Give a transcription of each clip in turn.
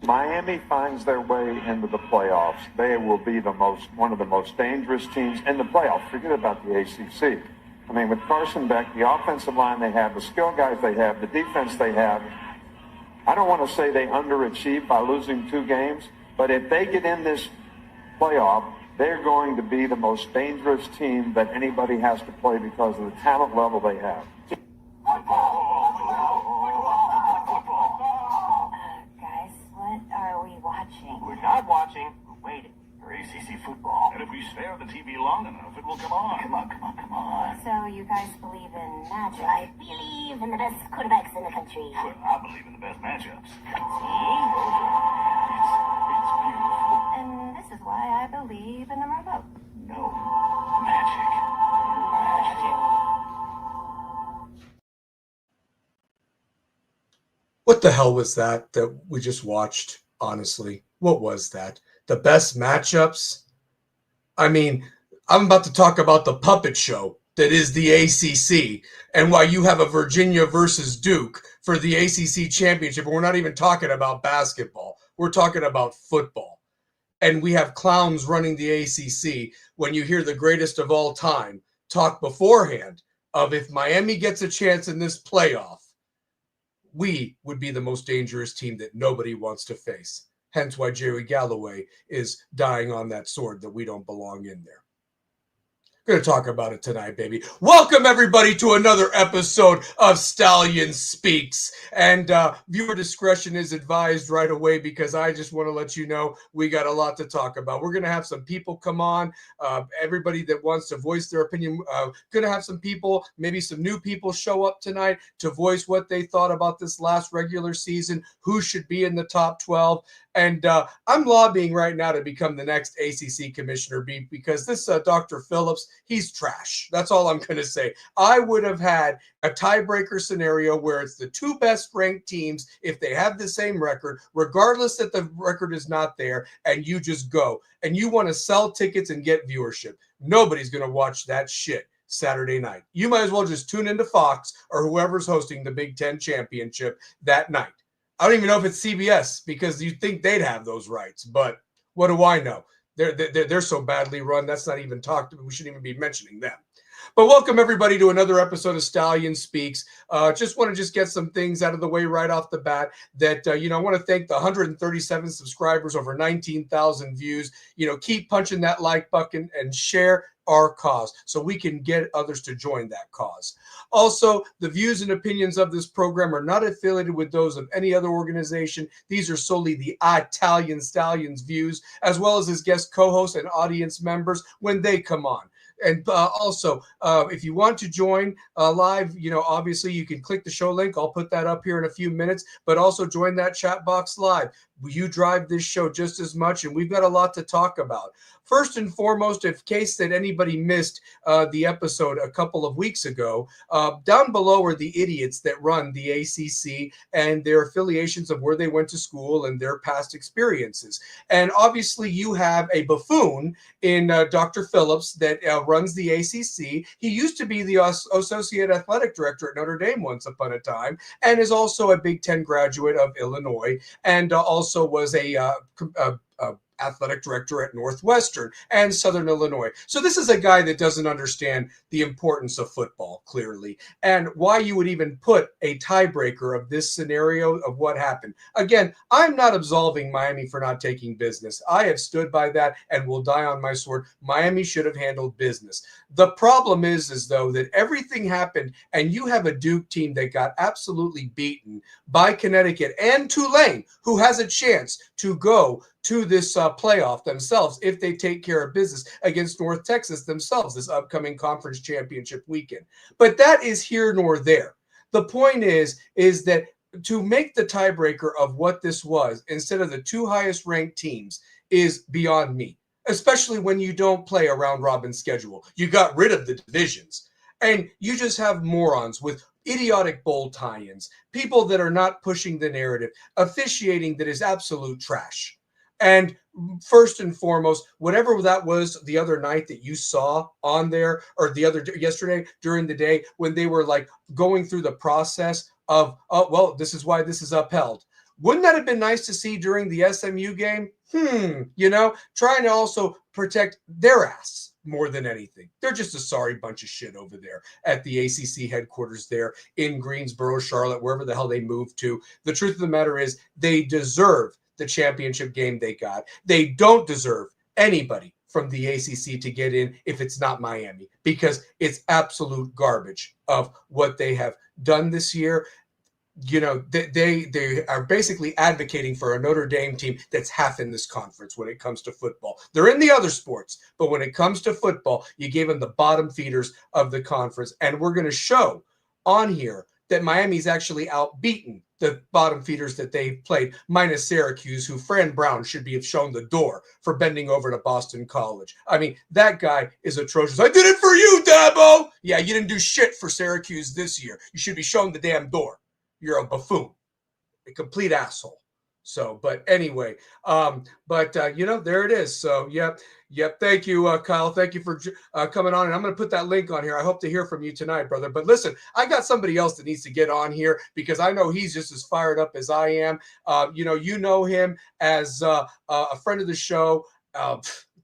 Miami finds their way into the playoffs, they will be one of the most dangerous teams in the playoffs. Forget about the ACC. I mean, with Carson Beck, the offensive line they have, the skill guys they have, the defense they have, I don't want to say they underachieved by losing 2 games, but if they get in this playoff, they're going to be the most dangerous team that anybody has to play because of the talent level they have. Guys, what are we watching? We're not watching, we're waiting for ACC football. And if we stare at the TV long enough, it will come on. Come on. So you guys believe in magic? I believe in the best quarterbacks in the country. Well, I believe in the best matchups. See? It's beautiful. And this is why I believe in the remote. No. Magic. What the hell was that we just watched, honestly? What was that? The best matchups? I mean, I'm about to talk about the puppet show that is the ACC and why you have a Virginia versus Duke for the ACC championship. And we're not even talking about basketball. We're talking about football. And we have clowns running the ACC when you hear the greatest of all time talk beforehand of if Miami gets a chance in this playoff, we would be the most dangerous team that nobody wants to face. Hence why Jerry Galloway is dying on that sword that we don't belong in there. Going to talk about it tonight, baby. Welcome, everybody, to another episode of Stallion Speaks. And viewer discretion is advised right away because I just want to let you know we got a lot to talk about. We're going to have some people come on. Everybody that wants to voice their opinion. Going to have some people, maybe some new people show up tonight to voice what they thought about this last regular season, who should be in the top 12. And I'm lobbying right now to become the next ACC commissioner because this Dr. Phillips, he's trash. That's all I'm going to say. I would have had a tiebreaker scenario where it's the 2 best ranked teams if they have the same record, regardless that the record is not there, and you just go. And you want to sell tickets and get viewership. Nobody's going to watch that shit Saturday night. You might as well just tune into Fox or whoever's hosting the Big Ten championship that night. I don't even know if it's CBS because you think they'd have those rights, but what do I know? They're so badly run. That's not even talked about. We shouldn't even be mentioning them. But welcome everybody to another episode of Stallion Speaks. Just want to get some things out of the way right off the bat. That I want to thank the 137 subscribers, over 19,000 views. Keep punching that like button and share our cause so we can get others to join that cause. Also, the views and opinions of this program are not affiliated with those of any other organization. These are solely the Italian Stallion's views, as well as his guest co-hosts and audience members when they come on. And also, if you want to join live, obviously you can click the show link. I'll put that up here in a few minutes, but also join that chat box live. You drive this show just as much, and we've got a lot to talk about. First and foremost, in case that anybody missed the episode a couple of weeks ago, down below are the idiots that run the ACC and their affiliations of where they went to school and their past experiences. And obviously you have a buffoon in Dr. Phillips that runs the ACC. He used to be the Associate Athletic Director at Notre Dame once upon a time, and is also a Big Ten graduate of Illinois, and also was a athletic director at Northwestern and Southern Illinois. So this is a guy that doesn't understand the importance of football, clearly, and why you would even put a tiebreaker of this scenario of what happened. Again, I'm not absolving Miami for not taking business. I have stood by that and will die on my sword. Miami should have handled business. The problem is though that everything happened and you have a Duke team that got absolutely beaten by Connecticut and Tulane, who has a chance to go to this playoff themselves if they take care of business against North Texas themselves this upcoming conference championship weekend. But that is here nor there. The point is that to make the tiebreaker of what this was instead of the 2 highest ranked teams is beyond me, especially when you don't play a round robin schedule. You got rid of the divisions and you just have morons with idiotic bowl tie-ins, people that are not pushing the narrative, officiating that is absolute trash. And first and foremost, whatever that was the other night that you saw on there, or yesterday during the day when they were like going through the process of, oh, well, this is why this is upheld. Wouldn't that have been nice to see during the SMU game? Trying to also protect their ass more than anything. They're just a sorry bunch of shit over there at the ACC headquarters there in Greensboro, Charlotte, wherever the hell they moved to. The truth of the matter is they deserve the championship game they got. They don't deserve anybody from the ACC to get in if it's not Miami, because it's absolute garbage of what they have done this year. They are basically advocating for a Notre Dame team that's half in this conference when it comes to football. They're in the other sports, but when it comes to football, you gave them the bottom feeders of the conference. And we're going to show on here that Miami's actually outbeaten the bottom feeders that they played, minus Syracuse, who Fran Brown should be shown the door for bending over to Boston College. I mean, that guy is atrocious. I did it for you, Dabo. Yeah, you didn't do shit for Syracuse this year. You should be shown the damn door. You're a buffoon, a complete asshole. So, but anyway, there it is. So, yep. Thank you, Kyle. Thank you for coming on. And I'm going to put that link on here. I hope to hear from you tonight, brother. But listen, I got somebody else that needs to get on here because I know he's just as fired up as I am. You know him as a friend of the show.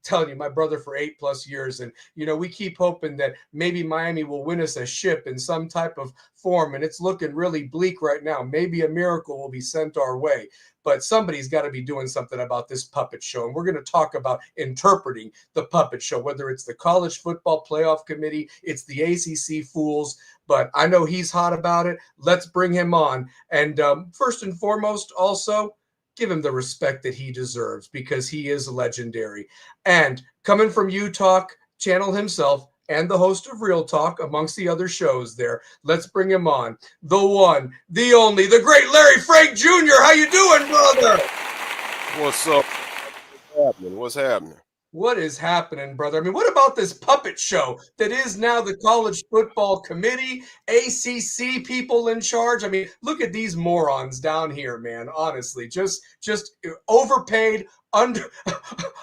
Telling you, my brother for 8+ years. And, we keep hoping that maybe Miami will win us a ship in some type of form. And it's looking really bleak right now. Maybe a miracle will be sent our way. But somebody's got to be doing something about this puppet show. And we're going to talk about interpreting the puppet show, whether it's the College Football Playoff Committee, it's the ACC fools. But I know he's hot about it. Let's bring him on. And first and foremost, also, give him the respect that he deserves because he is legendary. And coming from Utah channel himself and the host of Real Talk, amongst the other shows there, let's bring him on. The one, the only, the great Larry Frank Jr. How you doing, brother? What's up? What's happening? What is happening, brother? I mean, what about this puppet show that is now the College Football Committee, ACC people in charge? I mean, look at these morons down here, man. Honestly, just overpaid, under.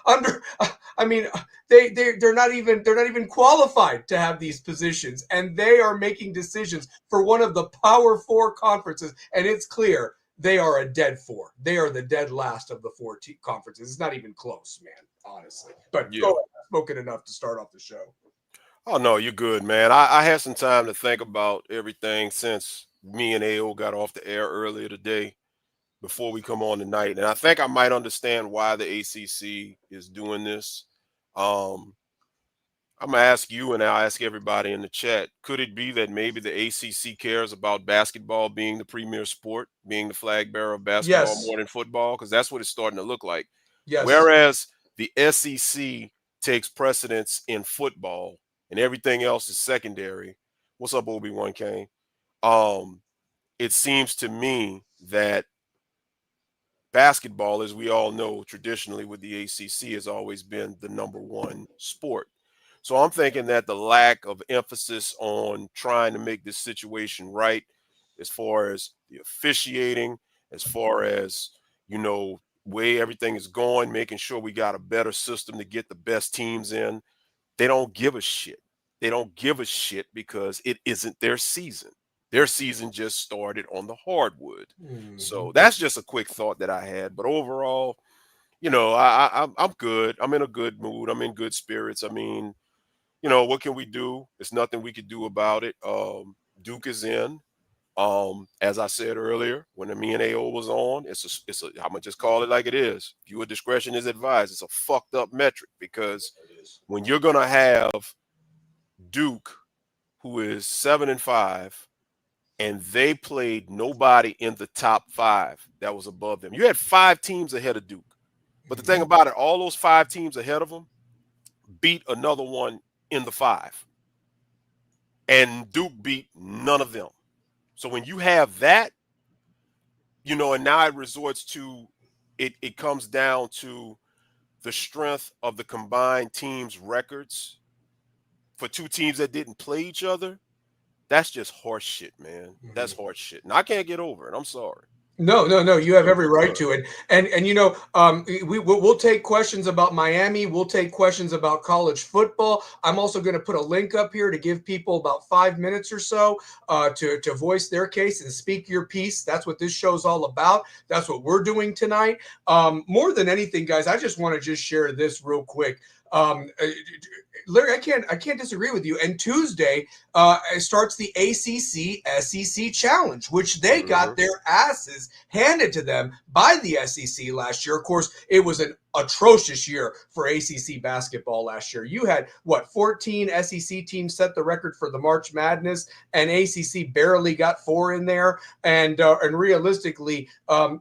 I mean, they're not even qualified to have these positions, and they are making decisions for one of the Power 4 conferences, and it's clear they are a dead 4. They are the dead last of the 4 conferences. It's not even close, man, honestly. But Yeah. go ahead. Spoken enough to start off the show. Oh, no, you're good, man. I had some time to think about everything since me and AO got off the air earlier today before we come on tonight. And I think I might understand why the ACC is doing this. I'm going to ask you and I'll ask everybody in the chat. Could it be that maybe the ACC cares about basketball being the premier sport, being the flag bearer of basketball Yes. more than football? Because that's what it's starting to look like. Yes. Whereas the SEC takes precedence in football and everything else is secondary. What's up, Obi-Wan Kane? It seems to me that basketball, as we all know, traditionally with the ACC has always been the #1 sport. So I'm thinking that the lack of emphasis on trying to make this situation right, as far as the officiating, as far as, way everything is going, making sure we got a better system to get the best teams in, they don't give a shit. They don't give a shit because it isn't their season. Their season just started on the hardwood. So that's just a quick thought that I had. But overall, I'm good. I'm in a good mood. I'm in good spirits. I mean, what can we do? There's nothing we could do about it. Duke is in. As I said earlier, when me and AO was on, I'm gonna just call it like it is. Viewer discretion is advised. It's a fucked up metric because when you're gonna have Duke, who is 7-5, and they played nobody in the top 5 that was above them. You had 5 teams ahead of Duke. But the thing about it, all those 5 teams ahead of them beat another one in the 5. And Duke beat none of them. So when you have that, and now it resorts to, it comes down to the strength of the combined teams' records for 2 teams that didn't play each other. That's just horse shit, man. That's horse shit. And I can't get over it. I'm sorry. No, no, no. You have every right to it, and we'll take questions about Miami. We'll take questions about college football. I'm also going to put a link up here to give people about 5 minutes or so to voice their case and speak your piece. That's what this show's all about. That's what we're doing tonight. More than anything, guys, I just want to just share this real quick. Larry, I can't disagree with you. And Tuesday starts the ACC SEC Challenge, which they got their asses handed to them by the SEC last year. Of course, it was an atrocious year for ACC basketball last year. You had 14 SEC teams set the record for the March Madness, and ACC barely got 4 in there. And realistically,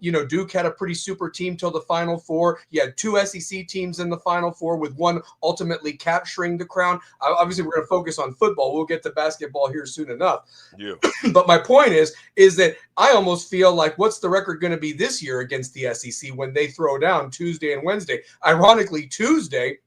Duke had a pretty super team till the Final Four. You had 2 SEC teams in the Final Four, with one ultimately capturing the crown. Obviously, we're going to focus on football. We'll get to basketball here soon enough. Yeah. But my point is that I almost feel like, what's the record going to be this year against the SEC when they throw down Tuesday and Wednesday? Ironically, Tuesday,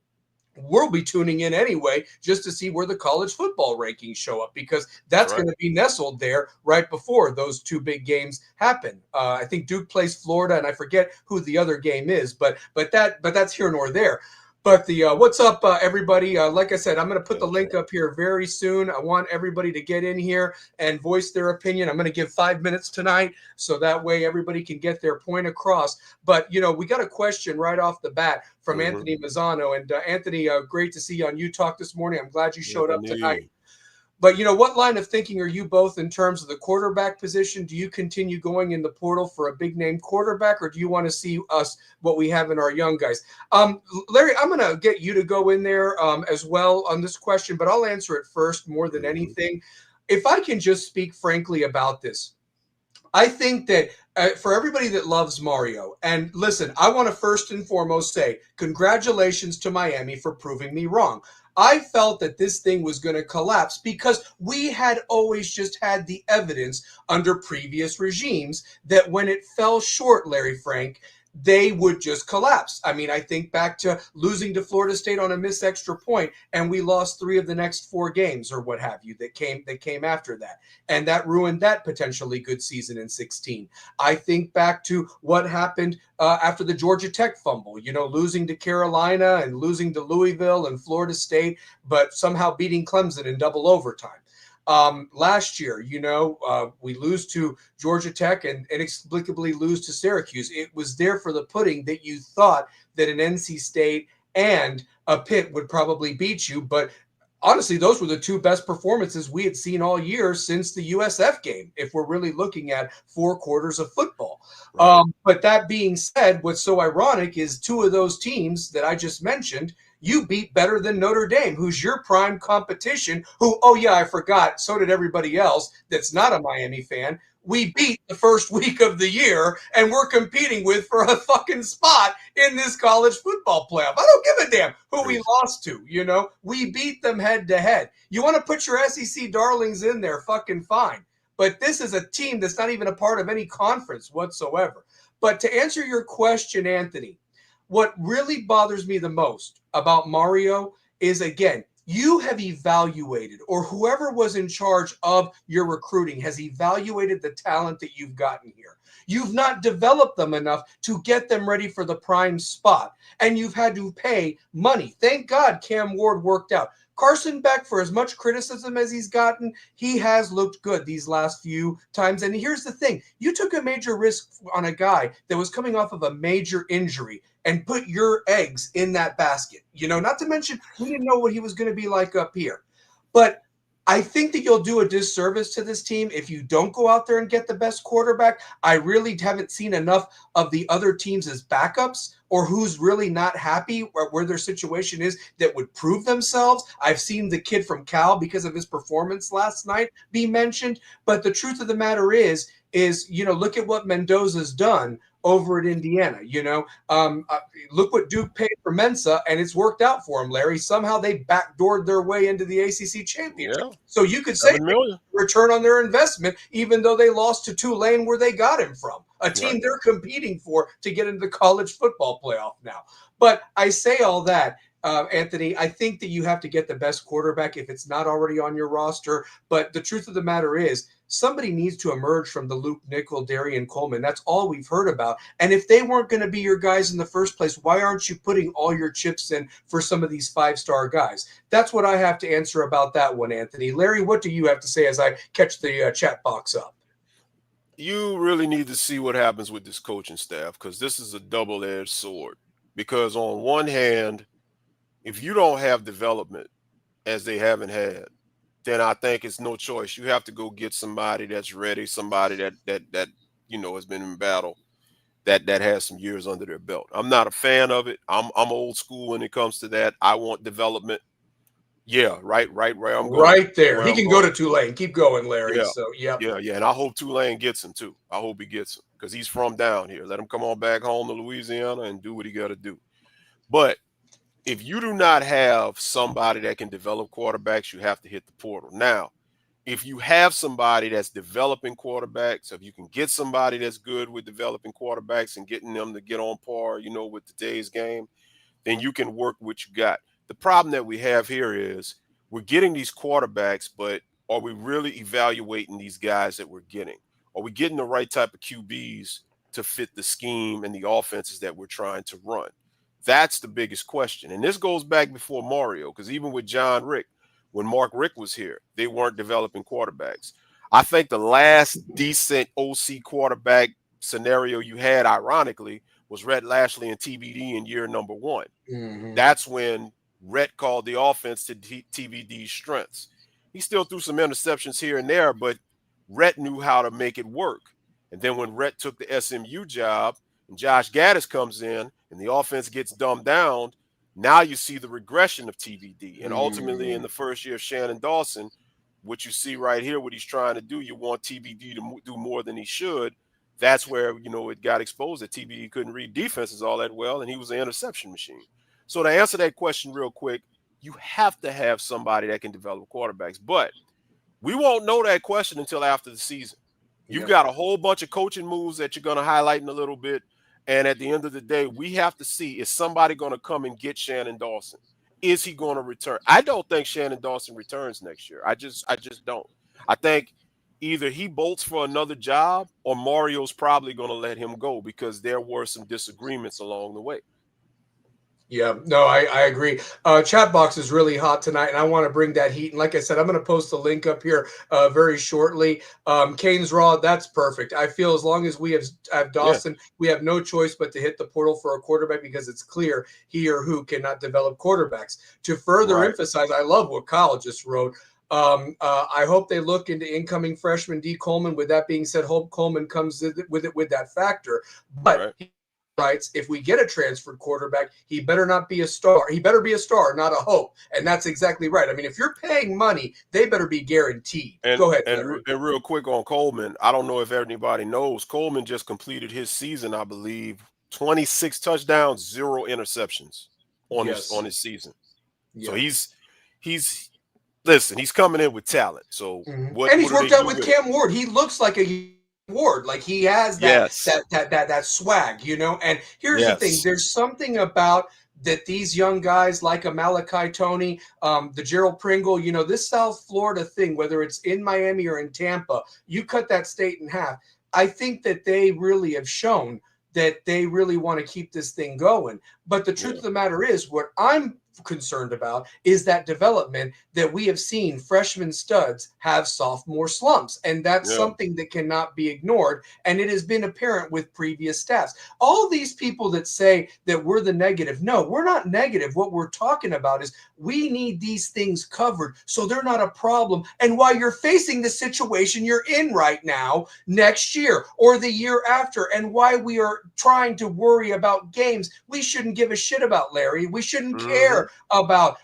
we'll be tuning in anyway just to see where the college football rankings show up, because that's going to be nestled there right before those 2 big games happen. I think Duke plays Florida, and I forget who the other game is, but that's here nor there. But what's up, everybody? Like I said, I'm going to put the link up here very soon. I want everybody to get in here and voice their opinion. I'm going to give 5 minutes tonight, so that way everybody can get their point across. But, we got a question right off the bat from Anthony Mazzano. And Anthony, great to see you on You Talk this morning. I'm glad you showed up tonight. But, what line of thinking are you both in terms of the quarterback position? Do you continue going in the portal for a big-name quarterback, or do you want to see what we have in our young guys? Larry, I'm going to get you to go in there as well on this question, but I'll answer it first more than anything. If I can just speak frankly about this, I think that for everybody that loves Mario, and listen, I want to first and foremost say congratulations to Miami for proving me wrong. I felt that this thing was going to collapse because we had always just had the evidence under previous regimes that when it fell short, Larry Frank, they would just collapse. I mean, I think back to losing to Florida State on a missed extra point, and we lost 3 of the next 4 games or what have you that came after that. And that ruined that potentially good season in 16. I think back to what happened after the Georgia Tech fumble, losing to Carolina and losing to Louisville and Florida State, but somehow beating Clemson in double overtime. Last year, we lose to Georgia Tech and inexplicably lose to Syracuse. It was there for the pudding that you thought that an NC State and a Pitt would probably beat you. But honestly, those were the 2 best performances we had seen all year since the USF game, if we're really looking at 4 quarters of football. Right. But that being said, what's so ironic is 2 of those teams that I just mentioned, you beat better than Notre Dame, who's your prime competition, who, oh yeah, I forgot, so did everybody else that's not a Miami fan. We beat the first week of the year, and we're competing with for a fucking spot in this college football playoff. I don't give a damn who we lost to, We beat them head to head. You want to put your SEC darlings in there, fucking fine. But this is a team that's not even a part of any conference whatsoever. But to answer your question, Anthony, what really bothers me the most about Mario is, again, you have evaluated, or whoever was in charge of your recruiting has evaluated the talent that you've gotten here. You've not developed them enough to get them ready for the prime spot, and you've had to pay money. Thank God Cam Ward worked out. Carson Beck, for as much criticism as he's gotten, he has looked good these last few times. And here's the thing. You took a major risk on a guy that was coming off of a major injury and put your eggs in that basket. Not to mention, we didn't know what he was going to be like up here. But I think that you'll do a disservice to this team if you don't go out there and get the best quarterback. I really haven't seen enough of the other teams as backups, or who's really not happy where their situation is, that would prove themselves. I've seen the kid from Cal, because of his performance last night, be mentioned. But the truth of the matter is, look at what Mendoza's done over at Indiana. Look what Duke paid for Mensa, and it's worked out for him, Larry. Somehow they backdoored their way into the ACC championship. Yeah. So you could say return on their investment, even though they lost to Tulane, where they got him from, a team they're competing for to get into the college football playoff now. But I say all that, Anthony, I think that you have to get the best quarterback if it's not already on your roster. But the truth of the matter is, somebody needs to emerge from the Luke Nickel, Darian Coleman. That's all we've heard about. And if they weren't going to be your guys in the first place, why aren't you putting all your chips in for some of these five-star guys? That's what I have to answer about that one, Anthony. Larry, what do you have to say as I catch the chat box up? You really need to see what happens with this coaching staff, because this is a double-edged sword. Because on one hand, if you don't have development, as they haven't had, then I think it's no choice. You have to go get somebody that's ready, somebody that has been in battle, that has some years under their belt. I'm not a fan of it. I'm old school when it comes to that. I want development. Yeah, right where I'm going. Right there. Where He I'm can go going. to Tulane. Keep going, Larry. Yeah. So, yep. Yeah. And I hope Tulane gets him too. I hope he gets him, because he's from down here. Let him come on back home to Louisiana and do what he got to do. But if you do not have somebody that can develop quarterbacks, you have to hit the portal. Now, if you have somebody that's developing quarterbacks, if you can get somebody that's good with developing quarterbacks and getting them to get on par, with today's game, then you can work what you got. The problem that we have here is we're getting these quarterbacks, but are we really evaluating these guys that we're getting? Are we getting the right type of QBs to fit the scheme and the offenses that we're trying to run? That's the biggest question. And this goes back before Mario, because even with John Rick, when Mark Rick was here, they weren't developing quarterbacks. I think the last decent OC quarterback scenario you had, ironically, was Rhett Lashley and TBD in year number one. Mm-hmm. That's when Rhett called the offense to TBD's strengths. He still threw some interceptions here and there, but Rhett knew how to make it work. And then when Rhett took the SMU job and Josh Gaddis comes in and the offense gets dumbed down, now you see the regression of TBD. And ultimately, in the first year of Shannon Dawson, what you see right here, what he's trying to do, you want TBD to do more than he should. That's where, it got exposed that TBD couldn't read defenses all that well, and he was an interception machine. So to answer that question real quick, you have to have somebody that can develop quarterbacks. But we won't know that question until after the season. You've got a whole bunch of coaching moves that you're going to highlight in a little bit. And at the end of the day, we have to see, is somebody going to come and get Shannon Dawson? Is he going to return? I don't think Shannon Dawson returns next year. I just don't. I think either he bolts for another job or Mario's probably going to let him go, because there were some disagreements along the way. Yeah, no, I agree. Chat box is really hot tonight, and I want to bring that heat. And like I said, I'm going to post a link up here very shortly. Kane's Raw, that's perfect. I feel as long as we have Dawson, we have no choice but to hit the portal for a quarterback, because it's clear he or who cannot develop quarterbacks. To further emphasize, I love what Kyle just wrote. I hope they look into incoming freshman D. Coleman. With that being said, hope Coleman comes with that factor. But writes, if we get a transferred quarterback, he better not be a star. He better be a star, not a hope. And that's exactly right. I mean, if you're paying money, they better be guaranteed. Go ahead. And real quick on Coleman, I don't know if anybody knows, Coleman just completed his season, I believe, 26 touchdowns, 0 interceptions on his season. So he's listen, he's coming in with talent. So and he's worked out with Cam Ward. He looks like a Ward, like he has that swag, And here's the thing: there's something about that these young guys like a Malachi Tony, the Gerald Pringle, this South Florida thing, whether it's in Miami or in Tampa, you cut that state in half. I think that they really have shown that they really want to keep this thing going. But the truth of the matter is, what I'm concerned about is that development that we have seen freshman studs have sophomore slumps, and that's something that cannot be ignored, and it has been apparent with previous staffs. All these people that say that we're the negative, no, we're not negative. What we're talking about is we need these things covered so they're not a problem, and while you're facing the situation you're in right now next year or the year after, and why we are trying to worry about games we shouldn't give a shit about, Larry. We shouldn't care about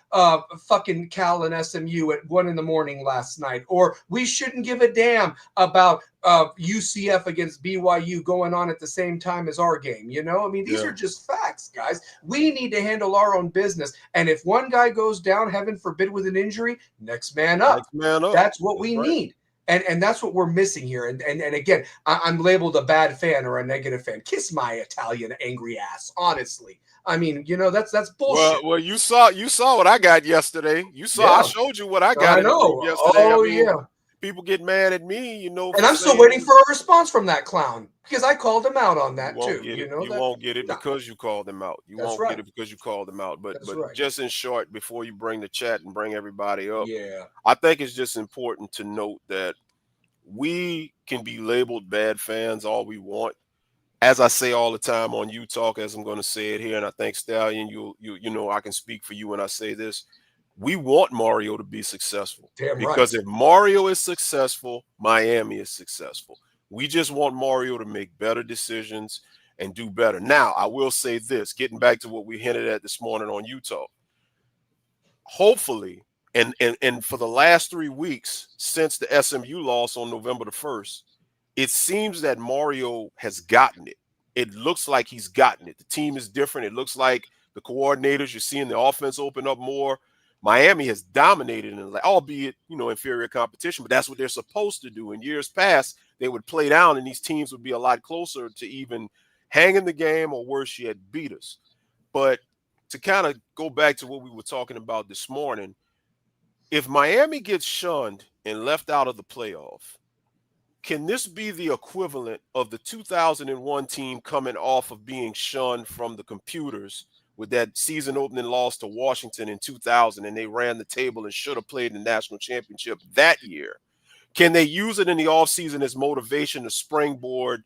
fucking Cal and SMU at 1 a.m. last night, or we shouldn't give a damn about UCF against BYU going on at the same time as our game. I mean, these are just facts, guys. We need to handle our own business, and if one guy goes down, heaven forbid, with an injury, next man up. That's what we need. And that's what we're missing here. And again, I'm labeled a bad fan or a negative fan. Kiss my Italian angry ass. Honestly, I mean, that's bullshit. Well, you saw what I got yesterday. You saw I Yeah, showed you what I got I in the group know. yesterday. I Oh mean, yeah. people get mad at me, And for I'm still waiting saying for a response from that clown because I called him out on you that won't too. get it. You That won't get it no, because you called them out. You that's won't get right. it because you called them out. But That's right. just in short, before you bring the chat and bring everybody up, Yeah. I think it's just important to note that we can be labeled bad fans all we want. As I say all the time on You Talk, as I'm going to say it here, and I think Stallion, I can speak for you when I say this. We want Mario to be successful Damn right. because if Mario is successful, Miami is successful. We just want Mario to make better decisions and do better. Now, I will say this, getting back to what we hinted at this morning on You Talk. Hopefully, and for the last 3 weeks since the SMU loss on November the 1st, it seems that Mario has gotten it. It looks like he's gotten it. The team is different. It looks like the coordinators, you're seeing the offense open up more. Miami has dominated, albeit, inferior competition, but that's what they're supposed to do. In years past, they would play down and these teams would be a lot closer to even hanging the game or worse yet, beat us. But to kind of go back to what we were talking about this morning, if Miami gets shunned and left out of the playoff, can this be the equivalent of the 2001 team coming off of being shunned from the computers with that season opening loss to Washington in 2000, and they ran the table and should have played in the national championship that year? Can they use it in the offseason as motivation to springboard,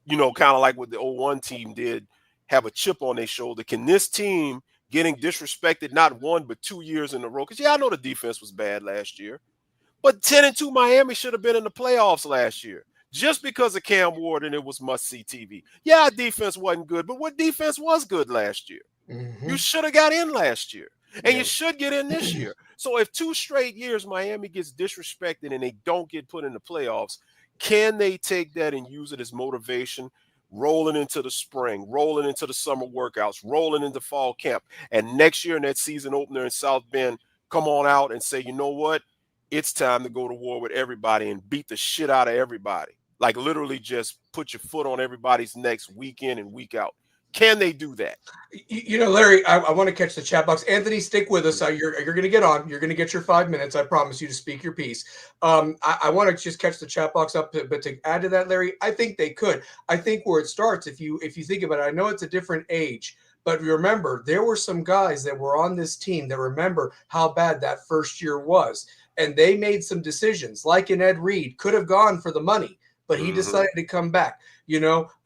kind of like what the 01 team did, have a chip on their shoulder? Can this team, getting disrespected not 1 but 2 years in a row, because I know the defense was bad last year, but 10-2 Miami should have been in the playoffs last year. Just because of Cam Ward and it was must-see TV. Yeah, our defense wasn't good, but what defense was good last year? Mm-hmm. You should have got in last year, and Yeah. you should get in this year. So if 2 straight years Miami gets disrespected and they don't get put in the playoffs, can they take that and use it as motivation, rolling into the spring, rolling into the summer workouts, rolling into fall camp, and next year in that season opener in South Bend, come on out and say, you know what? It's time to go to war with everybody and beat the shit out of everybody. Like literally just put your foot on everybody's necks week in and week out. Can they do that? Larry, I want to catch the chat box. Anthony, stick with us. You're going to get on. You're going to get your 5 minutes. I promise you to speak your piece. I want to just catch the chat box up, but to add to that, Larry, I think they could. I think where it starts, if you think about it, I know it's a different age, but remember, there were some guys that were on this team that remember how bad that first year was, and they made some decisions. Like in Ed Reed, could have gone for the money, but he decided to come back.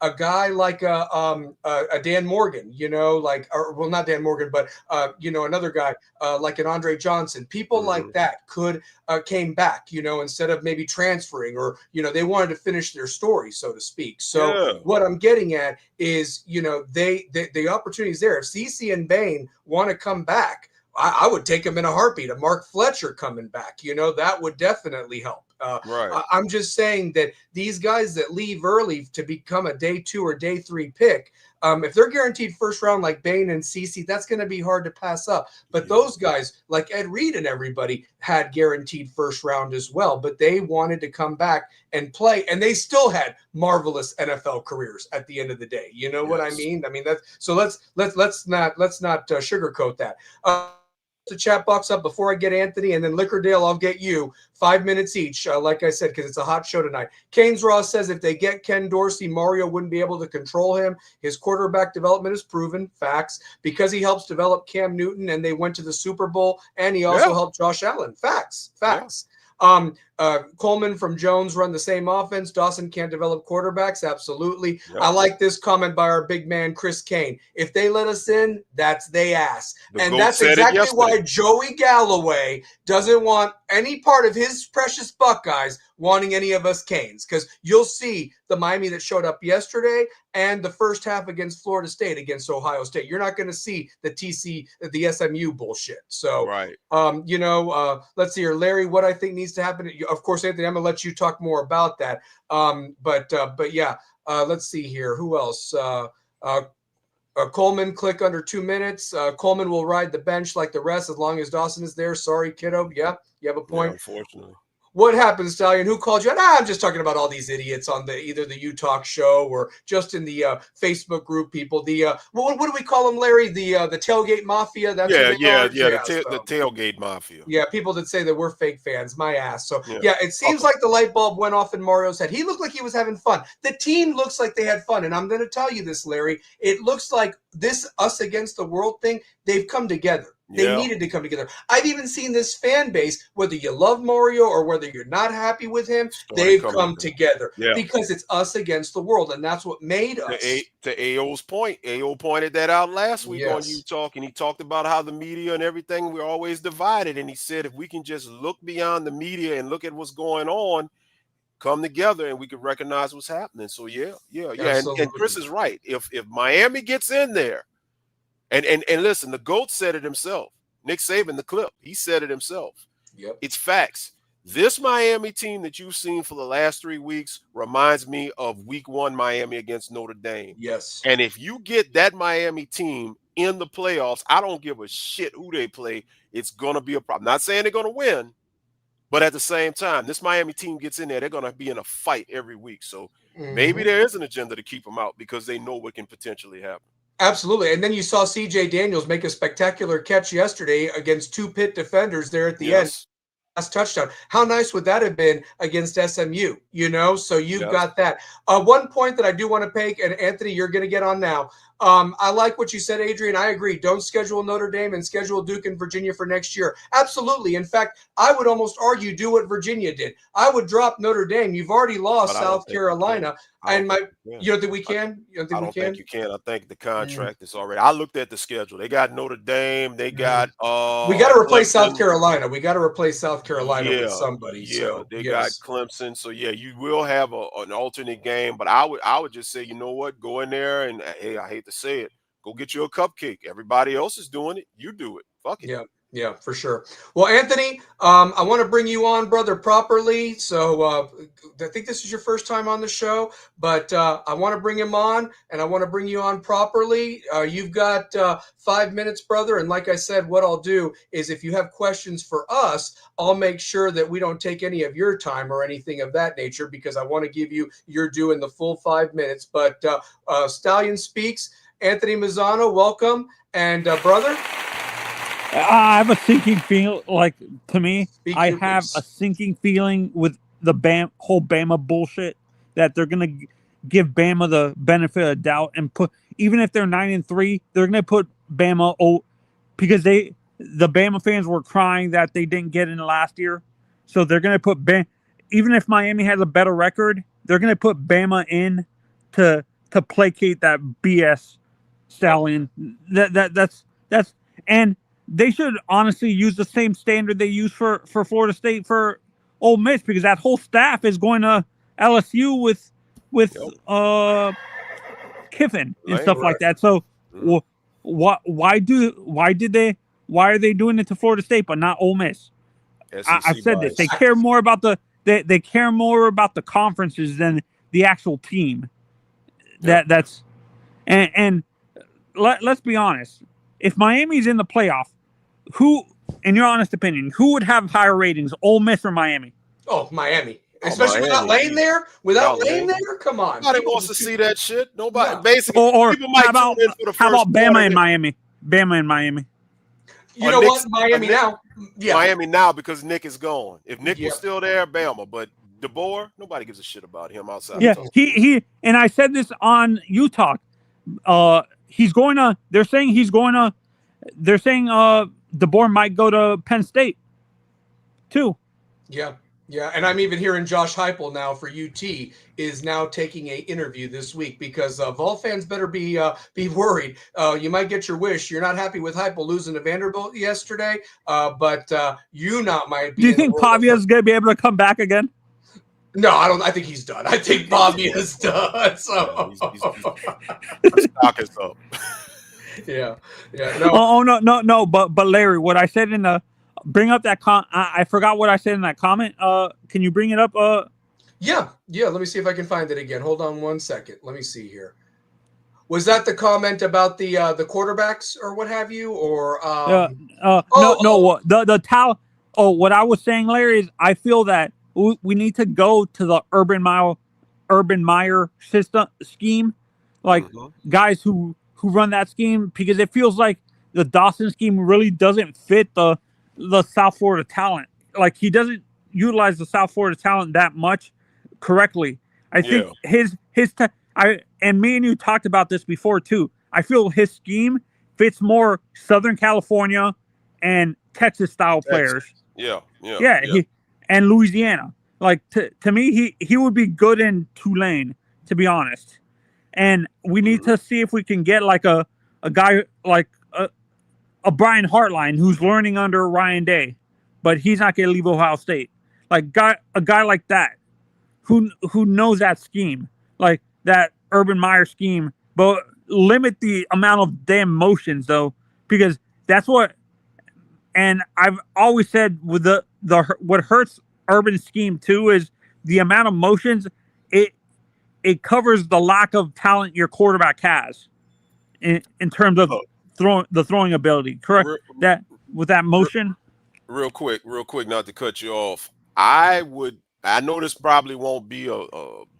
A guy like a Dan Morgan, not Dan Morgan, but another guy like an Andre Johnson. People like that could came back, instead of maybe transferring, or they wanted to finish their story, so to speak. So what I'm getting at is, the opportunities there. If CeCe and Bain want to come back, I would take him in a heartbeat. A Mark Fletcher coming back, that would definitely help. Right. I'm just saying that these guys that leave early to become a day 2 or day 3 pick, if they're guaranteed first round like Bain and CeCe, that's going to be hard to pass up. But those guys like Ed Reed and everybody had guaranteed first round as well, but they wanted to come back and play, and they still had marvelous NFL careers at the end of the day. You know what I mean? I mean, that's so. Let's not sugarcoat that. The chat box up before I get Anthony, and then Lickerdale, I'll get you 5 minutes each, like I said, because it's a hot show tonight. Canes Ross says if they get Ken Dorsey, Mario wouldn't be able to control him. His quarterback development is proven. Facts. Because he helps develop Cam Newton, and they went to the Super Bowl, and he also helped Josh Allen. Facts. Coleman from Jones run the same offense. Dawson can't develop quarterbacks. Absolutely. I like this comment by our big man, Chris Kane. If they let us in, that's they ass. And that's exactly why Joey Galloway doesn't want any part of his precious Buckeyes wanting any of us Canes, because you'll see the Miami that showed up yesterday and the first half against Florida State, against Ohio State. You're not going to see the SMU bullshit. So, let's see here, Larry, what I think needs to happen. Of course, Anthony, I'm going to let you talk more about that. But yeah, let's see here. Who else? Coleman, click under 2 minutes. Coleman will ride the bench like the rest as long as Dawson is there. Sorry, kiddo. Yeah, you have a point. Yeah, unfortunately. What happened, Stallion? Who called you? I'm just talking about all these idiots on either the U Talk show or just in the Facebook group. People, what do we call them, Larry? The tailgate mafia. That's who Yeah, they yeah, are. yeah. So, The tailgate mafia. yeah, people that say that we're fake fans, my ass. So Yeah. yeah, it seems like the light bulb went off in Mario's head. He looked like he was having fun. The team looks like they had fun, and I'm going to tell you this, Larry. It looks like this us against the world thing. They've come together. They needed to come together. I've even seen this fan base, whether you love Mario or whether you're not happy with him, they've come together because it's us against the world, and that's what made us. To AO's point, AO pointed that out last week on U Talk, and he talked about how the media and everything, we're always divided. And he said if we can just look beyond the media and look at what's going on, come together, and we can recognize what's happening. So yeah. And Chris is right. If Miami gets in there, and listen, the GOAT said it himself. Nick Saban, the clip, he said it himself. Yep. It's facts. This Miami team that you've seen for the last 3 weeks reminds me of week 1 Miami against Notre Dame. Yes. And if you get that Miami team in the playoffs, I don't give a shit who they play. It's going to be a problem. Not saying they're going to win, but at the same time, this Miami team gets in there, they're going to be in a fight every week. So maybe there is an agenda to keep them out because they know what can potentially happen. Absolutely. And then you saw C.J. Daniels make a spectacular catch yesterday against 2 Pitt defenders there at the end. Last touchdown. How nice would that have been against SMU? So you've got that. One point that I do want to make, and Anthony, you're going to get on now. I like what you said, Adrian. I agree. Don't schedule Notre Dame and schedule Duke and Virginia for next year. Absolutely. In fact, I would almost argue do what Virginia did. I would drop Notre Dame. You've already lost South Carolina. You don't think we can? I don't think you can. I think the contract is already. I looked at the schedule. They got Notre Dame. They got we got to replace South Carolina. We got to replace South Carolina with somebody. Yeah, so, they got Clemson. So yeah, you will have an alternate game. But I would just say, you know what? Go in there and hey, I hate to say it, go get you a cupcake. Everybody else is doing it. You do it. Fuck it. Yeah, for sure. Well, Anthony, I want to bring you on, brother, properly. So I think this is your first time on the show, but I want to bring him on, and I want to bring you on properly. You've got 5 minutes, brother. And like I said, what I'll do is if you have questions for us, I'll make sure that we don't take any of your time or anything of that nature because I want to give you your due in the full 5 minutes. But Stallion Speaks, Anthony Mazzano, welcome. And brother? I have a sinking feeling, I have a sinking feeling with the whole Bama bullshit that they're going to give Bama the benefit of doubt and even if they're 9-3, they're going to put Bama because the Bama fans were crying that they didn't get in last year. So they're going to put even if Miami has a better record, they're going to put Bama in to placate that BS Stallion. That's and they should honestly use the same standard they use for Florida State for Ole Miss because that whole staff is going to LSU with Kiffin and stuff like that. So why are they doing it to Florida State but not Ole Miss? I've said this. They care more about they care more about the conferences than the actual team. That's let's be honest. If Miami's in the playoff, who, in your honest opinion, who would have higher ratings, Ole Miss or Miami? Oh, Miami. Especially without Lane there? Without Lane there? Come on. Nobody wants to see that shit. Nobody. No. Basically, or people might how about Bama and Miami? Bama and Miami. You know what? Miami now. Yeah. Miami now because Nick is gone. If Nick was still there, Bama. But DeBoer, nobody gives a shit about him outside. Yeah, he and I said this on Utah. He's going to. They're saying DeBoer might go to Penn State, too. Yeah, and I'm even hearing Josh Heupel now for UT is now taking an interview this week because Vol fans better be worried. You might get your wish. You're not happy with Heupel losing to Vanderbilt yesterday, but you might be. Do you think Pavia's going to be able to come back again? No, I don't. I think he's done. I think Pavia's done. So his stock is up. Yeah. No. No. But Larry, what I said in the bring up that I forgot what I said in that comment. Can you bring it up? Yeah. Let me see if I can find it again. Hold on 1 second. Let me see here. Was that the comment about the quarterbacks or what have you? Or what I was saying, Larry, is I feel that we need to go to the Urban Meyer scheme, like guys who run that scheme, because it feels like the Dawson scheme really doesn't fit the South Florida talent. Like he doesn't utilize the South Florida talent that much correctly. I think and me and you talked about this before too. I feel his scheme fits more Southern California and Texas style players. Yeah. And Louisiana. Like to me, he would be good in Tulane, to be honest. And we need to see if we can get like a guy like a Brian Hartline who's learning under Ryan Day, but he's not going to leave Ohio State. Like a guy like that who knows that scheme, like that Urban Meyer scheme, but limit the amount of damn motions though, because that's what. And I've always said with the what hurts Urban scheme too is the amount of motions. It covers the lack of talent your quarterback has in terms of throwing ability. Correct that with that motion. Real quick, not to cut you off. I know this probably won't be a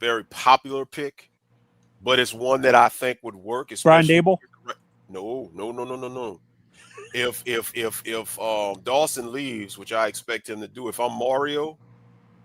very popular pick, but it's one that I think would work. Brian Dable? No. If Dawson leaves, which I expect him to do, if I'm Mario,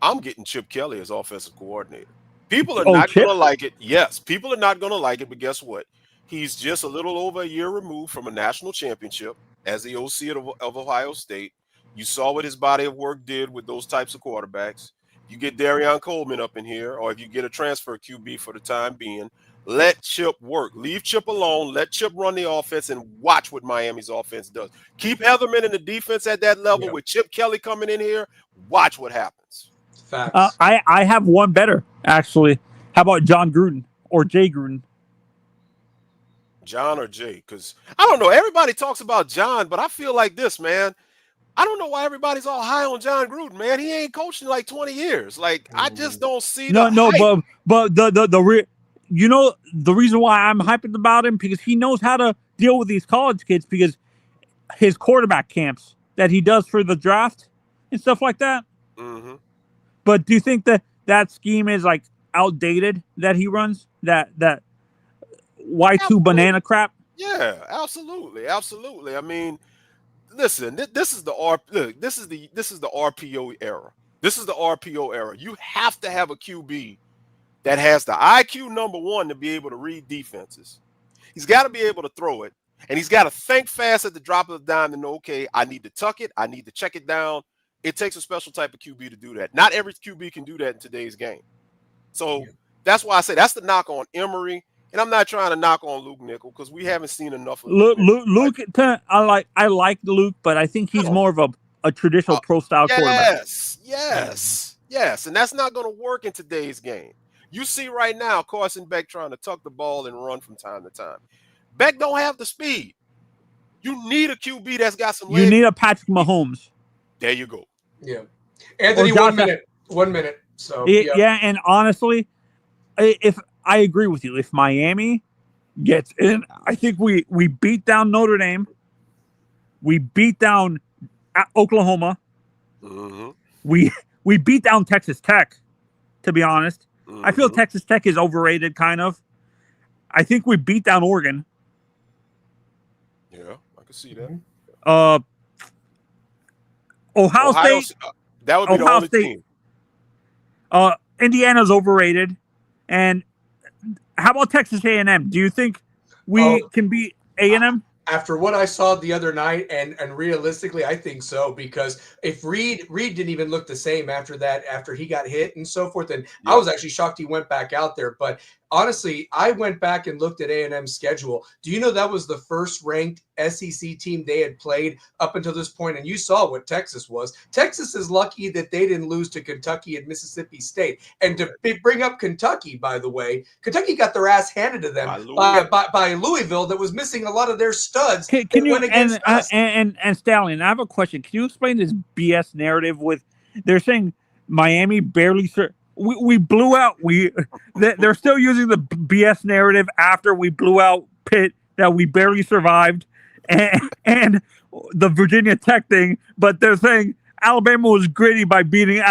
I'm getting Chip Kelly as offensive coordinator. People are not going to like it. Yes, people are not going to like it, but guess what? He's just a little over a year removed from a national championship as the OC of Ohio State. You saw what his body of work did with those types of quarterbacks. You get Darion Coleman up in here, or if you get a transfer QB for the time being, let Chip work. Leave Chip alone. Let Chip run the offense and watch what Miami's offense does. Keep Heatherman in the defense at that level with Chip Kelly coming in here. Watch what happens. Facts. I have one better, actually. How about John Gruden or Jay Gruden? John or Jay? Because I don't know. Everybody talks about John, but I feel like this, man. I don't know why everybody's all high on John Gruden, man. He ain't coached in like 20 years. Like, I just don't see but the reason why I'm hyping about him, because he knows how to deal with these college kids, because his quarterback camps that he does for the draft and stuff like that. Mm-hmm. But do you think that scheme is like outdated that he runs, that Y2 banana crap? Yeah, absolutely. I mean, listen, this is the RPO era. This is the RPO era. You have to have a QB that has the IQ number one to be able to read defenses. He's got to be able to throw it, and he's got to think fast at the drop of the dime to know, okay, I need to tuck it, I need to check it down. It takes a special type of QB to do that. Not every QB can do that in today's game. So that's why I say that's the knock on Emory. And I'm not trying to knock on Luke Nickel because we haven't seen enough of Luke. I like Luke, but I think he's more of a traditional pro style quarterback. Yes. And that's not going to work in today's game. You see right now Carson Beck trying to tuck the ball and run from time to time. Beck don't have the speed. You need a QB that's got some legs. You need a Patrick Mahomes. There you go. Yeah. Anthony, 1 minute. 1 minute. So and honestly, if I agree with you, if Miami gets in, I think we beat down Notre Dame. We beat down Oklahoma. Mm-hmm. We beat down Texas Tech, to be honest. I feel Texas Tech is overrated, kind of. I think we beat down Oregon. Yeah, I can see that. Ohio State. That would be the only team. Indiana's overrated. And how about Texas A&M? Do you think we can beat A&M? After what I saw the other night, and realistically, I think so, because if Reed didn't even look the same after he got hit and so forth, and I was actually shocked he went back out there. But honestly, I went back and looked at A&M's schedule. Do you know that was the first ranked SEC team they had played up until this point? And you saw what Texas was. Texas is lucky that they didn't lose to Kentucky and Mississippi State. And to bring up Kentucky, by the way, Kentucky got their ass handed to them by Louisville that was missing a lot of their studs. Can you and Stallion, I have a question. Can you explain this BS narrative with they're saying Miami barely we blew out. They're still using the BS narrative after we blew out Pitt that we barely survived, and the Virginia Tech thing. But they're saying Alabama was gritty by beating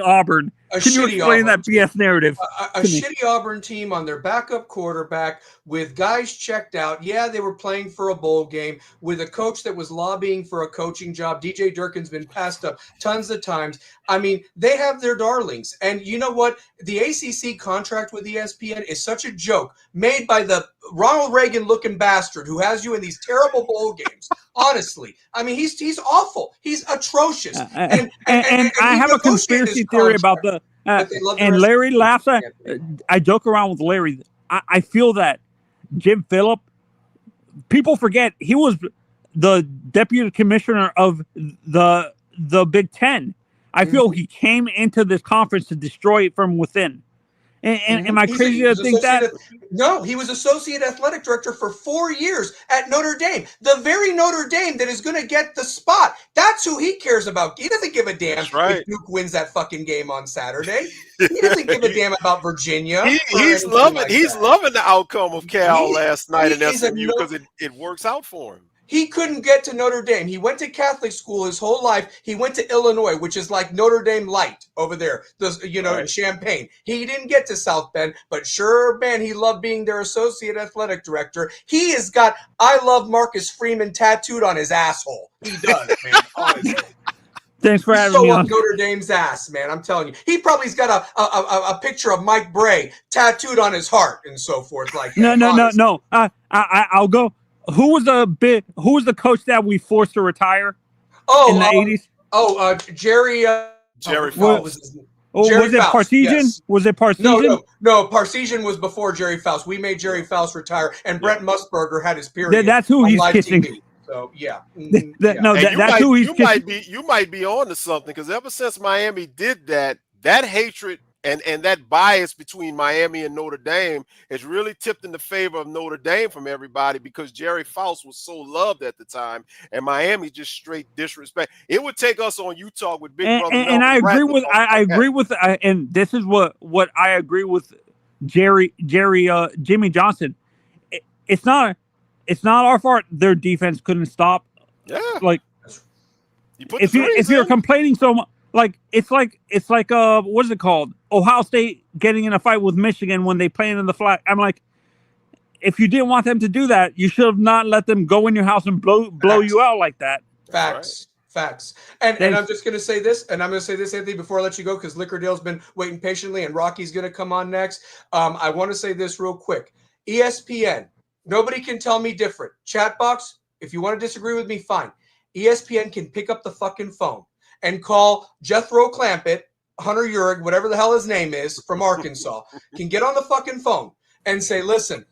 Auburn. Can you explain that BS narrative? A shitty Auburn team on their backup quarterback with guys checked out. Yeah, they were playing for a bowl game with a coach that was lobbying for a coaching job. DJ Durkin's been passed up tons of times. I mean, they have their darlings. And you know what? The ACC contract with ESPN is such a joke made by the Ronald Reagan-looking bastard who has you in these terrible bowl games. Honestly, I mean, he's awful. He's atrocious. And I have a conspiracy theory about the. And Larry laughs at. I joke around with Larry. I feel that Jim Phillip. People forget he was the deputy commissioner of the Big Ten. I feel he came into this conference to destroy it from within. And am I crazy to think that? No, he was associate athletic director for 4 years at Notre Dame. The very Notre Dame that is going to get the spot. That's who he cares about. He doesn't give a damn if Duke wins that fucking game on Saturday. He doesn't give a damn about Virginia. He's loving the outcome of Cal last night in SMU because it works out for him. He couldn't get to Notre Dame. He went to Catholic school his whole life. He went to Illinois, which is like Notre Dame light over there, in Champaign. He didn't get to South Bend, but sure, man, he loved being their associate athletic director. He has got "I love Marcus Freeman" tattooed on his asshole. He does, man, honestly. Thanks for having me on. Notre Dame's ass, man. I'm telling you. He probably's got a picture of Mike Bray tattooed on his heart and so forth like that. No. I'll go. Who was the coach that we forced to retire in the 80s? Jerry Faust. Was it Parsegian? Yes. Was it Parsegian? No. Parsegian was before Jerry Faust. We made Jerry Faust retire, and Brent Musburger had his period. That's who he's kissing. TV. So yeah. That's who he's kissing. You might be on to something because ever since Miami did that hatred and that bias between Miami and Notre Dame has really tipped in the favor of Notre Dame from everybody because Jerry Faust was so loved at the time, and Miami just straight disrespect. It would take us on Utah with Big Brother. And I agree with, and this is what I agree with Jimmy Johnson. It's not our fault their defense couldn't stop. Yeah, like if you're complaining so much. It's like what is it called? Ohio State getting in a fight with Michigan when they playing in the flag. I'm like, if you didn't want them to do that, you should have not let them go in your house and blow you out like that. Facts. And I'm just going to say this, and I'm going to say this, Anthony, before I let you go, because Liquor Dale's been waiting patiently, and Rocky's going to come on next. I want to say this real quick. ESPN, nobody can tell me different. Chat box, if you want to disagree with me, fine. ESPN can pick up the fucking phone and call Jethro Clampett, Hunter Urig, whatever the hell his name is, from Arkansas, can get on the fucking phone and say, listen,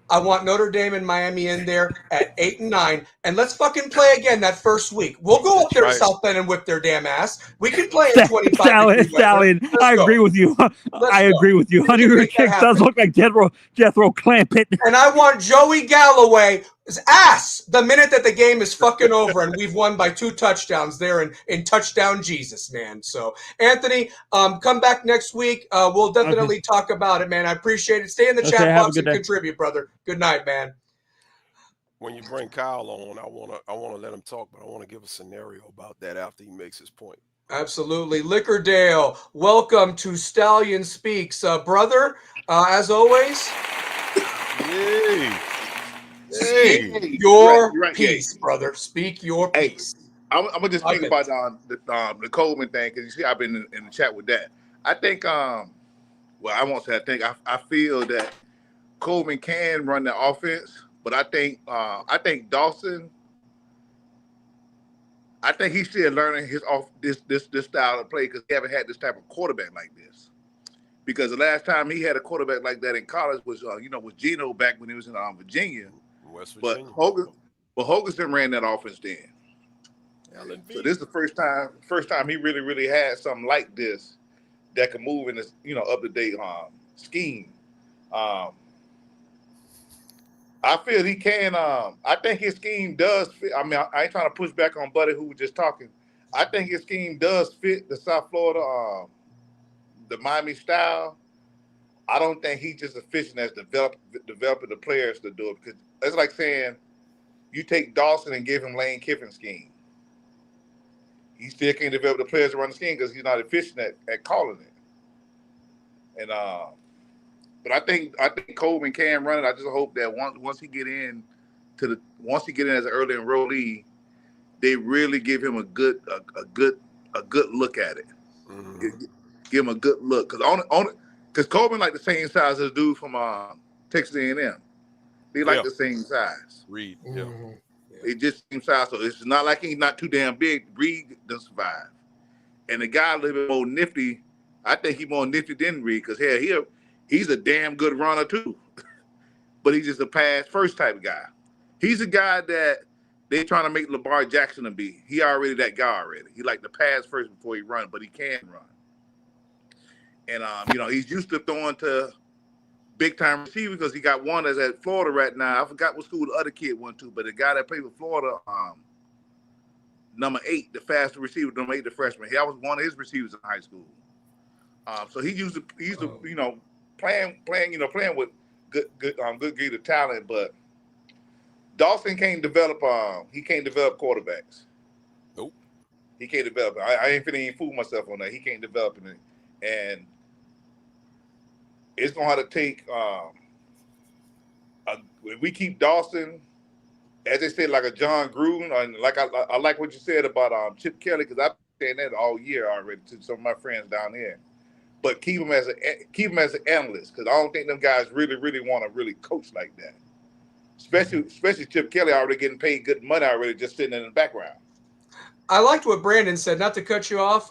I want Notre Dame and Miami in there at 8 and 9, and let's fucking play again that first week. We'll go up there to South Bend and whip their damn ass. We can play at 25. Stallion, I agree with you. Agree with you. Hunter Urig does look like Jethro Clampett. And I want Joey Galloway's ass the minute that the game is fucking over and we've won by 2 touchdowns there in touchdown Jesus, man. So, Anthony, come back next week. We'll definitely talk about it, man. I appreciate it. Stay in the chat box and contribute, brother. Good night, man. When you bring Kyle on, I wanna let him talk, but I want to give a scenario about that after he makes his point. Absolutely. Liquor Dale, welcome to Stallion Speaks. Brother, as always. Yay. Speak your piece, brother. Speak your piece. I'm gonna just think about the Coleman thing because you see I've been in the chat with that. I think I won't say I think I feel that Coleman can run the offense, but I think Dawson. I think he's still learning this style of play because he haven't had this type of quarterback like this. Because the last time he had a quarterback like that in college was with Geno back when he was in Virginia. West Virginia. But Hoganson ran that offense then. So this is the first time he really had something like this that can move in this up to date scheme. I feel he can. I think his scheme does fit. I mean, I ain't trying to push back on Buddy who was just talking. I think his scheme does fit the South Florida, the Miami style. I don't think he's just efficient as developing the players to do it because it's like saying you take Dawson and give him Lane Kiffin's scheme. he still can't develop the players around the scheme because he's not efficient at calling it. And but I think Coleman can run it. I just hope that once he get in as an early enrollee, they really give him a good look at it. Mm-hmm. Give him a good look because Coleman like the same size as dude from Texas A&M. They like the same size. Reed, yeah. They just same size, so it's not like he's not too damn big. Reed doesn't survive, and the guy a little bit more nifty. I think he's more nifty than Reed because he's a damn good runner too, but he's just a pass first type guy. He's a guy that they trying to make Lamar Jackson to be. He already that guy already. He like to pass first before he run, but he can run. And he's used to throwing to big time receiver because he got one that's at Florida right now. I forgot what school the other kid went to, but the guy that played with Florida, number 8, the fastest receiver, number 8, the freshman. He was one of his receivers in high school. So he used to playing with good grid of talent, but Dawson can't develop. He can't develop quarterbacks. Nope. He can't develop. I ain't finna even fool myself on that. He can't develop it, and it's gonna have to take. If we keep Dawson, as they say, like a John Gruden, and like I like what you said about Chip Kelly because I've been saying that all year already to some of my friends down here. But keep him as an analyst because I don't think them guys really want to really coach like that. Especially Chip Kelly already getting paid good money already, just sitting in the background. I liked what Brandon said. Not to cut you off,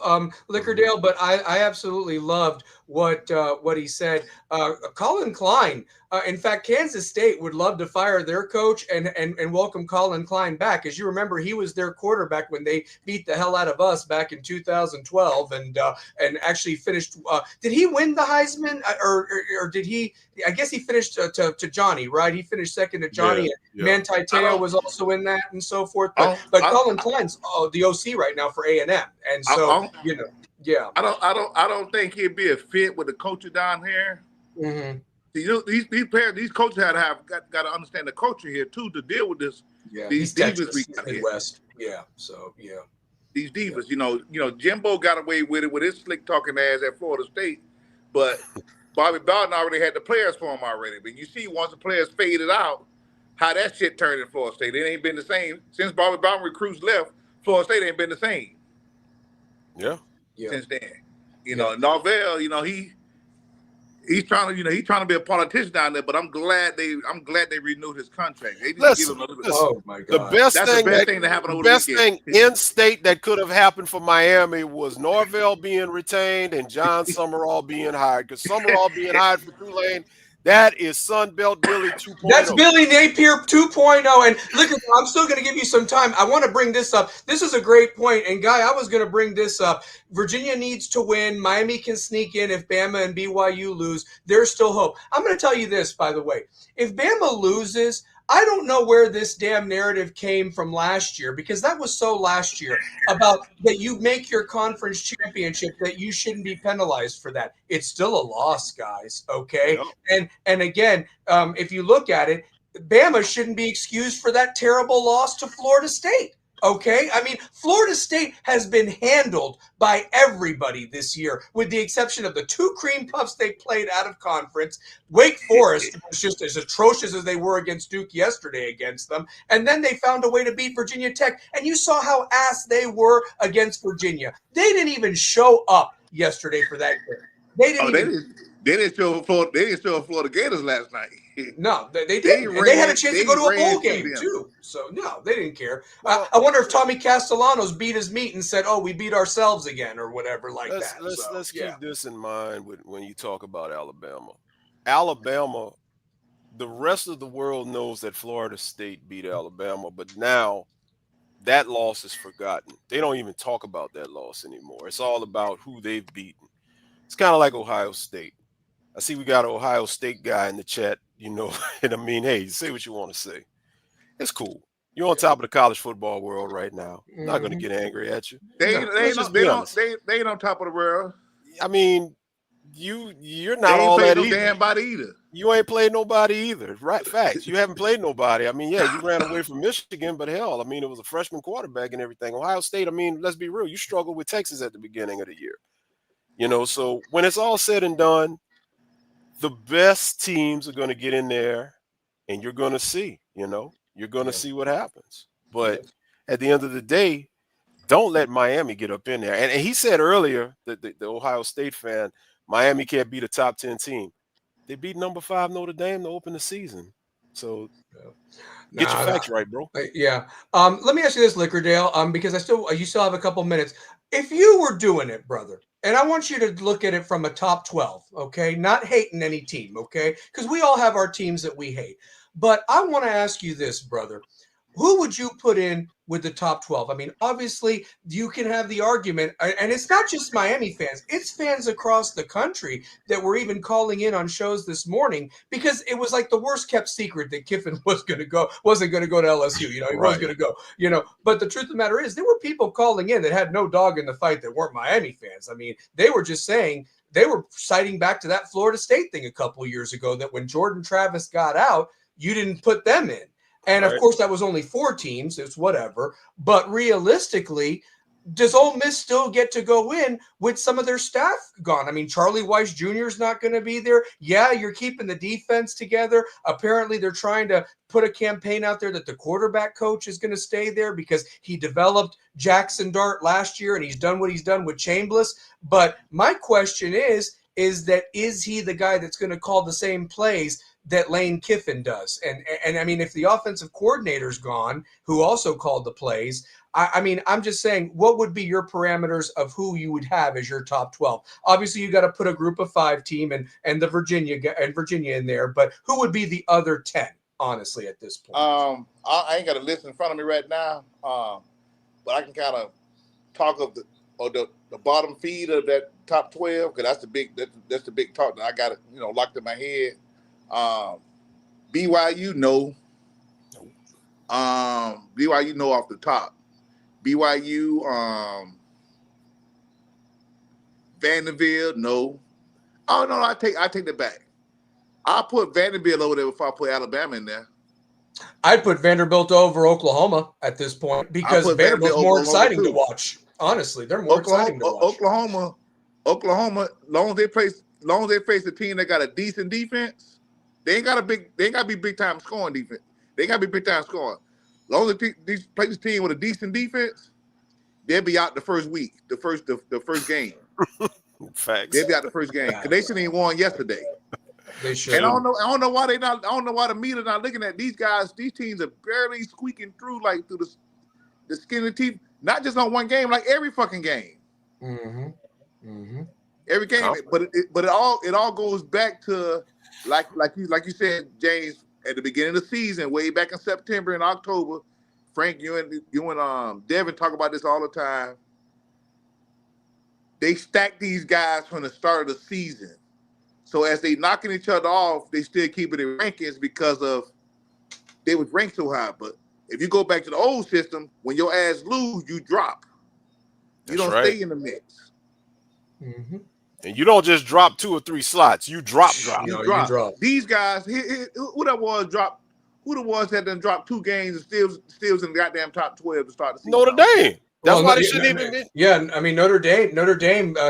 Lickerdale, but I absolutely loved what he said. Colin Klein. In fact, Kansas State would love to fire their coach and welcome Colin Klein back. As you remember, he was their quarterback when they beat the hell out of us back in 2012, and actually finished. Did he win the Heisman, or did he? I guess he finished to Johnny, right? He finished second to Johnny. Yeah. Manti Te'o was also in that, and so forth. But Colin Klein's the OC right now for A&M, and so yeah. I don't think he'd be a fit with the coaches down here. Mm-hmm. These coaches got to understand the culture here too to deal with this. Yeah, these divas we got here. West. Yeah, so yeah. These divas, Jimbo got away with it with his slick talking ass at Florida State, but Bobby Bowden already had the players for him already. But you see, once the players faded out, how that shit turned in Florida State. It ain't been the same since Bobby Bowden recruits left. Florida State ain't been the same. Yeah. Since then, Norvell, he's trying to be a politician down there. But I'm glad they renewed his contract. They just give him a little bit. Oh my God! The best thing that happened over the best weekend. thing in state that could have happened for Miami was Norvell being retained and John Summerall being hired. Because Summerall being hired for Tulane, that is Sunbelt Billy 2.0. That's Billy Napier 2.0. And look, I'm still going to give you some time. I want to bring this up. This is a great point. And Guy, I was going to bring this up. Virginia needs to win. Miami can sneak in if Bama and BYU lose. There's still hope. I'm going to tell you this, by the way. If Bama loses, I don't know where this damn narrative came from last year, because that was so last year about that you make your conference championship, that you shouldn't be penalized for that. It's still a loss, guys. Okay. Yep. And again, if you look at it, Bama shouldn't be excused for that terrible loss to Florida State. Okay. I mean, Florida State has been handled by everybody this year, with the exception of the 2 cream puffs they played out of conference. Wake Forest was just as atrocious as they were against Duke yesterday against them. And then they found a way to beat Virginia Tech. And you saw how ass they were against Virginia. They didn't even show up yesterday for that game. They didn't show Florida Gators last night. No, they didn't. They had a chance to go to a bowl game too. So no, they didn't care. I wonder if Tommy Castellanos beat his meat and said, "Oh, we beat ourselves again," or whatever like that. Let's keep this in mind when you talk about Alabama. Alabama, the rest of the world knows that Florida State beat Alabama, but now that loss is forgotten. They don't even talk about that loss anymore. It's all about who they've beaten. It's kind of like Ohio State. I see we got an Ohio State guy in the chat, and I mean, hey, say what you want to say. It's cool. You're on top of the college football world right now. I'm not going to get angry at you. They ain't on top of the world. I mean, you're They not ain't all played that no either. damn body either. You ain't played nobody either. Right? Facts. You haven't played nobody. I mean, yeah, you ran away from Michigan, but hell, I mean, it was a freshman quarterback and everything. Ohio State, I mean, let's be real. You struggled with Texas at the beginning of the year. So when it's all said and done, the best teams are going to get in there, and you're going to see. You're going to see what happens. But at the end of the day, don't let Miami get up in there. And he said earlier that the Ohio State fan, Miami can't beat a top 10 team. They beat number 5 Notre Dame to open the season. So get your facts right, bro. Yeah. Let me ask you this, Lickerdale, because you still have a couple minutes. If you were doing it, brother, and I want you to look at it from a top 12, okay? Not hating any team, okay? Because we all have our teams that we hate. But I want to ask you this, brother. Who would you put in with the top 12? I mean, obviously, you can have the argument, and it's not just Miami fans, it's fans across the country that were even calling in on shows this morning because it was like the worst kept secret that Kiffin wasn't going to go to LSU. He wasn't going to go, But the truth of the matter is, there were people calling in that had no dog in the fight that weren't Miami fans. I mean, they were just saying, they were citing back to that Florida State thing a couple years ago that when Jordan Travis got out, you didn't put them in. And of course, that was only 4 teams. It's whatever. But realistically, does Ole Miss still get to go in with some of their staff gone? I mean, Charlie Weiss Jr. is not going to be there. Yeah, you're keeping the defense together. Apparently, they're trying to put a campaign out there that the quarterback coach is going to stay there because he developed Jackson Dart last year and he's done what he's done with Chambliss. But my question is he the guy that's going to call the same plays that Lane Kiffin does? And I mean, if the offensive coordinator's gone, who also called the plays, I mean, I'm just saying, what would be your parameters of who you would have as your top 12? Obviously, you got to put a group of 5 team and the Virginia in there, but who would be the other 10, honestly, at this point? I ain't got a list in front of me right now, but I can kind of talk of the bottom feed of that top 12 because that's the big talk that I got locked in my head. BYU, no. BYU, no off the top. BYU, Vanderbilt, no. Oh no, I take that back. I'll put Vanderbilt over there before I put Alabama in there. I'd put Vanderbilt over Oklahoma at this point because Vanderbilt's more exciting to watch. Honestly, they're more exciting to watch. Oklahoma, long as they face a team that got a decent defense, they ain't got to be big time scoring defense. They got to be big time scoring. As long as they play this team with a decent defense, they'll be out the first week, the first game. Facts. They'll be out the first game because they shouldn't even won yesterday. They should. And I don't know why they not. I don't know why the media not looking at these guys. These teams are barely squeaking through the skin of the teeth. Not just on one game, like every fucking game. Every game, but it all goes back to like you said, James, at the beginning of the season, way back in September and October. Frank, you and Devin talk about this all the time. They stack these guys from the start of the season. So as they knocking each other off, they still keep it in rankings because of they was ranked so high. But if you go back to the old system, when your ass lose, you drop. You don't stay in the mix. And you don't just drop 2 or 3 slots. You drop. You drop. These guys, who that was dropped? Who the ones that done dropped 2 games and still in the goddamn top 12 to start the season? Notre Dame. That's why they shouldn't even be. Yeah, I mean Notre Dame.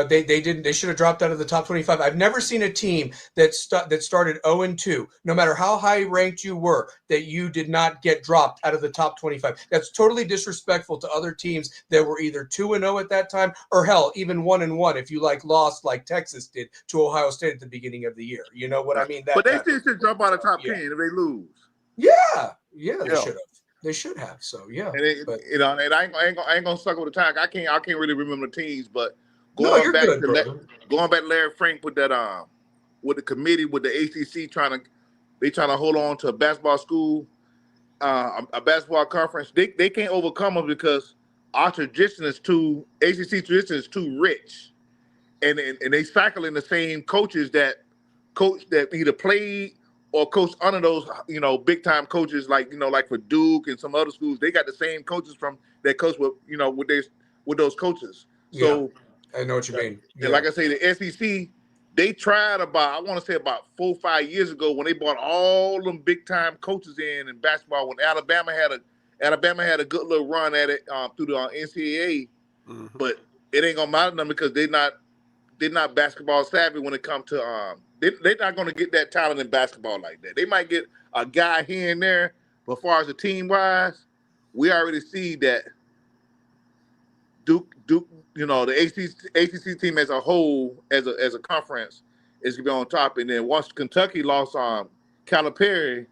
They should have dropped out of the top 25. I've never seen a team that started 0-2, no matter how high ranked you were, that you did not get dropped out of the top 25. That's totally disrespectful to other teams that were either 2-0 at that time, or hell, even 1-1 if you lost like Texas did to Ohio State at the beginning of the year. You know what I mean? But they still should drop out of top 10 if they lose. Yeah, they should have. They should have. So yeah, and I ain't gonna suck with the time. I can't really remember the teams, but going back to Larry Frank with that with the committee with the ACC trying to hold on to a basketball school, a basketball conference. They can't overcome them because our tradition is ACC tradition is too rich, and they cycle in the same coaches that either played or coach under those, big time coaches like for Duke and some other schools. They got the same coaches from that coach with those coaches. So I know what you mean. And like I say, the SEC, they tried I want to say about 4 or 5 years ago when they brought all them big time coaches in basketball. When Alabama had a good little run at it through the NCAA, but it ain't gonna matter to them because they're not basketball savvy when it comes to they're not gonna get that talent in basketball like that. They might get a guy here and there, but as far as the team wise, we already see that Duke, the ACC team as a whole, as a conference, is gonna be on top. And then once Kentucky lost Calipari,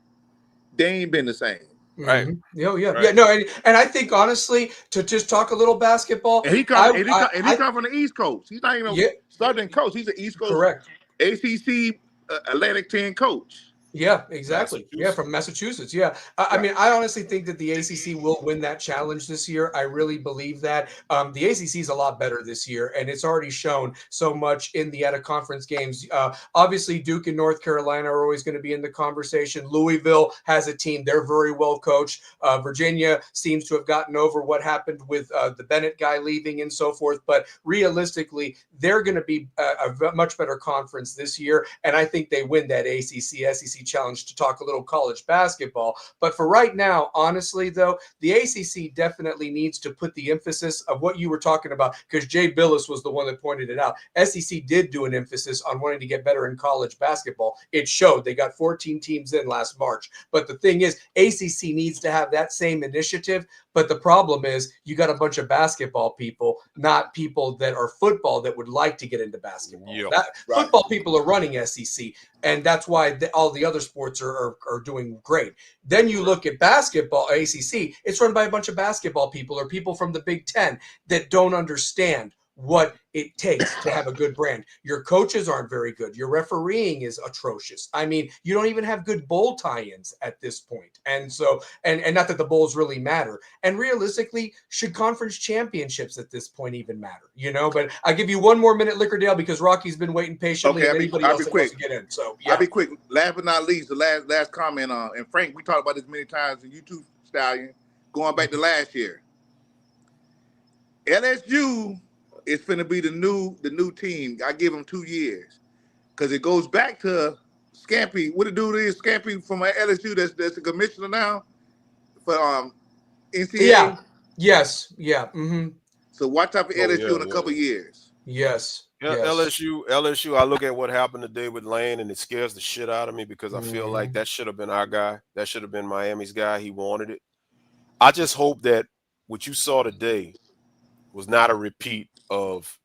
they ain't been the same. Right. Yeah. No, and I think honestly, to just talk a little basketball, And he come from the East Coast. He's not even a Southern coach. He's an East Coast, correct, ACC Atlantic 10 coach. Yeah, exactly. Yeah, from Massachusetts. Yeah. I mean, I honestly think that the ACC will win that challenge this year. I really believe that. The ACC is a lot better this year, and it's already shown so much in the out-of-conference games. Obviously, Duke and North Carolina are always going to be in the conversation. Louisville has a team. They're very well coached. Virginia seems to have gotten over what happened with the Bennett guy leaving and so forth. But realistically, they're going to be a much better conference this year, and I think they win that ACC-SEC challenge to talk a little college basketball. But for right now, honestly, though, the ACC definitely needs to put the emphasis of what you were talking about, because Jay Billis was the one that pointed it out. SEC did do an emphasis on wanting to get better in college basketball. It showed. They got 14 teams in last March. But the thing is, ACC needs to have that same initiative. But the problem is you got a bunch of basketball people, not people that are football that would like to get into basketball. Football people are running SEC, and that's why all the other sports are doing great. Then you look at basketball, ACC, it's run by a bunch of basketball people or people from the Big Ten that don't understand what it takes to have a good brand. Your coaches aren't very good. Your refereeing is atrocious. I mean, you don't even have good bowl tie-ins at this point. And so, and not that the bowls really matter. And realistically, should conference championships at this point even matter? But I'll give you one more minute, Lickerdale, because Rocky's been waiting patiently. Okay, and anybody else that wants to get in. So yeah. I'll be quick. Last but not least, the last comment and Frank, we talked about this many times in YouTube, Stallion, going back to last year. LSU is finna be the new team. I give them 2 years because it goes back to Scampy. What the dude is Scampy from LSU? That's the commissioner now for NCAA. Yeah. Yes. Yeah. Mm-hmm. So watch out for LSU in a couple years. Yes. Yeah, yes. LSU. I look at what happened today with Lane, and it scares the shit out of me because I feel like that should have been our guy. That should have been Miami's guy. He wanted it. I just hope that what you saw today was not a repeat of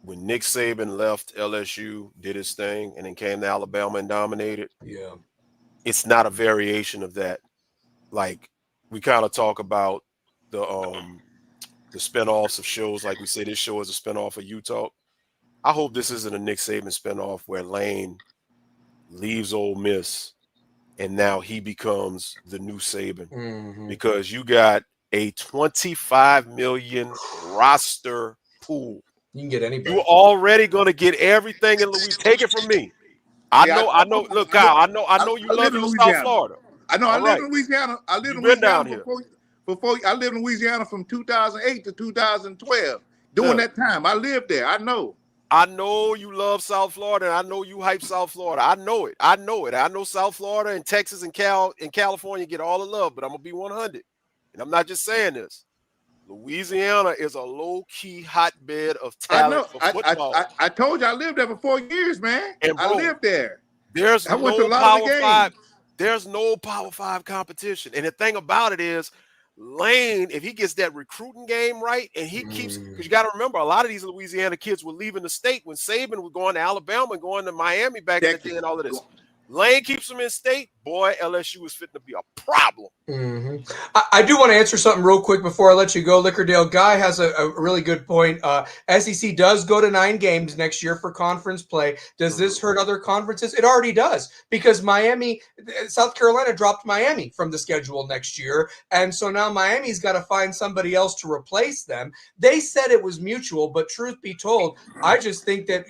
when Nick Saban left LSU, did his thing, and then came to Alabama and dominated. Yeah. It's not a variation of that. Like, we kind of talk about the spinoffs of shows. Like we say, this show is a spinoff of Utah. I hope this isn't a Nick Saban spinoff where Lane leaves Ole Miss and now he becomes the new Saban, because you got a 25 million roster pool. You can get anybody. You're already going to get everything in Louisiana. Take it from me. I know. Look, Kyle, I know you live in South Florida. I know. I live in Louisiana. I lived in Louisiana before. I lived in Louisiana from 2008 to 2012. During that time, I lived there. I know. I know you love South Florida, and I know you hype South Florida. I know it. I know South Florida and Texas and California get all the love, but I'm gonna be 100, and I'm not just saying this. Louisiana is a low-key hotbed of talent for football. I told you I lived there for 4 years, man. And bro, I lived there. There's no Power 5. There's no Power 5 competition. And the thing about it is, Lane, if he gets that recruiting game right, and he keeps, because you got to remember, a lot of these Louisiana kids were leaving the state when Saban was going to Alabama and going to Miami back in the day and all of this. Lane keeps them in state. Boy, LSU is fitting to be a problem. I do want to answer something real quick before I let you go. Lickerdale Guy has a really good point. SEC does go to 9 games next year for conference play. Does this hurt other conferences? It already does, because South Carolina dropped Miami from the schedule next year. And so now Miami's got to find somebody else to replace them. They said it was mutual, but truth be told, I just think that,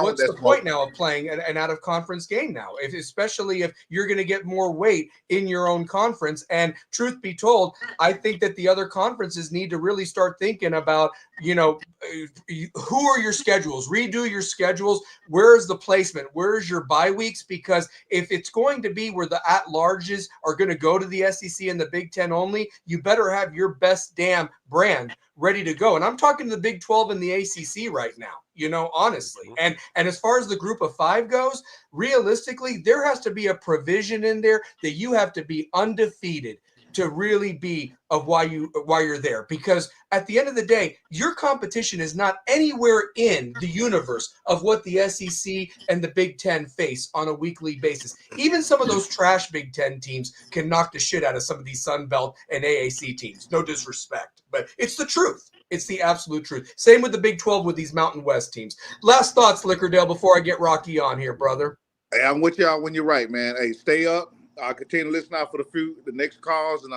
what's the point now of playing an out-of-conference game now? If especially if you're going to get more weight in your own conference. And truth be told, I think that the other conferences need to really start thinking about, who are your schedules? Redo your schedules. Where's the placement? Where's your bye weeks? Because if it's going to be where the at-larges are going to go to the SEC and the Big Ten only, you better have your best damn brand ready to go. And I'm talking to the Big 12 and the ACC right now, honestly. And as far as the group of 5 goes, realistically, there has to be a provision in there that you have to be undefeated to really be of why you're there. Because at the end of the day, your competition is not anywhere in the universe of what the SEC and the Big Ten face on a weekly basis. Even some of those trash Big Ten teams can knock the shit out of some of these Sun Belt and AAC teams. No disrespect, but it's the truth. It's the absolute truth. Same with the Big 12 with these Mountain West teams. Last thoughts, Lickerdale, before I get Rocky on here, brother. Hey, I'm with y'all when you're right, man. Hey, stay up. Continue to listen out for the next calls, and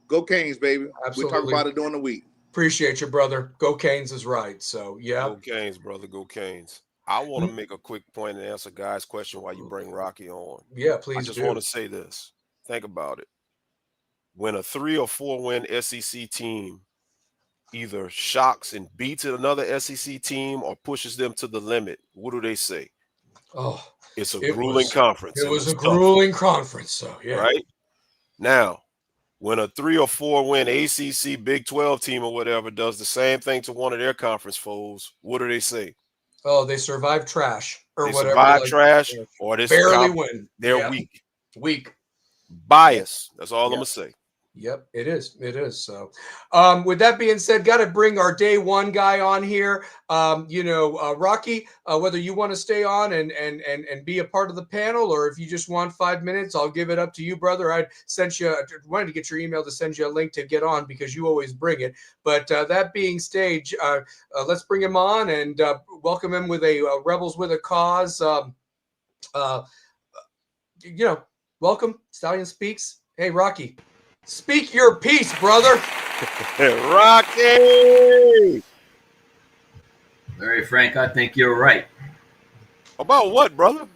go Canes, baby. Absolutely. We'll talk about it during the week. Appreciate you, brother. Go Canes is right. So, yeah. Go Canes, brother. Go Canes. I want to make a quick point and answer Guy's question while you bring Rocky on. Yeah, please I just want to say this. Think about it. When a 3 or 4 win SEC team either shocks and beats another SEC team or pushes them to the limit, what do they say? Oh, it's a grueling conference. It was a grueling conference, so yeah. Right? Now, when a 3 or 4 win ACC Big 12 team or whatever does the same thing to one of their conference foes, what do they say? Oh, they survive trash or they whatever. Survive trash or they barely win. They're weak. Weak. Bias. That's all I'm going to say. Yep, it is. It is. So, with that being said, got to bring our day one guy on here. Rocky, whether you want to stay on and be a part of the panel, or if you just want 5 minutes, I'll give it up to you, brother. I wanted to get your email to send you a link to get on because you always bring it. But that being stage, let's bring him on and welcome him with a Rebels with a Cause. Welcome. Stallion Speaks. Hey, Rocky. Speak your piece, brother. Rocky. Larry Frank, I think you're right. About what, brother?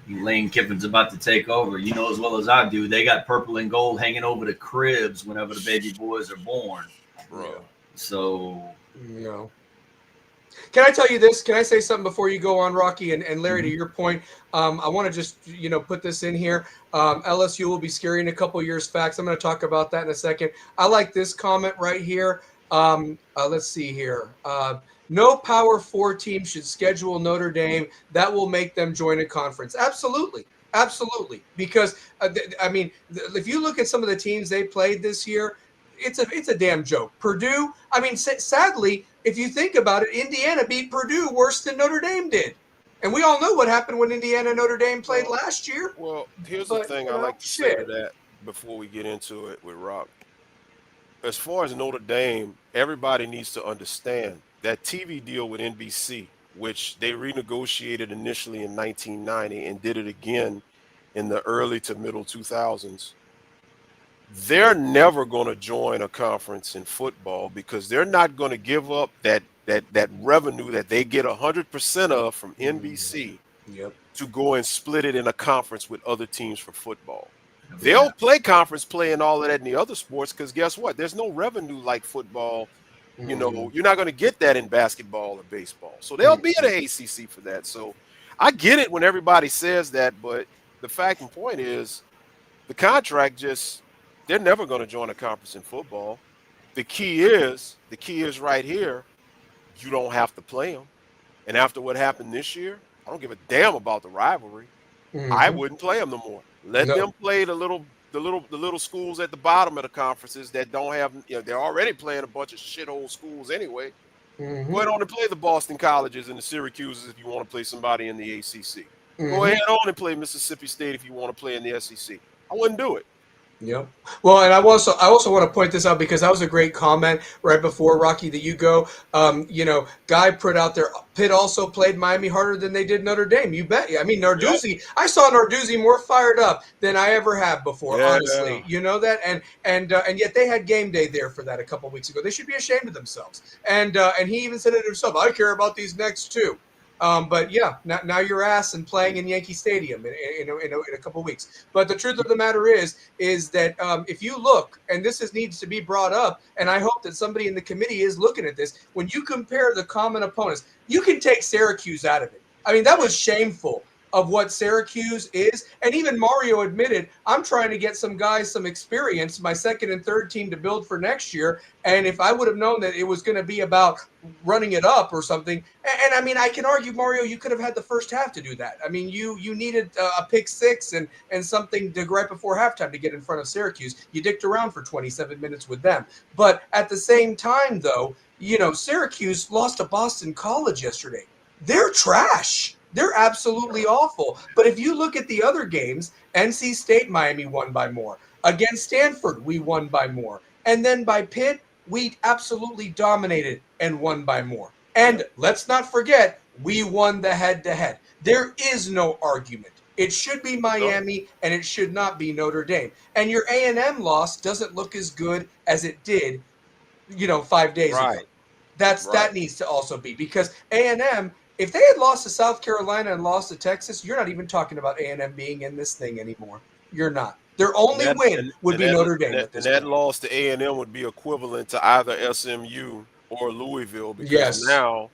Lane Kiffin's about to take over. You know as well as I do, they got purple and gold hanging over the cribs whenever the baby boys are born. Bro. So, Can I tell you this? Can I say something before you go on, Rocky? And Larry, to your point, I want to just, put this in here. LSU will be scary in a couple years. Facts. I'm going to talk about that in a second. I like this comment right here. Let's see here. No Power 4 team should schedule Notre Dame. That will make them join a conference. Absolutely. Absolutely. Because, if you look at some of the teams they played this year, it's a damn joke. Purdue, sadly, if you think about it, Indiana beat Purdue worse than Notre Dame did. And we all know what happened when Indiana and Notre Dame played last year. Well, here's the thing I like to say to that before we get into it with Rock. As far as Notre Dame, everybody needs to understand that TV deal with NBC, which they renegotiated initially in 1990 and did it again in the early to middle 2000s. They're never going to join a conference in football because they're not going to give up that revenue that they get 100% of from NBC to go and split it in a conference with other teams for football. They'll play conference play and all of that in the other sports because guess what? There's no revenue like football. You're not going to get that in basketball or baseball. So they'll be at the ACC for that. So I get it when everybody says that, but the fact and point is the contract they're never going to join a conference in football. The key is right here. You don't have to play them. And after what happened this year, I don't give a damn about the rivalry. I wouldn't play them no more. Let them play the little schools at the bottom of the conferences that don't have. They're already playing a bunch of shithole schools anyway. Go ahead on and play the Boston Colleges and the Syracuses if you want to play somebody in the ACC. Go ahead on and play Mississippi State if you want to play in the SEC. I wouldn't do it. Yep. Well, and I also want to point this out because that was a great comment right before Rocky that you go. Guy put out there. Pitt also played Miami harder than they did Notre Dame. You bet. I mean, Narduzzi. Yep. I saw Narduzzi more fired up than I ever have before. Honestly, you know that, and yet they had game day there for that a couple weeks ago. They should be ashamed of themselves. And he even said it himself. I care about these next two. But yeah, now you're ass and playing in Yankee Stadium in a couple weeks. But the truth of the matter is that if you look, and needs to be brought up, and I hope that somebody in the committee is looking at this, when you compare the common opponents, you can take Syracuse out of it. I mean, that was shameful of what Syracuse is. And even Mario admitted, I'm trying to get some guys some experience, my second and third team to build for next year. And if I would have known that it was going to be about running it up or something, and I mean, I can argue, Mario, you could have had the first half to do that. I mean, you needed a pick six and something right before halftime to get in front of Syracuse. You dicked around for 27 minutes with them. But at the same time, though, Syracuse lost to Boston College yesterday. They're trash. They're absolutely awful. But if you look at the other games, NC State, Miami won by more. Against Stanford, we won by more. And then by Pitt, we absolutely dominated and won by more. And let's not forget, we won the head-to-head. There is no argument. It should be Miami, and it should not be Notre Dame. And your A&M loss doesn't look as good as it did, 5 days ago. That needs to also be, because A&M, if they had lost to South Carolina and lost to Texas, you're not even talking about A&M being in this thing anymore. You're not. Their only win would be Notre Dame at this point. And that loss to A&M would be equivalent to either SMU or Louisville, because now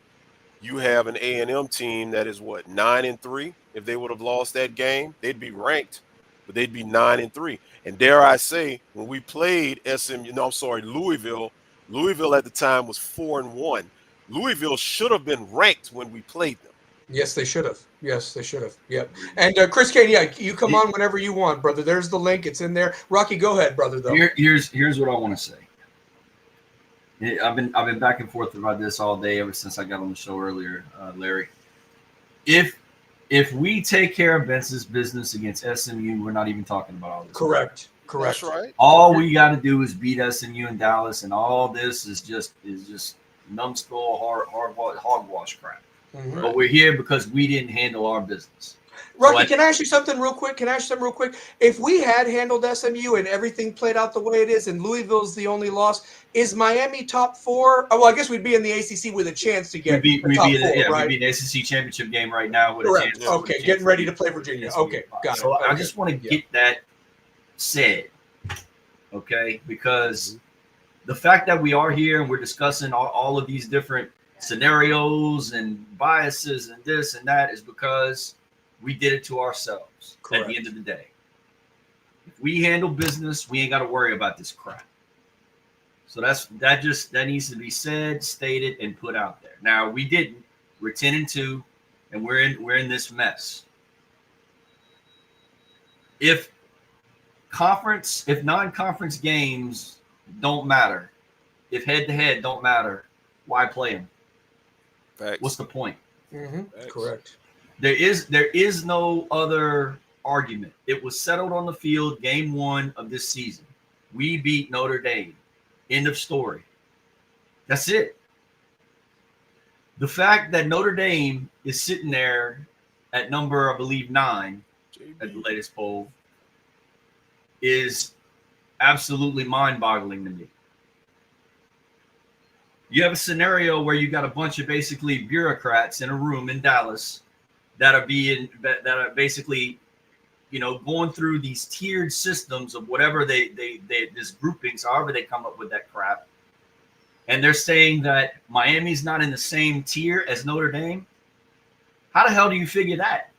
you have an A&M team that is 9-3. If they would have lost that game, they'd be ranked, but they'd be 9-3. And dare I say, when we played Louisville at the time was 4-1. Louisville should have been ranked when we played them. Yes, they should have. Yep. And Chris Kane, you come on whenever you want, brother. There's the link. It's in there. Rocky, go ahead, brother. Though here's what I want to say. I've been back and forth about this all day ever since I got on the show earlier, Larry. If we take care of Ben's business against SMU, we're not even talking about all this. Correct. That's right. All we got to do is beat SMU in Dallas, and all this is just numbskull hogwash crap. Mm-hmm. But we're here because we didn't handle our business. Rocky, can I ask you something real quick? If we had handled SMU and everything played out the way it is, and Louisville's the only loss, is Miami top four? Oh, well, I guess we'd be in the ACC with a chance to get top four, right? We'd be in the ACC championship game right now with Correct. a chance. Okay, getting ready to play Virginia. Okay, got it. So I just want to get that said, okay? Because the fact that we are here and we're discussing all of these different scenarios and biases and this and that is because we did it to ourselves. Correct. At the end of the day. If we handle business, we ain't got to worry about this crap. So that needs to be said, stated, and put out there. Now we didn't. We're 10-2, and we're in this mess. If non-conference games don't matter, if head-to-head don't matter, why play them? Facts. What's the point? Mm-hmm. Correct. There is no other argument. It was settled on the field, game 1 of this season. We beat Notre Dame. End of story. That's it. The fact that Notre Dame is sitting there at number, I believe, 9 at the latest poll is absolutely mind-boggling to me. You have a scenario where you got a bunch of basically bureaucrats in a room in Dallas that are basically, going through these tiered systems of whatever they this groupings, however they come up with that crap. And they're saying that Miami's not in the same tier as Notre Dame. How the hell do you figure that?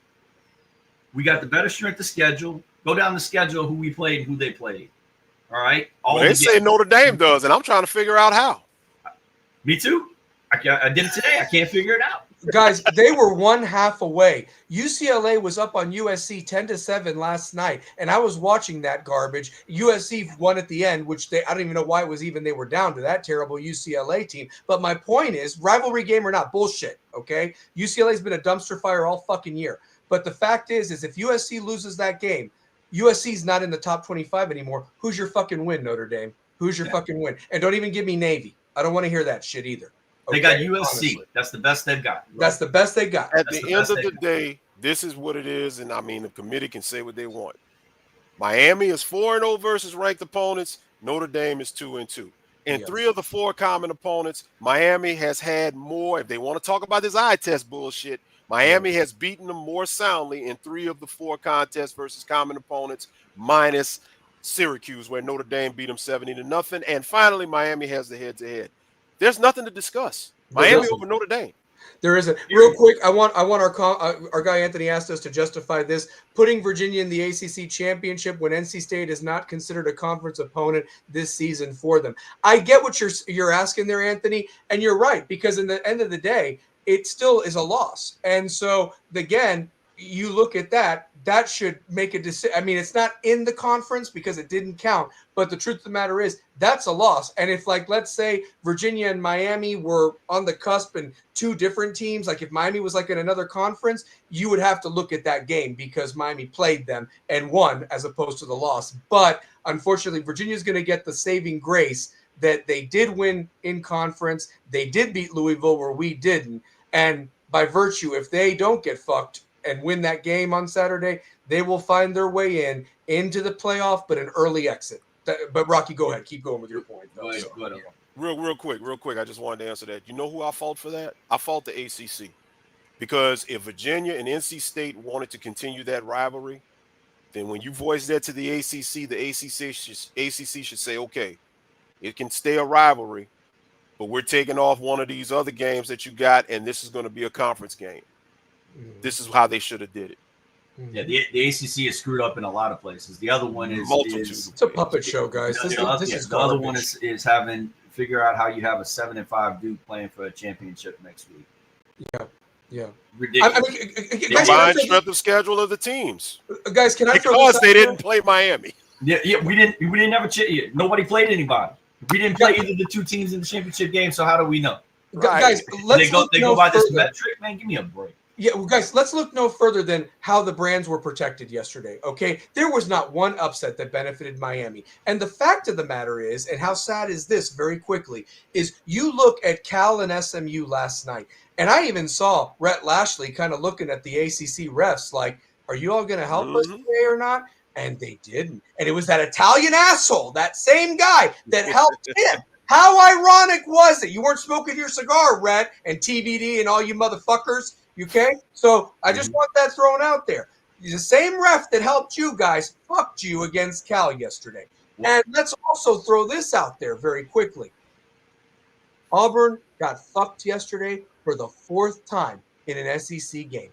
We got the better strength of schedule. Go down the schedule, who we played and who they played. All right. They say Notre Dame does, and I'm trying to figure out how. Me too. I did it today. I can't figure it out. Guys, they were 1/2 away. UCLA was up on USC 10-7 last night, and I was watching that garbage. USC won at the end, which I don't even know why it was even they were down to that terrible UCLA team. But my point is, rivalry game or not, bullshit, okay? UCLA's been a dumpster fire all fucking year. But the fact is if USC loses that game, USC's not in the top 25 anymore. Who's your fucking win, Notre Dame? Who's your fucking win? And don't even give me Navy. I don't want to hear that shit either. Okay? They got USC. Honestly. That's the best they've got. Bro. That's the best they got. At the end of the day, this is what it is. And I mean, the committee can say what they want. Miami is 4-0 versus ranked opponents. Notre Dame is 2-2. And 3 of the 4 common opponents, Miami has had more. If they want to talk about this eye test bullshit, Miami has beaten them more soundly in 3 of the 4 contests versus common opponents, minus Syracuse, where Notre Dame beat them 70-0. And finally, Miami has the head-to-head. There's nothing to discuss. Miami over Notre Dame. There isn't. Real quick, I want our guy Anthony asked us to justify this. Putting Virginia in the ACC championship when NC State is not considered a conference opponent this season for them. I get what you're asking there, Anthony, and you're right, because in the end of the day, it still is a loss. And so again, you look at that should make a decision. I mean, it's not in the conference because it didn't count, but the truth of the matter is that's a loss. And if, like, let's say Virginia and Miami were on the cusp and 2 different teams, like if Miami was like in another conference, you would have to look at that game because Miami played them and won as opposed to the loss. But unfortunately, Virginia's going to get the saving grace that they did win in conference. They did beat Louisville where we didn't. And by virtue, if they don't get fucked and win that game on Saturday, they will find their way into the playoff, but an early exit. But Rocky, go ahead. Keep going with your point. Though, Real quick. I just wanted to answer that. You know who I fault for that? I fault the ACC. Because if Virginia and NC State wanted to continue that rivalry, then when you voice that to the ACC should say, okay, it can stay a rivalry, but we're taking off one of these other games that you got, and this is going to be a conference game. This is how they should have did it. Yeah, the ACC is screwed up in a lot of places. The other one is it's a puppet show, guys. The other one is having figure out how you have a 7-5 Duke playing for a championship next week. Yeah. Ridiculous. I mean, combined strength of schedule of the teams. Guys, can I because they didn't play Miami. Yeah, we didn't have nobody played anybody. We didn't play either of the 2 teams in the championship game, so how do we know? Right. Guys, let's they go by this metric, man. Give me a break. Yeah, well, guys, let's look no further than how the brands were protected yesterday, okay? There was not one upset that benefited Miami. And the fact of the matter is, and how sad is this very quickly, is you look at Cal and SMU last night, and I even saw Rhett Lashley kind of looking at the ACC refs like, are you all going to help us today or not? And they didn't. And it was that Italian asshole, that same guy that helped him. How ironic was it? You weren't smoking your cigar, Rhett, and TBD and all you motherfuckers. Okay, so I just want that thrown out there. The same ref that helped you guys fucked you against Cal yesterday. And let's also throw this out there very quickly. Auburn got fucked yesterday for the 4th time in an SEC game.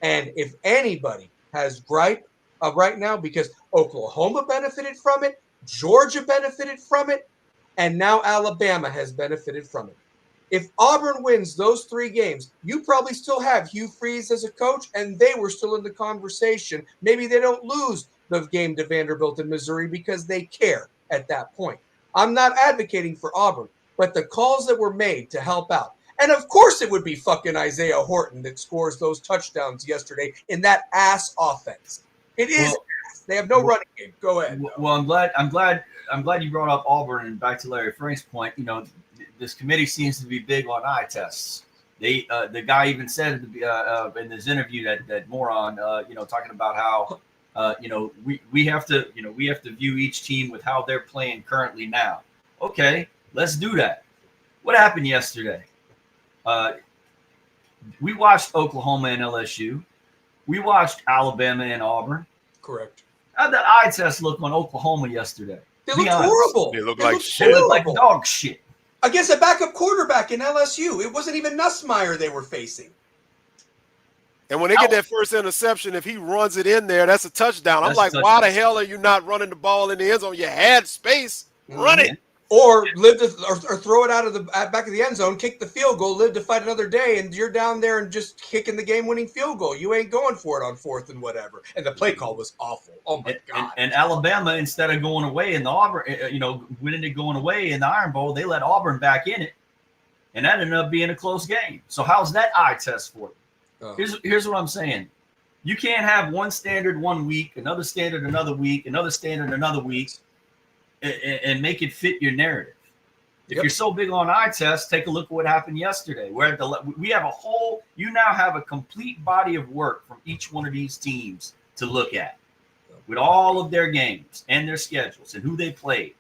And if anybody has gripe right now, because Oklahoma benefited from it, Georgia benefited from it, and now Alabama has benefited from it. If Auburn wins those 3 games, you probably still have Hugh Freeze as a coach, and they were still in the conversation. Maybe they don't lose the game to Vanderbilt in Missouri because they care at that point. I'm not advocating for Auburn, but the calls that were made to help out. And of course it would be fucking Isaiah Horton that scores those touchdowns yesterday in that ass offense. It is. They have no running game. Go ahead. Well, I'm glad you brought up Auburn, and back to Larry Frank's point, this committee seems to be big on eye tests. The guy even said in this interview that moron, talking about how we have to view each team with how they're playing currently now. Okay, let's do that. What happened yesterday? We watched Oklahoma and LSU. We watched Alabama and Auburn. Correct. How'd that eye test look on Oklahoma yesterday? They looked horrible. They looked like shit. They looked like dog shit. Against a backup quarterback in LSU. It wasn't even Nussmeier they were facing. And when they get that first interception, if he runs it in there, that's a touchdown. I'm like, why the hell are you not running the ball in the end zone? You had space. Run it. Or or throw it out of the back of the end zone, kick the field goal, live to fight another day, and you're down there and just kicking the game-winning field goal. You ain't going for it on 4th and whatever. And the play call was awful. Oh my God! And Alabama, instead of going away in the Auburn, winning it going away in the Iron Bowl, they let Auburn back in it, and that ended up being a close game. So how's that eye test for you? Oh. Here's what I'm saying: you can't have one standard 1 week, another standard another week, another standard another week, and make it fit your narrative. If you're so big on eye tests, take a look at what happened yesterday. We have you now have a complete body of work from each one of these teams to look at with all of their games and their schedules and who they played.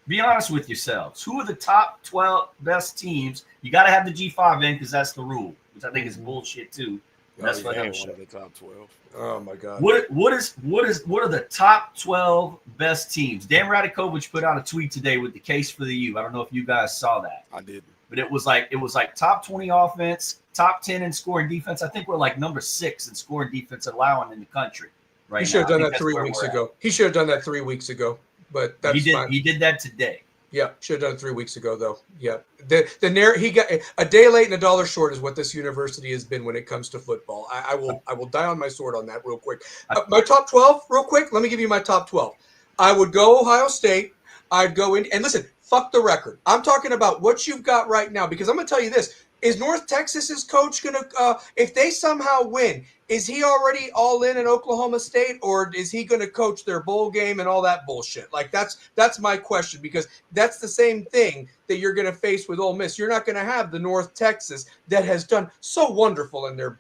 Be honest with yourselves. Who are the top 12 best teams? You got to have the G5 in because that's the rule. which I think is bullshit too. Oh, That's for yeah, another one show. of the top 12. Oh my God. What are the top 12 best teams? Dan Radakovich put out a tweet today with the case for the U. I don't know if you guys saw that. I didn't. But it was like top 20 offense, top 10 in scoring defense. I think we're like number 6 in scoring defense allowing in the country right now. He should have done that that's 3 where weeks we're at. ago. He should have done that 3 weeks ago. But that's fine. He did that today. Yeah, should have done it 3 weeks ago though. Yeah, he got a day late and a dollar short is what this university has been when it comes to football. I will die on my sword on that real quick. My top 12, real quick. Let me give you my top 12. I would go Ohio State. I'd go in and listen. Fuck the record. I'm talking about what you've got right now because I'm going to tell you this. Is North Texas's coach going to, if they somehow win, is he already all in Oklahoma State, or is he going to coach their bowl game and all that bullshit? Like that's my question, because that's the same thing that you're going to face with Ole Miss. You're not going to have the North Texas that has done so wonderful in their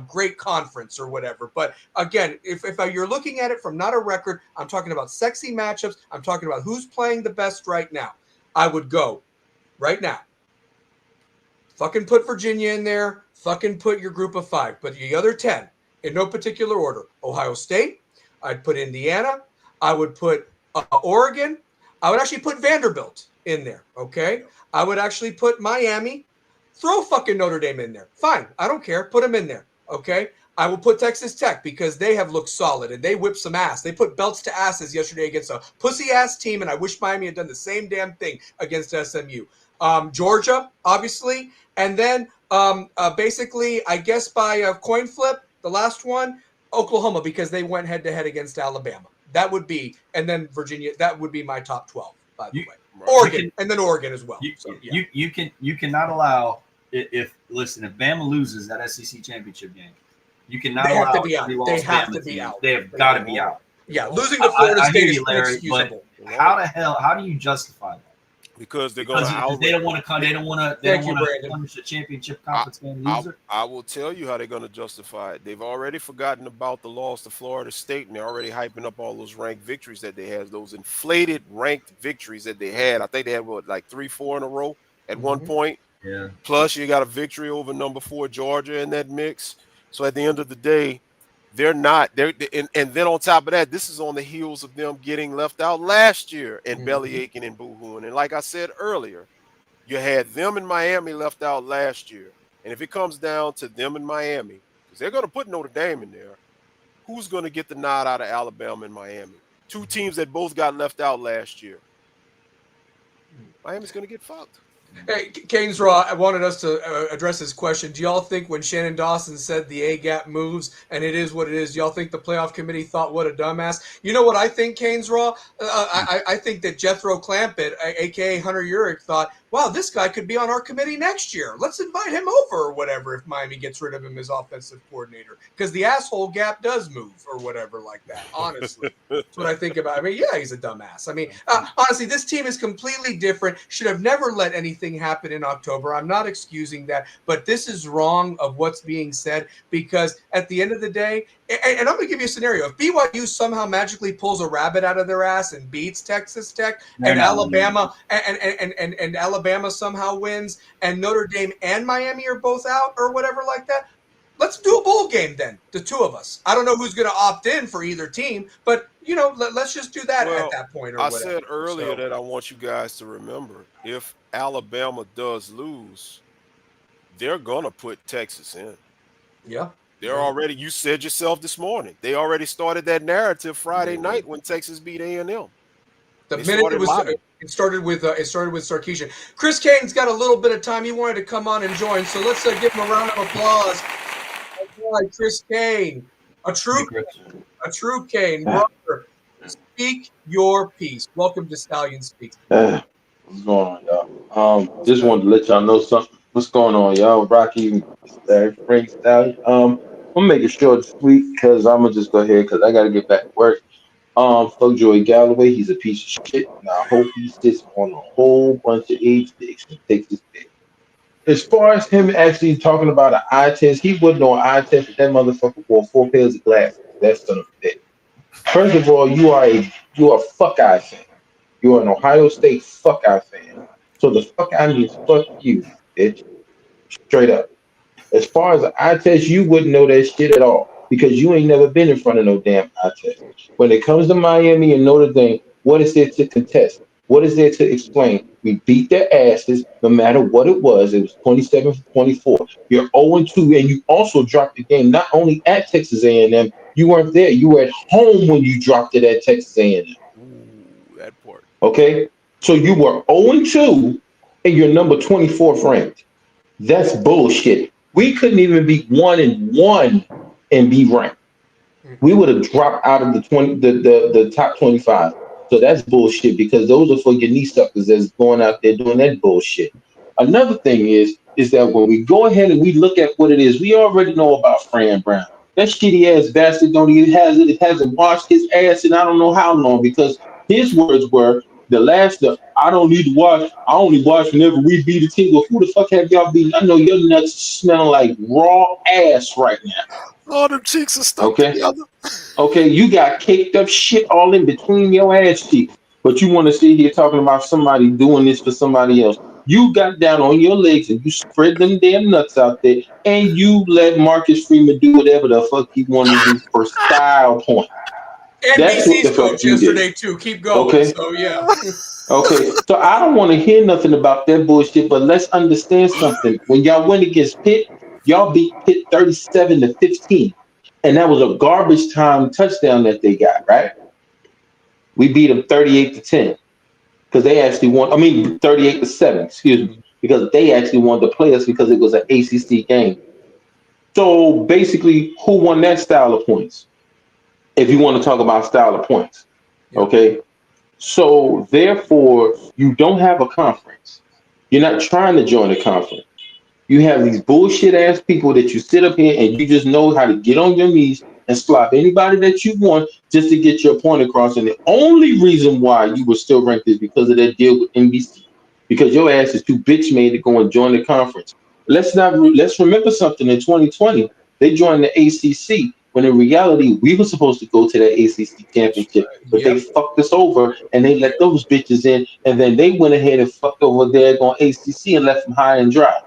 great conference or whatever. But again, if you're looking at it from not a record, I'm talking about sexy matchups. I'm talking about who's playing the best right now. I would go right now. Fucking put Virginia in there. Fucking put your group of 5. But the other 10, in no particular order. Ohio State. I'd put Indiana. I would put Oregon. I would actually put Vanderbilt in there. Okay. I would actually put Miami. Throw fucking Notre Dame in there. Fine. I don't care. Put them in there. Okay. I will put Texas Tech because they have looked solid and they whipped some ass. They put belts to asses yesterday against a pussy ass team, and I wish Miami had done the same damn thing against SMU. Georgia, obviously, and then basically, I guess by a coin flip, the last one, Oklahoma, because they went head to head against Alabama. That would be, and then Virginia. That would be my top 12, by the way. Right. Oregon, and then Oregon as well. You cannot allow if Bama loses that SEC championship game, you cannot allow to be out. They have to be out. They have got to be out. Yeah, losing to Florida State is inexcusable. But how do you justify that? Because they're going to they don't want to punish a championship conference game loser. I will tell you how they're going to justify it. They've already forgotten about the loss to Florida State, and they're already hyping up all those ranked victories that they had, those inflated ranked victories that they had. I think they had like 3-4 in a row at one point. Yeah. Plus, you got a victory over number 4 Georgia in that mix. So at the end of the day, and then on top of that, this is on the heels of them getting left out last year and belly aching and boo-hooing. And like I said earlier, you had them in Miami left out last year. And if it comes down to them in Miami, because they're going to put Notre Dame in there, who's going to get the nod out of Alabama and Miami? 2 teams that both got left out last year. Miami's going to get fucked. Hey, Canes Raw wanted us to address this question. Do y'all think when Shannon Dawson said the A-gap moves and it is what it is, y'all think the playoff committee thought, what a dumbass? You know what I think, Canes Raw? I think that Jethro Clampett, a.k.a. Hunter Urick, thought, wow, this guy could be on our committee next year. Let's invite him over or whatever if Miami gets rid of him as offensive coordinator. Because the asshole gap does move or whatever like that, honestly. That's what I think about. I mean, yeah, he's a dumbass. I mean, honestly, this team is completely different. Should have never let anything happen in October. I'm not excusing that, but this is wrong of what's being said because at the end of the day, and I'm going to give you a scenario. If BYU somehow magically pulls a rabbit out of their ass and beats Texas Tech and Alabama and Alabama somehow wins and Notre Dame and Miami are both out or whatever like that, let's do a bowl game then, the 2 of us. I don't know who's going to opt in for either team, but, let's just do that at that point. Or I whatever. said earlier that I want you guys to remember, if Alabama does lose, they're going to put Texas in. Yeah. They're already, you said yourself this morning, they already started that narrative Friday night when Texas beat A&M. It started with Sarkisian. Chris Kane's got a little bit of time. He wanted to come on and join, so let's give him a round of applause. Chris Kane, a true Kane, brother. Speak your piece. Welcome to Stallion Speaks. What's going on, y'all? Just wanted to let y'all know something. What's going on, y'all? Rocky, Frank Stallion. I'm gonna make it short, sweet, because I'm gonna just go ahead because I gotta get back to work. Fuck Joey Galloway, he's a piece of shit, and I hope he sits on a whole bunch of age dicks and takes his pick. As far as him actually talking about an eye test, he wouldn't know an eye test if that motherfucker wore 4 pairs of glasses. That son of a bitch. First of all, you are a fuck eye fan. You are an Ohio State fuck eye fan. So the fuck eye means fuck you, bitch. Straight up. As far as an eye test, you wouldn't know that shit at all because you ain't never been in front of no damn eye test. When it comes to Miami and Notre Dame, what is there to contest? What is there to explain? We beat their asses no matter what it was. It was 27-24. You're 0-2, and you also dropped the game not only at Texas A&M. You weren't there. You were at home when you dropped it at Texas A&M. Ooh, that part. Okay, so you were 0-2, and you're number 24th ranked. That's bullshit. We couldn't even be 1-1 and be ranked. We would have dropped out of the top 25. So that's bullshit because those are for your knee suckers that's going out there doing that bullshit. Another thing is that when we go ahead and we look at what it is, we already know about Fran Brown. That shitty ass bastard don't even has it. It hasn't washed his ass in I don't know how long because his words were I don't need to wash. I only wash whenever we beat a team. Well, who the fuck have y'all beaten? I know your nuts smelling like raw ass right now. All them cheeks are stuck Okay. together. Okay, you got caked up shit all in between your ass cheeks, but you want to sit here talking about somebody doing this for somebody else. You got down on your legs and you spread them damn nuts out there, and you let Marcus Freeman do whatever the fuck he wanted to do for style point. And That's what the BC's fuck coach you did. yesterday too. Keep going. Okay. So yeah. Okay, so I don't want to hear nothing about that bullshit, but let's understand something. When y'all went against Pitt, y'all beat Pitt 37-15. And that was a garbage time touchdown that they got, right? We beat them 38-10 because they actually won. I mean, 38-7, excuse me, because they actually wanted to play us because it was an ACC game. So basically, who won that style of points? If you want to talk about style of points, okay? So therefore, you don't have a conference. You're not trying to join a conference. You have these bullshit ass people that you sit up here and you just know how to get on your knees and slap anybody that you want just to get your point across. And the only reason why you were still ranked is because of that deal with NBC. Because your ass is too bitch made to go and join the conference. Let's remember something in 2020. They joined the ACC when in reality we were supposed to go to that ACC championship, but they fucked us over and they let those bitches in, and then they went ahead and fucked over there on ACC and left them high and dry.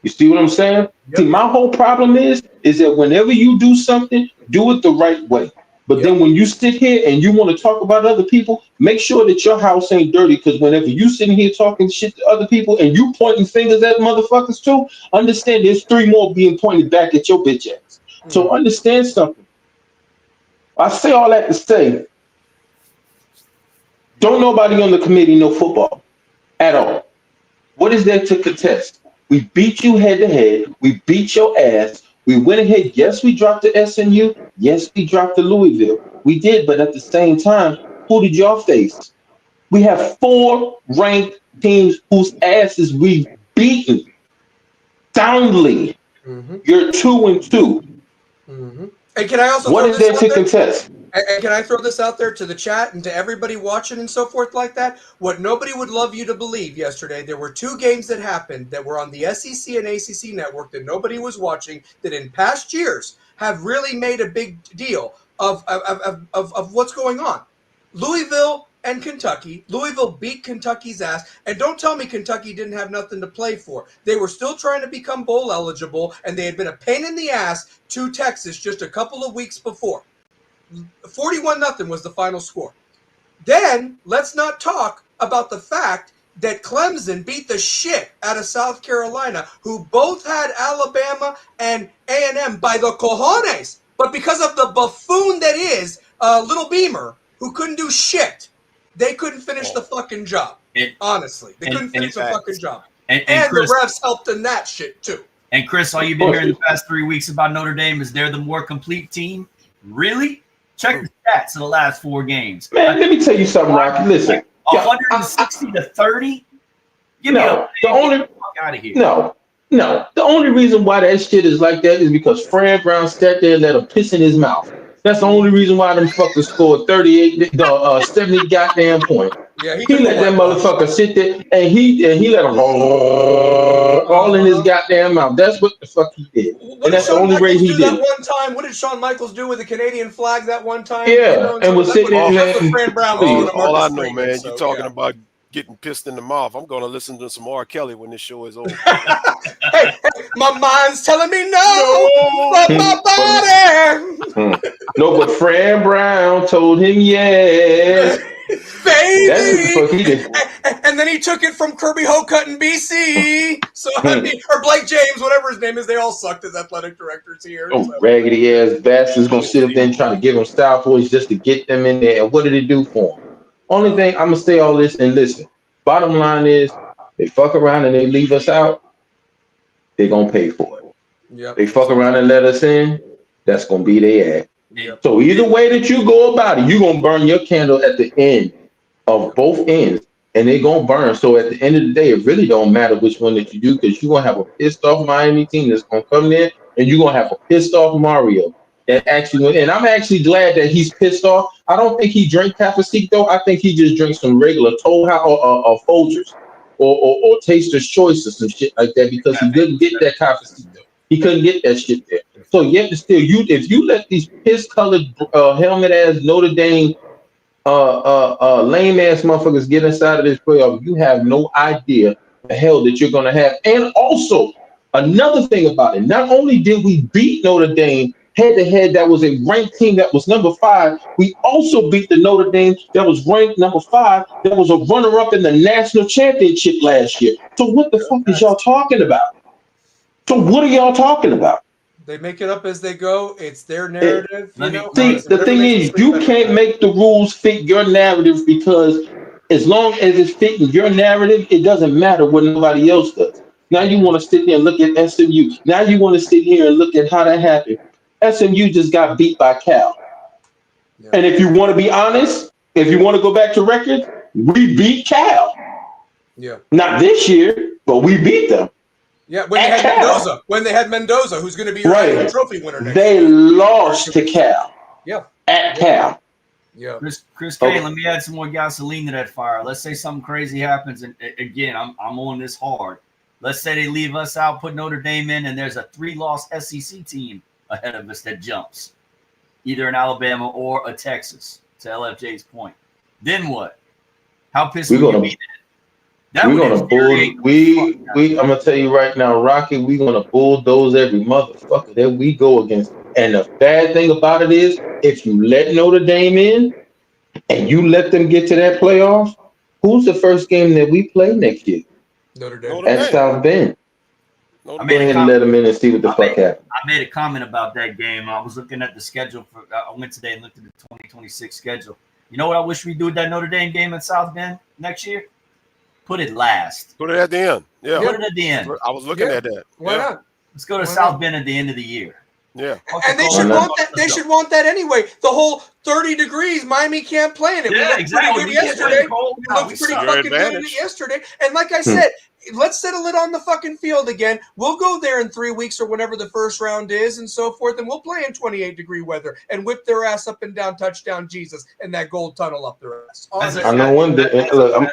You see what I'm saying? See, my whole problem is that whenever you do something, do it the right way. But then when you sit here and you want to talk about other people, make sure that your house ain't dirty. Because whenever you sitting here talking shit to other people and you pointing fingers at motherfuckers too, understand there's 3 more being pointed back at your bitch ass. So understand something. I say all that to say, don't nobody on the committee know football at all. What is there to contest? We beat you head to head. We beat your ass. We went ahead. Yes, we dropped the SMU. Yes, we dropped the Louisville. We did, but at the same time, who did y'all face? We have 4 ranked teams whose asses we've beaten soundly. You're 2-2. And can I also What throw is this there out to there? contest? And can I throw this out there to the chat and to everybody watching and so forth like that? What nobody would love you to believe yesterday, there were 2 games that happened that were on the SEC and ACC network that nobody was watching that in past years have really made a big deal of what's going on. Louisville and Kentucky. Louisville beat Kentucky's ass. And don't tell me Kentucky didn't have nothing to play for. They were still trying to become bowl eligible, and they had been a pain in the ass to Texas just a couple of weeks before. 41-0 was the final score. Then let's not talk about the fact that Clemson beat the shit out of South Carolina, who both had Alabama and A&M by the cojones. But because of the buffoon that is Little Beamer, who couldn't do shit, they couldn't finish the fucking job. Honestly, they couldn't finish the fucking job. And Chris, the refs helped in that shit too. And Chris, all you've been hearing the past 3 weeks about Notre Dame is they're the more complete team. Really? Check the stats of the last 4 games. Man, let me tell you something, Rocky. Listen. 160-30? Give me out of here. No. The only reason why that shit is like that is because Fran Brown sat there and let him piss in his mouth. That's the only reason why them fuckers scored 70 goddamn points. Yeah, he let that motherfucker sit there and he let him all in his goddamn mouth. That's what the fuck he did. What did Shawn Michaels do that one time? What did Shawn Michaels do with the Canadian flag that one time? Yeah, and was sitting there. That's what Fran Brown was doing to All I Marcus know, Freeman. man, you're talking about getting pissed in the mouth. I'm going to listen to some R. Kelly when this show is over. Hey, my mind's telling me no, but my body. No, but Fran Brown told him yes. Baby. That's what the fuck he did. And then he took it from Kirby Hocutt in BC. So, I mean, or Blake James, whatever his name is, they all sucked as athletic directors here. Oh, So. raggedy ass bastards gonna sit up there and try to give them style points just to get them in there. And what did it do for them? Only thing I'm gonna say all this and listen. Bottom line is, they fuck around and they leave us out, they gonna pay for it. Yep. They fuck around and let us in, that's gonna be their act. Yep. So either way that you go about it, you're gonna burn your candle at the end of both ends, and they're gonna burn. So at the end of the day, it really don't matter which one that you do, because you're gonna have a pissed off Miami team that's gonna come in, and you're gonna have a pissed off Mario that actually went. And I'm actually glad that he's pissed off. I don't think he drank Cafecito. I think he just drank some regular Toll House or Folgers or Taster's Choice or some shit like that, because he couldn't get that Cafecito. He couldn't get that shit there. So yet still, if you let these piss colored helmet ass Notre Dame lame ass motherfuckers get inside of this playoff, you have no idea the hell that you're gonna have. And also another thing about it, not only did we beat Notre Dame head to head, that was a ranked team that was number 5, we also beat the Notre Dame that was ranked number 5, that was a runner up in the national championship last year. So what the fuck is y'all talking about? So what are y'all talking about? They make it up as they go. It's their narrative. See, the thing is, you can't make the rules fit your narrative, because as long as it's fitting your narrative, it doesn't matter what nobody else does. Now you want to sit here and look at SMU. Now you want to sit here and look at how that happened. SMU just got beat by Cal. Yeah. And if you want to be honest, if you want to go back to records, we beat Cal. Yeah. Not this year, but we beat them. Yeah, when they had Mendoza. When they had Mendoza, who's going to be your trophy winner next year. They lost to Cal. Yeah. At Cal. Yeah. Chris K, let me add some more gasoline to that fire. Let's say something crazy happens, and again, I'm on this hard. Let's say they leave us out, put Notre Dame in, and there's a 3-loss SEC team ahead of us that jumps, either in Alabama or a Texas, to LFJ's point. Then what? How pissed would you be then? We're gonna I'm gonna tell you right now, Rocky, we're gonna bulldoze every motherfucker that we go against. And the bad thing about it is, if you let Notre Dame in and you let them get to that playoff, who's the first game that we play next year? Notre Dame. At South Bend. Go ahead and let them in and see what the fuck happens. I made a comment about that game. I was looking at the schedule I went today and looked at the 2026 schedule. You know what I wish we do with that Notre Dame game at South Bend next year? Put it last. Put it at the end. Yeah. Put it at the end. I was looking at that. Why not? Let's go to South Bend at the end of the year. Yeah. And they should want that. They should want that anyway. The whole 30 degrees, Miami can't play in it. Yeah, exactly. Pretty good yesterday. We looked pretty fucking good yesterday. And like I said, let's settle it on the fucking field again. We'll go there in 3 weeks or whenever the first round is and so forth, and we'll play in 28-degree weather and whip their ass up and down, touchdown Jesus, and that gold tunnel up their ass. I know one day. Look,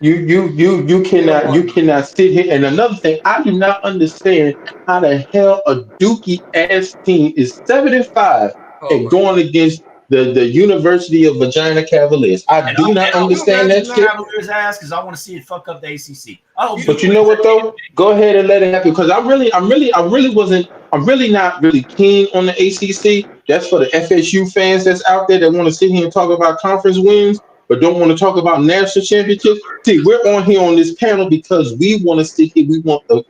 you cannot sit here. And another thing, I do not understand how the hell a Dookie ass team is 7-5 and going against the University of Vagina Cavaliers. I do not understand that shit. Cavaliers ass, because I want to see it fuck up the ACC. But you know what though? Go ahead and let it happen, because I'm really not really keen on the ACC. That's for the FSU fans that's out there that want to sit here and talk about conference wins, but don't want to talk about national championships. See, we're on here on this panel because we want to sit here. We want the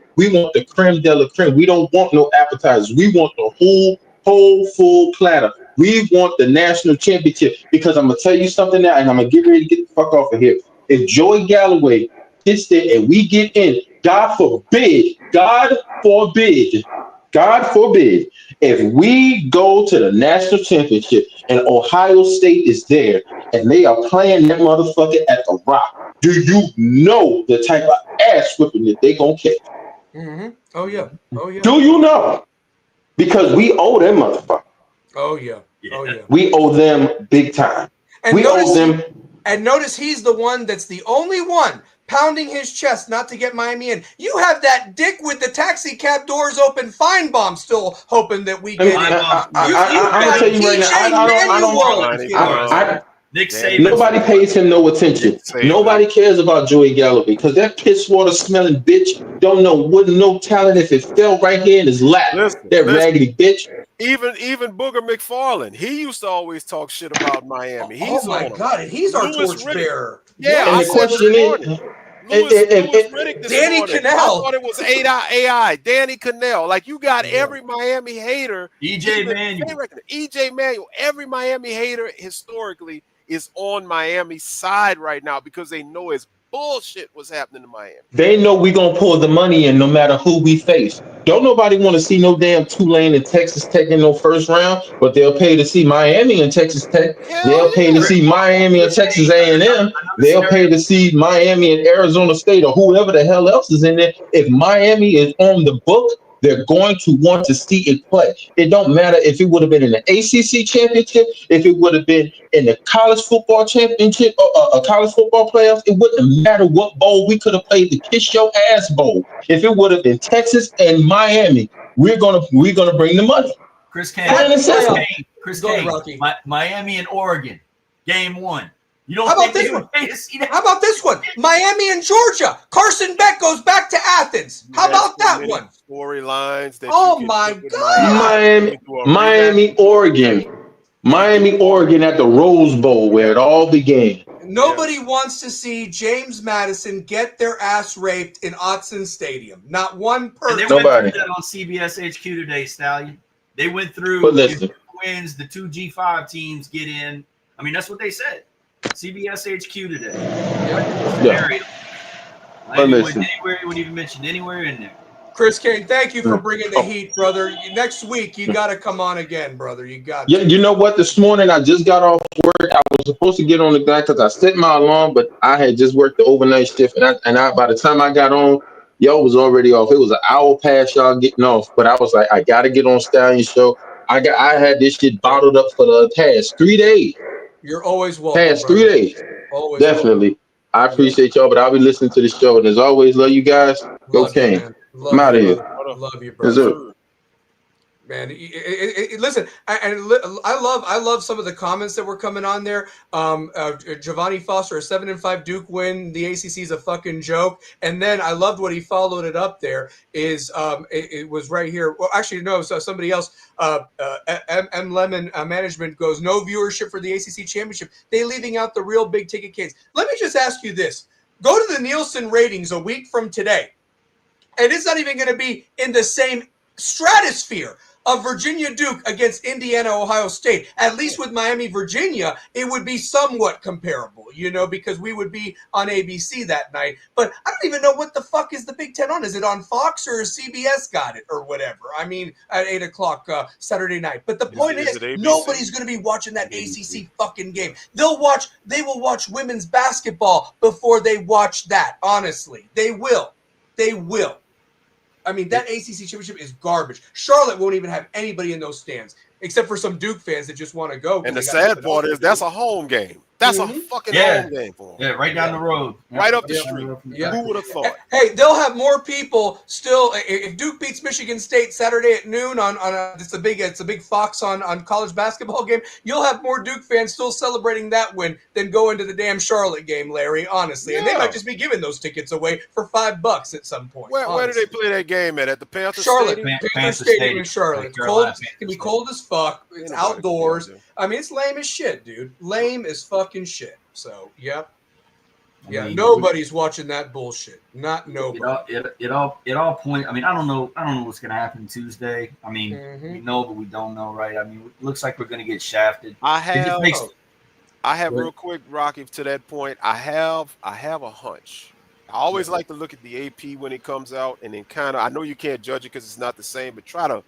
creme de la creme. We don't want no appetizers. We want the whole full platter. We want the national championship, because I'm gonna tell you something now, and I'm gonna get ready to get the fuck off of here. If Joey Galloway gets there and we get in, God forbid, if we go to the national championship and Ohio State is there and they are playing that motherfucker at the Rock, do you know the type of ass whipping that they gonna catch? Mm-hmm. Oh yeah. Do you know? Because we owe them motherfucker. Oh yeah. We owe them big time. And notice he's the one that's the only one pounding his chest not to get Miami in. You have that dick with the taxi cab doors open, Feinbaum still hoping that we get in. Nick Danny Saban's Nobody Saban. pays him no attention. Nick Saban. Nobody cares about Joey Galloway because that piss water smelling bitch don't know what no talent if it fell right here in his lap. Listen, That raggedy bitch. even Booger McFarland, he used to always talk shit about Miami. Oh He's my on him. God, and he's our Louis torchbearer. Riddick. Yeah, And I the said this question is, morning. Louis Riddick this Danny morning. I Cannell. thought it was AI. Danny Cannell. Like you got every Miami hater. EJ Manuel. EJ Manuel. Every Miami hater historically is on Miami's side right now because they know it's bullshit what's happening to Miami. they know we gonna pull the money in no matter who we face. Don't nobody want to see no damn Tulane and Texas Tech in no first round, but they'll pay to see Miami and Texas Tech. Hell They'll pay to yeah. see Miami and Texas A&M. Another They'll pay to see Miami and Arizona State or whoever the hell else is in there. If Miami is on the book, they're going to want to see it play. It don't matter if it would have been in the ACC championship, if it would have been in the college football championship or a college football playoffs. It wouldn't matter what bowl we could have played, the kiss your ass bowl. If it would have been Texas and Miami, we're gonna bring the money. Chris Kane. Plain and simple. Chris Go ahead, Kane. Rocky. Miami and Oregon, game 1. You don't How about think they this would one? pay to see that? How about this one? Miami and Georgia. Carson Beck goes back to Athens. How about that one? Storylines that Oh you can my put with God. Miami, Oregon. Miami, Oregon at the Rose Bowl where it all began. Nobody wants to see James Madison get their ass raped in Autzen Stadium. Not one And person. they went through that on CBS HQ today, Stallion. They went through But listen, wins, the 2 G5 teams get in. I mean, that's what they said. CBS HQ today. yeah. But listen. Anywhere you wouldn't even mention anywhere in there. Chris Kane, thank you for bringing the heat, brother. Next week, you got to come on again, brother. You got Yeah, to. you know what? This morning I just got off work. I was supposed to get on the guy because I set my alarm, but I had just worked the overnight shift, and I by the time I got on, y'all was already off. It was an hour past y'all getting off, but I was like, I got to get on Stallion show. I had this shit bottled up for the past 3 days. You're always welcome. Past 3 days. Always definitely. welcome. I appreciate y'all, but I'll be listening to the show. And as always, love you guys. Go Kane. I'm out of here. Love you, Yes, brother. sir. Man, listen, I love some of the comments that were coming on there. Giovanni Foster, a 7-5 Duke win. The ACC is a fucking joke. And then I loved what he followed it up there. It was right here. Well, actually, no. So somebody else. M Lemon Management goes, no viewership for the ACC championship. They leaving out the real big ticket kids. Let me just ask you this: go to the Nielsen ratings a week from today, and it's not even going to be in the same stratosphere of Virginia Duke against Indiana Ohio State. At least with Miami Virginia, it would be somewhat comparable, because we would be on ABC that night. But I don't even know what the fuck is the Big Ten on. Is it on Fox or CBS got it or whatever? I mean, at 8 o'clock Saturday night. But the point is nobody's going to be watching that ACC fucking game. They will watch women's basketball before they watch that. Honestly, they will. I mean, that ACC championship is garbage. Charlotte won't even have anybody in those stands, except for some Duke fans that just want to go. And the sad part is that's a home game. That's a fucking home game for them. Yeah, right down the road. Right up the street. Who would have thought? Hey, they'll have more people still. If Duke beats Michigan State Saturday at noon it's a big Fox on college basketball game. You'll have more Duke fans still celebrating that win than going to the damn Charlotte game, Larry. Honestly, and they might just be giving those tickets away for $5 at some point. Where do they play that game at? At the Panthers Charlotte, Stadium? Panther Stadium in Charlotte. It's cold. It can be cold as fuck. It's outdoors. I mean, it's lame as shit, dude. Lame as fucking shit. So, yep. Yeah, nobody's watching that bullshit. Not nobody. It all point. I mean, I don't know what's gonna happen Tuesday. I mean, we know, but we don't know, right? I mean, it looks like we're gonna get shafted. I have real quick, Rocky, to that point. I have a hunch. I always like to look at the AP when it comes out, and then kind of. I know you can't judge it because it's not the same, but try to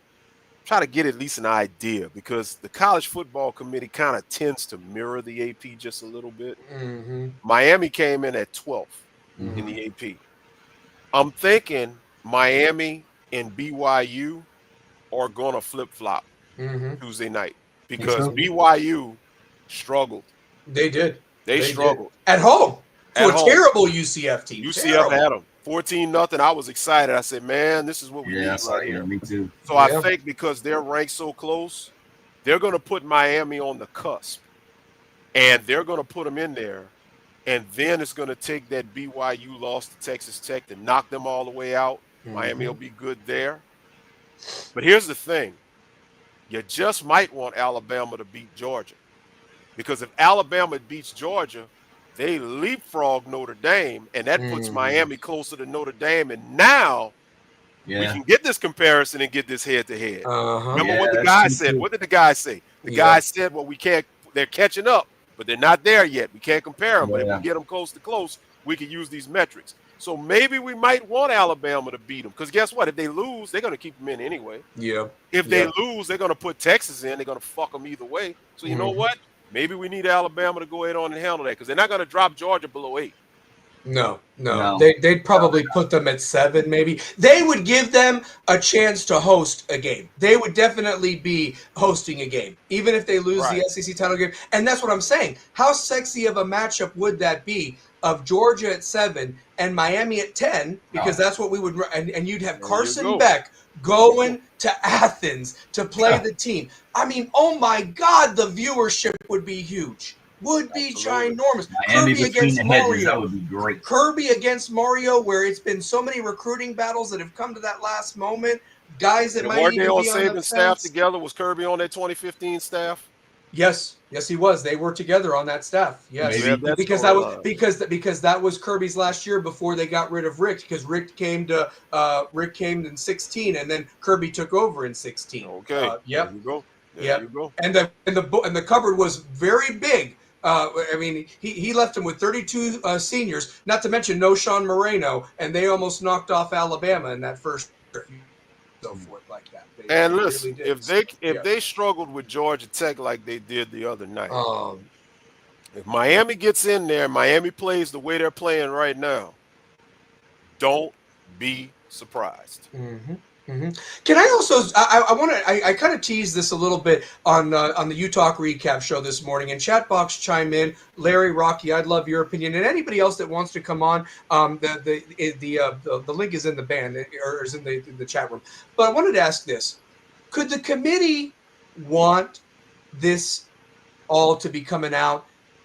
get at least an idea, because the college football committee kind of tends to mirror the AP just a little bit. Miami came in at 12th in the AP. I'm thinking Miami and BYU are going to flip-flop Tuesday night, because BYU struggled. They did. They struggled. At home. To At a home. terrible UCF team. UCF had them 14-0. I was excited. I said, man, this is what we need right here. Me too. So I think because they're ranked so close, they're going to put Miami on the cusp. and they're going to put them in there. And then it's going to take that BYU loss to Texas Tech to knock them all the way out. Miami will be good there. But here's the thing. You just might want Alabama to beat Georgia. Because if Alabama beats Georgia, they leapfrog Notre Dame, and that puts Miami closer to Notre Dame. And now we can get this comparison and get this head-to-head. Remember what the guy said? What did the guy say? The guy said, well, we can't – they're catching up, but they're not there yet. We can't compare them. But if we get them close to close, we can use these metrics. So maybe we might want Alabama to beat them. Because guess what? If they lose, they're going to keep them in anyway. Yeah. If they lose, they're going to put Texas in. They're going to fuck them either way. So you know what? Maybe we need Alabama to go ahead on and handle that because they're not going to drop Georgia below 8. No. They'd probably put them at 7, maybe. They would give them a chance to host a game. They would definitely be hosting a game, even if they lose the SEC title game. And that's what I'm saying. How sexy of a matchup would that be of Georgia at 7 and Miami at 10? Because that's what we would – and you'd have Carson Beck going to Athens to play the team. I mean, oh, my God, the viewership would be huge. Would be ginormous. Miami Kirby between against the hedges, Mario. that would be great. Kirby against Mario, where it's been so many recruiting battles that have come to that last moment. Guys that might even be on the staff together. Was Kirby on that 2015 staff? Yes, he was. They were together on that staff. Yes, because that was Kirby's last year before they got rid of Rick. Because Rick came in 16, and then Kirby took over in 16. Okay. Yep. There you go. There you go. And the cupboard was very big. I mean, he left him with 32 seniors, not to mention no Sean Moreno, and they almost knocked off Alabama in that first year. So forth like that. And listen, really if they struggled with Georgia Tech like they did the other night, if Miami gets in there, Miami plays the way they're playing right now, don't be surprised. Can I also? I want to. I kind of teased this a little bit on the U-Talk recap show this morning. And chat box chime in, Larry, Rocky. I'd love your opinion, and anybody else that wants to come on. The link is in the band or is in the chat room. But I wanted to ask this: could the committee want this all to be coming out?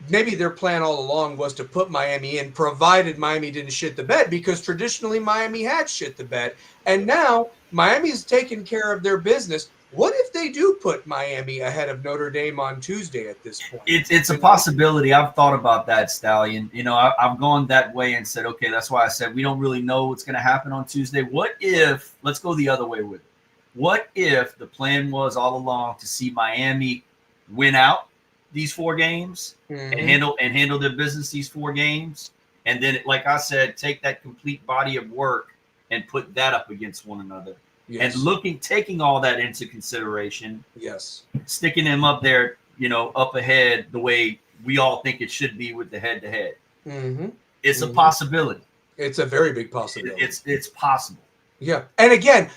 Maybe their plan all along was to put Miami in, provided Miami didn't shit the bed, because traditionally Miami had shit the bed. And now Miami's taking care of their business. What if they do put Miami ahead of Notre Dame on Tuesday at this point? It's a possibility. I've thought about that, Stallion. You know, I've gone that way and said, okay, that's why I said we don't really know what's going to happen on Tuesday. What if, let's go the other way with it. What if the plan was all along to see Miami win out these 4 games and handle their business these 4 games, and then, like I said, take that complete body of work and put that up against one another, and taking all that into consideration, sticking them up there, up ahead the way we all think it should be with the head-to-head. It's a possibility. It's a very big possibility. It's possible. Yeah, and again,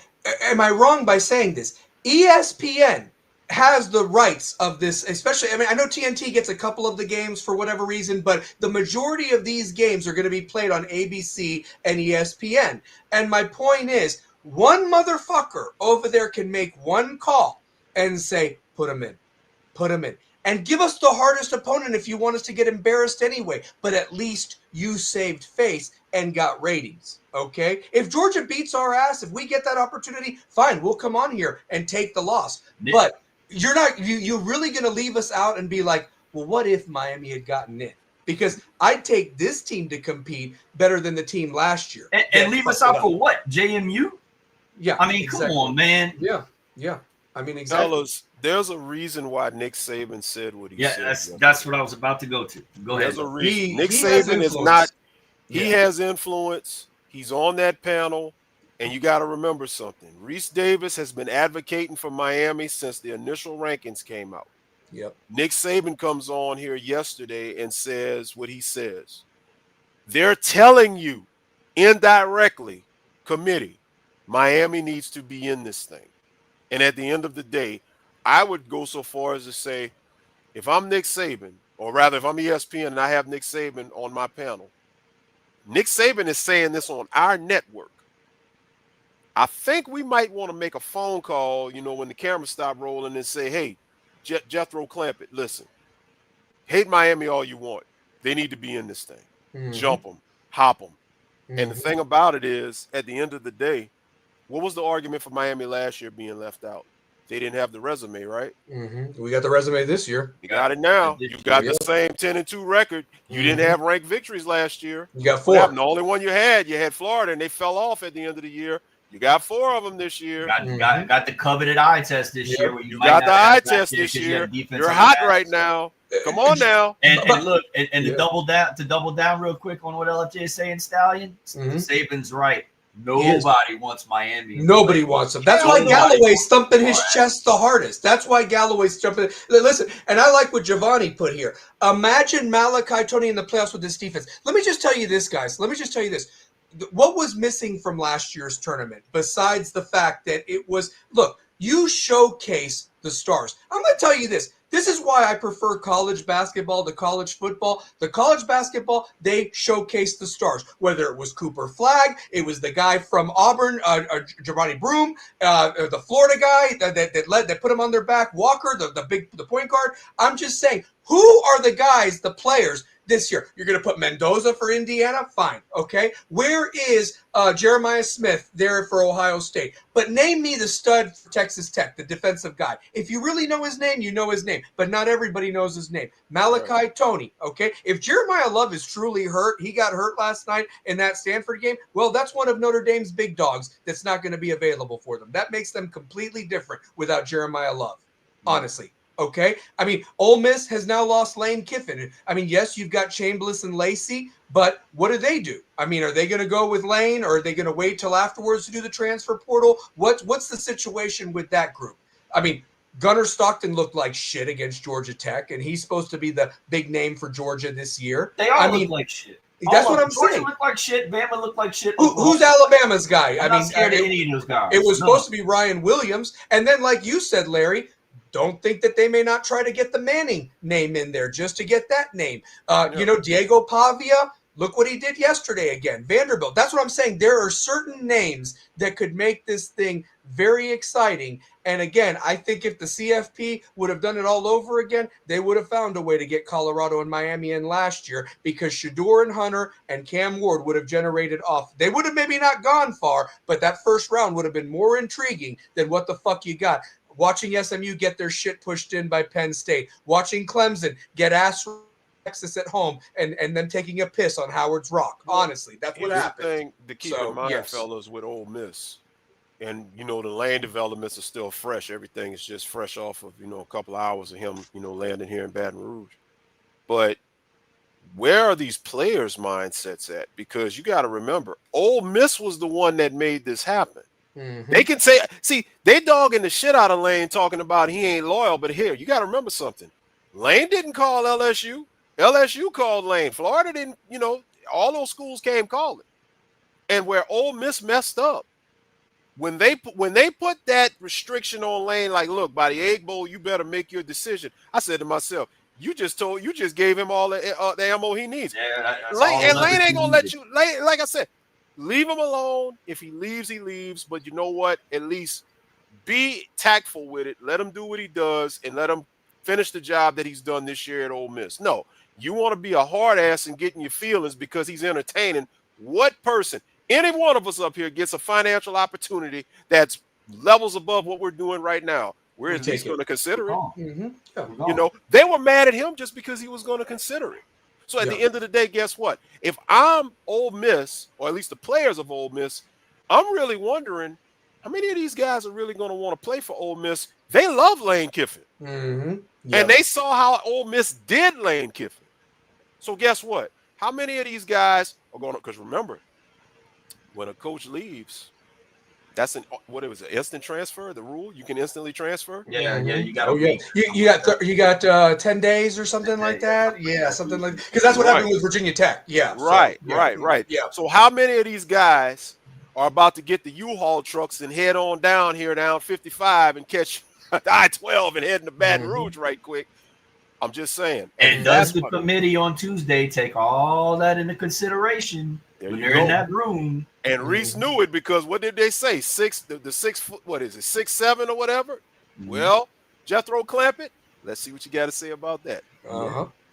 am I wrong by saying this? ESPN has the rights of this, especially, I mean, I know TNT gets a couple of the games for whatever reason, but the majority of these games are going to be played on ABC and ESPN. And my point is, one motherfucker over there can make one call and say, put him in. And give us the hardest opponent if you want us to get embarrassed anyway. But at least you saved face and got ratings, okay? If Georgia beats our ass, if we get that opportunity, fine, we'll come on here and take the loss. But you're really going to leave us out and be like, well, what if Miami had gotten in? Because I'd take this team to compete better than the team last year. And leave us out for what? JMU? Yeah. I mean, come on, man. Yeah. I mean, exactly. Fellas, there's a reason why Nick Saban said what he said. Yeah, that's what I was about to go to. Go ahead. There's a reason. Nick Saban is not – he has influence. He's on that panel. And you got to remember something. Reese Davis has been advocating for Miami since the initial rankings came out. Yep. Nick Saban comes on here yesterday and says what he says. They're telling you indirectly, committee, Miami needs to be in this thing. And at the end of the day, I would go so far as to say, if I'm Nick Saban, or rather if I'm ESPN and I have Nick Saban on my panel, Nick Saban is saying this on our network. I think we might want to make a phone call, when the camera stop rolling and say, hey, Jethro Clampett, listen, Hate Miami all you want. They need to be in this thing. Mm-hmm. Jump them, hop them. Mm-hmm. And the thing about it is, at the end of the day, what was the argument for Miami last year being left out? They didn't have the resume, right? Mm-hmm. We got the resume this year. You got it now. You got the same 10-2 record. You didn't have ranked victories last year. You got 4. What happened? The only one you had Florida, and they fell off at the end of the year. You got 4 of them this year. Got the coveted eye test this year. Where you got the eye test this year. You're hot right now. Come on now. And look, and to double down real quick on what LFJ is saying, Stallion, Saban's right. Nobody wants Miami. Nobody wants him. That's why Galloway's thumping his chest the hardest. That's why Galloway's jumping. Listen, and I like what Giovanni put here. Imagine Malachi Tony in the playoffs with this defense. Let me just tell you this, guys. Let me just tell you this. What was missing from last year's tournament, besides the fact that it was, look, you showcase the stars. I'm going to tell you this. This is why I prefer college basketball to college football. The college basketball, they showcase the stars. Whether it was Cooper Flagg, it was the guy from Auburn, Giovanni Broome, the Florida guy that put him on their back, Walker, the point guard. I'm just saying, who are the guys, the players this year? You're going to put Mendoza for Indiana? Fine. Okay. Where is Jeremiah Smith there for Ohio State? But name me the stud for Texas Tech, the defensive guy. If you really know his name, you know his name. But not everybody knows his name. Malachi Tony. Okay. If Jeremiah Love is truly hurt, he got hurt last night in that Stanford game. Well, that's one of Notre Dame's big dogs that's not going to be available for them. That makes them completely different without Jeremiah Love. Honestly. Okay, I mean, Ole Miss has now lost Lane Kiffin. I mean, yes, you've got Chambliss and Lacey, but what do? I mean, are they going to go with Lane, or are they going to wait till afterwards to do the transfer portal? What's the situation with that group? I mean, Gunnar Stockton looked like shit against Georgia Tech, and he's supposed to be the big name for Georgia this year. They all look like shit. That's what I'm Georgia saying. Looked like shit. Bama looked like shit. Who's Alabama's guy? I'm not scared of any of those guys. It was supposed to be Ryan Williams, and then, like you said, Larry, don't think that they may not try to get the Manning name in there just to get that name. You know, Diego Pavia, look what he did yesterday again. Vanderbilt. That's what I'm saying. There are certain names that could make this thing very exciting. And again, I think if the CFP would have done it all over again, they would have found a way to get Colorado and Miami in last year, because Shador and Hunter and Cam Ward would have generated off. They would have maybe not gone far, but that first round would have been more intriguing than what the fuck you got. Watching SMU get their shit pushed in by Penn State. Watching Clemson get ass Texas at home and them taking a piss on Howard's Rock. Honestly, that's what happened. The thing to keep in mind, fellas, with Ole Miss, and, you know, the lane developments are still fresh. Everything is just fresh off of, you know, a couple of hours of him, you know, landing here in Baton Rouge. But where are these players' mindsets at? Because you got to remember, Ole Miss was the one that made this happen. Mm-hmm. They can say, see, they dogging the shit out of Lane talking about he ain't loyal, but here, you got to remember something. Lane didn't call LSU. LSU called Lane. Florida didn't, you know, all those schools came calling. And where Ole Miss messed up, when they put that restriction on Lane, like, look, by the Egg Bowl, you better make your decision. I said to myself, you just gave him all the ammo he needs. Yeah, Lane ain't gonna let you. Lane, like I said, leave him alone. If he leaves, he leaves. But you know what? At least be tactful with it. Let him do what he does, and let him finish the job that he's done this year at Ole Miss. No, you want to be a hard ass and getting your feelings because he's entertaining. What person? Any one of us up here gets a financial opportunity that's levels above what we're doing right now. We're at least going to consider it. Mm-hmm. Yeah. You know, they were mad at him just because he was going to consider it. So at the end of the day, guess what? If I'm Ole Miss, or at least the players of Ole Miss, I'm really wondering how many of these guys are really going to want to play for Ole Miss. They love Lane Kiffin. Mm-hmm. And they saw how Ole Miss did Lane Kiffin. So guess what? How many of these guys are going to, because remember, when a coach leaves, that's an instant transfer. The rule, you can instantly transfer. Yeah, you got. Oh yeah, you got 10 days or something like that. Yeah, something like, because that's what happened with Virginia Tech. Yeah, right. Yeah. So how many of these guys are about to get the U-Haul trucks and head on down here down 55 and catch I-12 and head into Baton Rouge right quick? I'm just saying. And does the committee on Tuesday take all that into consideration when they're in that room? And Reese knew it, because what did they say? The 6 foot, what is it, 6'7" or whatever? Mm-hmm. Well, Jethro Clampett, let's see what you got to say about that.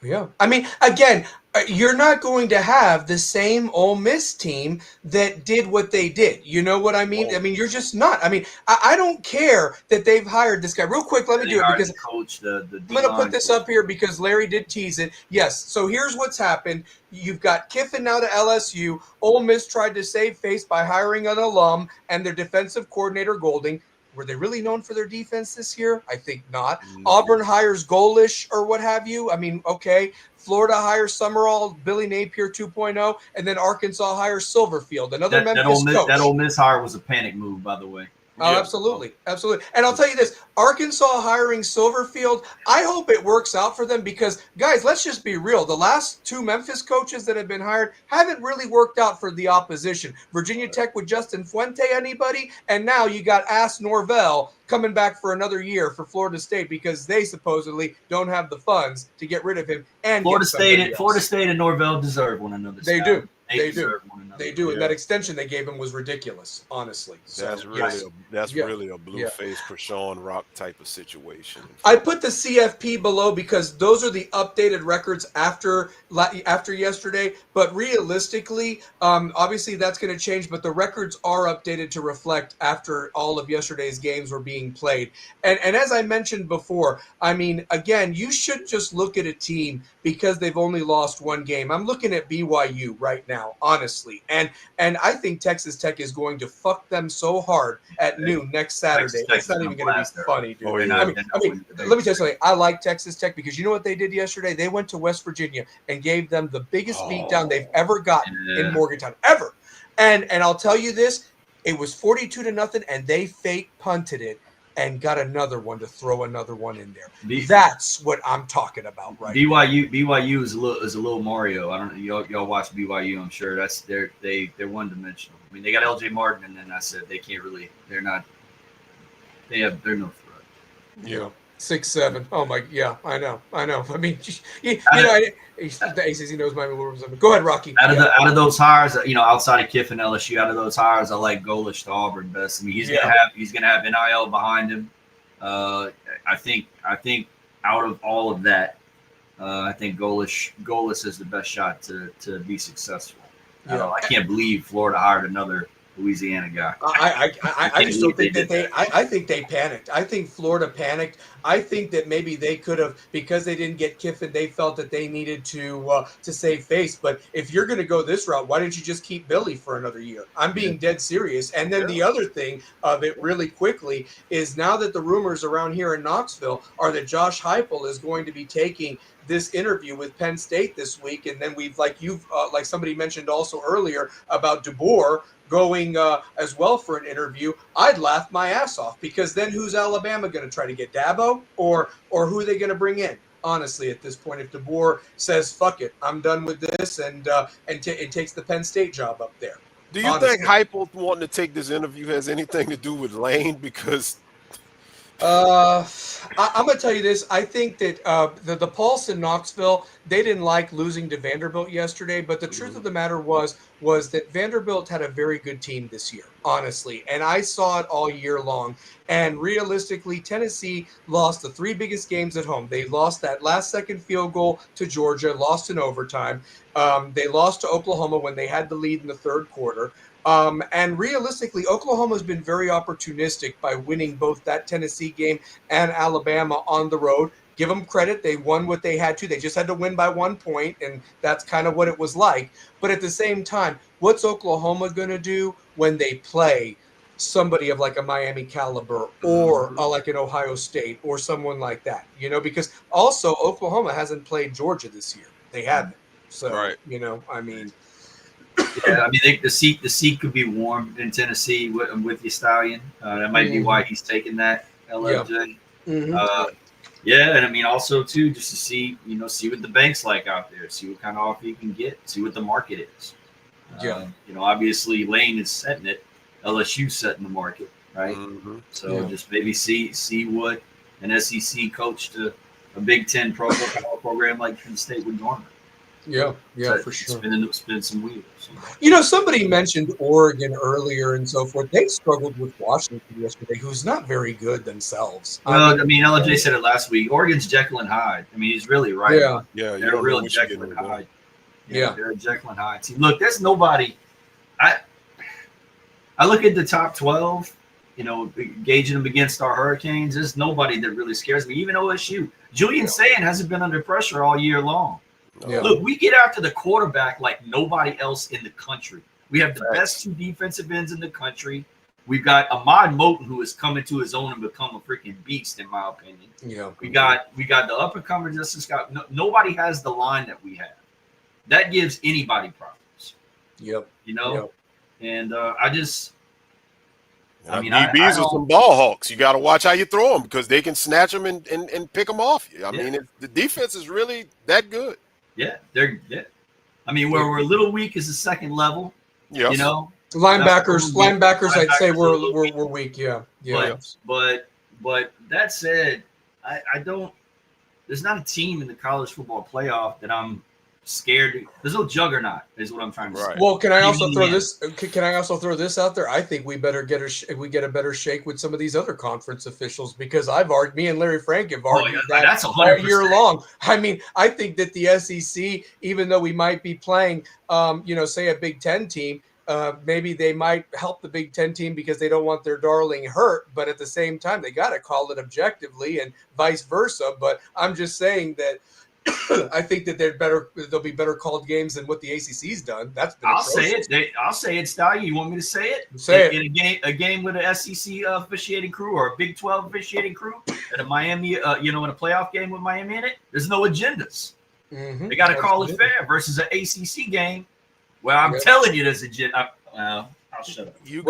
Yeah. I mean, again, you're not going to have the same Ole Miss team that did what they did. You know what I mean? I mean, you're just not. I mean, I don't care that they've hired this guy. Real quick, let me They do it hired because the coach, the I'm going to put D-line this coach. up here because Larry did tease it. Yes. So here's what's happened. You've got Kiffin now to LSU. Ole Miss tried to save face by hiring an alum and their defensive coordinator, Golding. Were they really known for their defense this year? I think not. No. Auburn hires Golish or what have you. I mean, okay. Florida hires Summerall, Billy Napier 2.0, and then Arkansas hires Silverfield, another Memphis coach. That Ole Miss hire was a panic move, by the way. Oh, Yeah. absolutely. Absolutely. And I'll tell you this, Arkansas hiring Silverfield, I hope it works out for them because, guys, let's just be real. The last two Memphis coaches that have been hired haven't really worked out for the opposition. Virginia Tech with Justin Fuente, anybody? And now you got Ass Norvell coming back for another year for Florida State because they supposedly don't have the funds to get rid of him and Florida get somebody State, Florida else. State and Norvell deserve one another. They Stallion. do. They They do. deserve one another. They do, and Yeah. that extension they gave him was ridiculous, honestly. So, That's yes. really a blue face Krishan Rock type of situation. I put the CFP below because those are the updated records after yesterday. But realistically, obviously that's going to change. But the records are updated to reflect after all of yesterday's games were being played. And as I mentioned before, I mean, again, you should just look at a team because they've only lost one game. I'm looking at BYU right now, honestly, and I think Texas Tech is going to fuck them so hard at noon next Saturday. It's not even going to be funny, dude. Oh, yeah. I mean, let me tell you something. I like Texas Tech because you know what they did yesterday? They went to West Virginia and gave them the biggest beatdown they've ever gotten in Morgantown, ever. And I'll tell you this, it was 42-0, and they fake punted it and got another one to throw another one in there. That's what I'm talking about right now. BYU is a little Mario. I don't know. Y'all watch BYU, I'm sure. They're one dimensional. I mean, they got LJ Martin, and then I said they can't really. They're no threat. Yeah. 6'7". Oh my, yeah, I know. I mean, he says he knows my moves. Go ahead, Rocky. Out of those hires, outside of Kiffin, LSU, out of those hires, I like Golish to Auburn best. I mean, he's gonna have NIL behind him. I think out of all of that, I think Golish has the best shot to be successful. Yeah. I can't believe Florida hired another Louisiana guy. I just don't think that I think they panicked. I think Florida panicked. I think that maybe they could have, because they didn't get Kiffin, they felt that they needed to save face. But if you're going to go this route, why didn't you just keep Billy for another year? I'm being dead serious. And then the other thing of it really quickly is now that the rumors around here in Knoxville are that Josh Heupel is going to be taking this interview with Penn State this week, and then we've like somebody mentioned also earlier about DeBoer going as well for an interview. I'd laugh my ass off because then who's Alabama going to try to get, Dabo or who are they going to bring in? Honestly, at this point, if DeBoer says "fuck it, I'm done with this," and takes the Penn State job up there. Do you think Heupel wanting to take this interview has anything to do with Lane? Because I'm going to tell you this. I think that the Pulse in Knoxville, they didn't like losing to Vanderbilt yesterday, but the truth of the matter was that Vanderbilt had a very good team this year, honestly, and I saw it all year long. And realistically, Tennessee lost the three biggest games at home. They lost that last-second field goal to Georgia, lost in overtime. They lost to Oklahoma when they had the lead in the third quarter. And realistically, Oklahoma's been very opportunistic by winning both that Tennessee game and Alabama on the road. Give them credit. They won what they had to. They just had to win by 1 point, and that's kind of what it was like. But at the same time, what's Oklahoma going to do when they play somebody of like a Miami caliber or like an Ohio State or someone like that? Because also Oklahoma hasn't played Georgia this year. They haven't. So, I mean – yeah, I mean the seat could be warm in Tennessee with your Stallion. That might be why he's taking that LFJ. Yeah, and I mean also too just to see what the bank's like out there, see what kind of offer you can get, see what the market is. Obviously Lane is setting it, LSU setting the market, right? So just maybe see what an SEC coach to a Big Ten program like Penn State would garner. Yeah, to for sure. spin some wheels. You know, somebody mentioned Oregon earlier and so forth. They struggled with Washington yesterday, who's not very good themselves. Well, I mean, LJ said it last week. Oregon's Jekyll and Hyde. I mean, he's really right Yeah. about it. Yeah, you They're don't know real what you're Jekyll getting and with them. Hyde. Yeah. They're a Jekyll and Hyde team. Look, there's nobody. I look at the top 12, you know, gauging them against our Hurricanes. There's nobody that really scares me, even OSU. Julian Sayin hasn't been under pressure all year long. Yeah. Look, we get after the quarterback like nobody else in the country. We have the best 2 defensive ends in the country. We've got Ahmad Moten, who has come into his own and become a freaking beast, in my opinion. Yeah. We got the up-and-comer Justin Scott. Nobody has the line that we have. That gives anybody problems. Yep. You know? Yep. And I mean, DBs are some ball hawks. You got to watch how you throw them because they can snatch them and pick them off. I mean, the defense is really that good. Yeah, they're. Yeah. I mean, where we're a little weak is the second level. Yes. You know, linebackers. I'd say we're weak. Yeah. Yeah. But that said, I don't. There's not a team in the college football playoff that I'm scared. There's no juggernaut, is what I'm trying to say. Well, can I also throw this? Can I also throw this out there? I think we better get a better shake with some of these other conference officials because me and Larry Frank have argued that's all 100%. year long. I mean, I think that the SEC, even though we might be playing, say a Big Ten team, maybe they might help the Big Ten team because they don't want their darling hurt, but at the same time, they got to call it objectively and vice versa. But I'm just saying that. I think that there'll be better called games than what the ACC's done. I'll say it, Stallion. You want me to say it? Say it. In a game with an SEC officiating crew or a Big 12 officiating crew at a Miami, in a playoff game with Miami in it. There's no agendas. Mm-hmm. They got to call it fair versus an ACC game. Well, I'm telling you, there's agenda. I'll shut up. You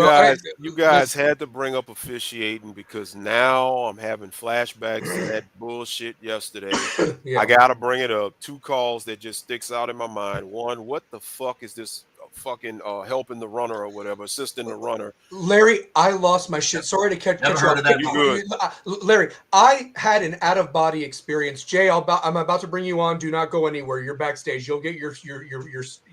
guys had to bring up officiating because now I'm having flashbacks to that bullshit yesterday. I gotta bring it up. 2 calls that just sticks out in my mind. One, what the fuck is this fucking helping the runner or whatever, assisting the runner? Larry, I lost my shit. Sorry to catch you off. You good. Larry, I had an out-of-body experience. Jay, I'm about to bring you on. Do not go anywhere. You're backstage. You'll get your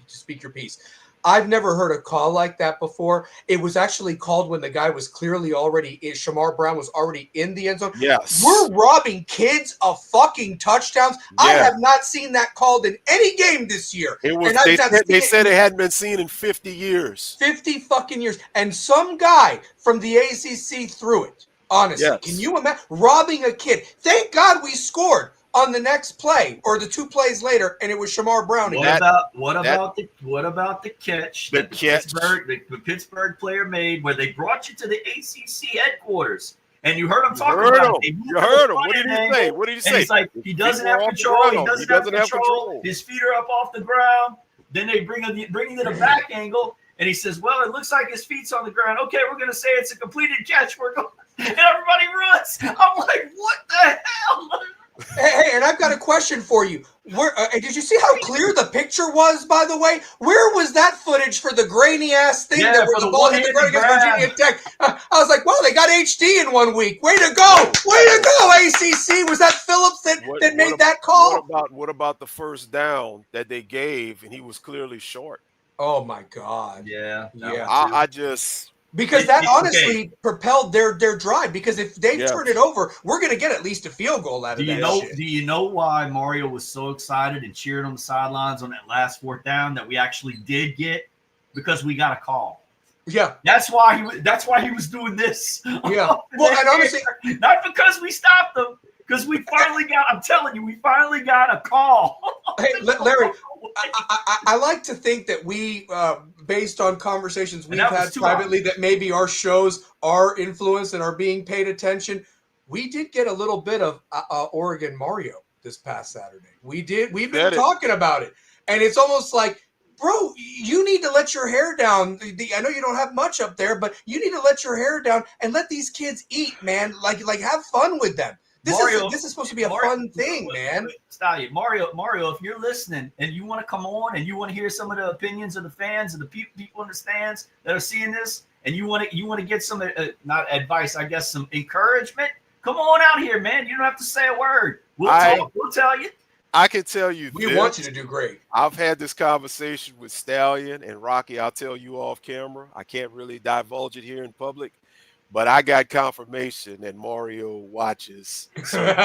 speak your piece. I've never heard a call like that before. It was actually called when the guy was clearly Shamar Brown was already in the end zone. Yes. We're robbing kids of fucking touchdowns. Yeah. I have not seen that called in any game this year. They said it hadn't been seen in 50 years. 50 fucking years. And some guy from the ACC threw it. Honestly. Yes. Can you imagine robbing a kid? Thank God we scored on the next play or the 2 plays later, and it was Shamar Brown. What about the catch that the Pittsburgh player made where they brought you to the ACC headquarters and you heard him talking about it? You heard him. What did he say? What did he say? He's like, he doesn't have control. He doesn't have control. His feet are up off the ground. Then they bring him to the back angle, and he says, "Well, it looks like his feet's on the ground. Okay, we're going to say it's a completed catch. We're going," and everybody runs. I'm like, what the hell? Hey, and I've got a question for you. Did you see how clear the picture was, by the way? Where was that footage for the grainy-ass thing that where the ball hit the ground against Virginia Tech? I was like, wow, they got HD in 1 week. Way to go! Way to go, ACC! Was that Phillips that made that call? What about the first down that they gave, and he was clearly short? Oh, my God. Yeah. I just... Because that honestly propelled their drive. Because if they turn it over, we're going to get at least a field goal out of that shit. Do you know why Mario was so excited and cheered on the sidelines on that last 4th down that we actually did get? Because we got a call. Yeah, that's why he was doing this. Yeah, well, and honestly, not because we stopped them. Because we finally got a call. Hey, Larry, I like to think that we, based on conversations we've had privately, that maybe our shows are influenced and are being paid attention. We did get a little bit of Oregon Mario this past Saturday. We did. We've been talking about it. And it's almost like, bro, you need to let your hair down. I know you don't have much up there, but you need to let your hair down and let these kids eat, man. Like have fun with them. This is supposed to be a fun thing, man. Stallion, Mario, if you're listening and you want to come on and you want to hear some of the opinions of the fans and the people in the stands that are seeing this, and you want to get some not advice, I guess some encouragement, come on out here, man. You don't have to say a word. We'll talk. We'll tell you. I can tell you We this. want you to do great. I've had this conversation with Stallion and Rocky. I'll tell you off camera. I can't really divulge it here in public, but I got confirmation that Mario watches certain shows.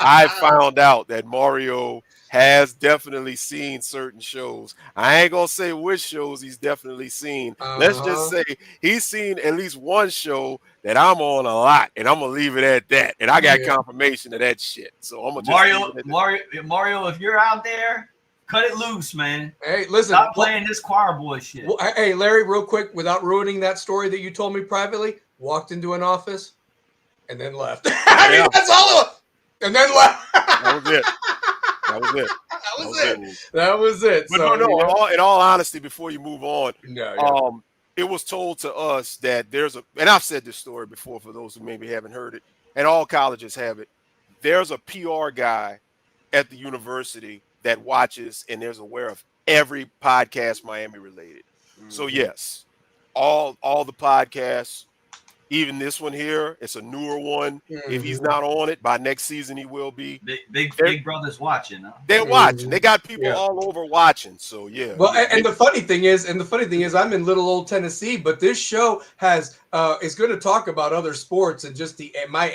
I found out that Mario has definitely seen certain shows. I ain't gonna say which shows he's definitely seen. Let's just say he's seen at least one show that I'm on a lot, and I'm gonna leave it at that. And I got confirmation of that shit. So I'm gonna just leave it at Mario, if you're out there, cut it loose, man. Hey, listen. Stop playing this choir boy shit. Well, hey, Larry, real quick, without ruining that story that you told me privately, walked into an office and then left. I mean, that's all it was. And then left. That was it. That was it. That was it. That was it. But so, no, in all honesty, before you move on, yeah. It was told to us that there's a, and I've said this story before for those who maybe haven't heard it, and all colleges have it. There's a PR guy at the university that watches and is aware of every podcast Miami related. Mm-hmm. So yes, all the podcasts, even this one here, it's a newer one. Mm-hmm. If he's not on it, by next season he will be. Big brother's watching. Huh? They're watching. They got people all over watching. So yeah. Well, and the funny thing is, I'm in little old Tennessee, but this show has is going to talk about other sports and just my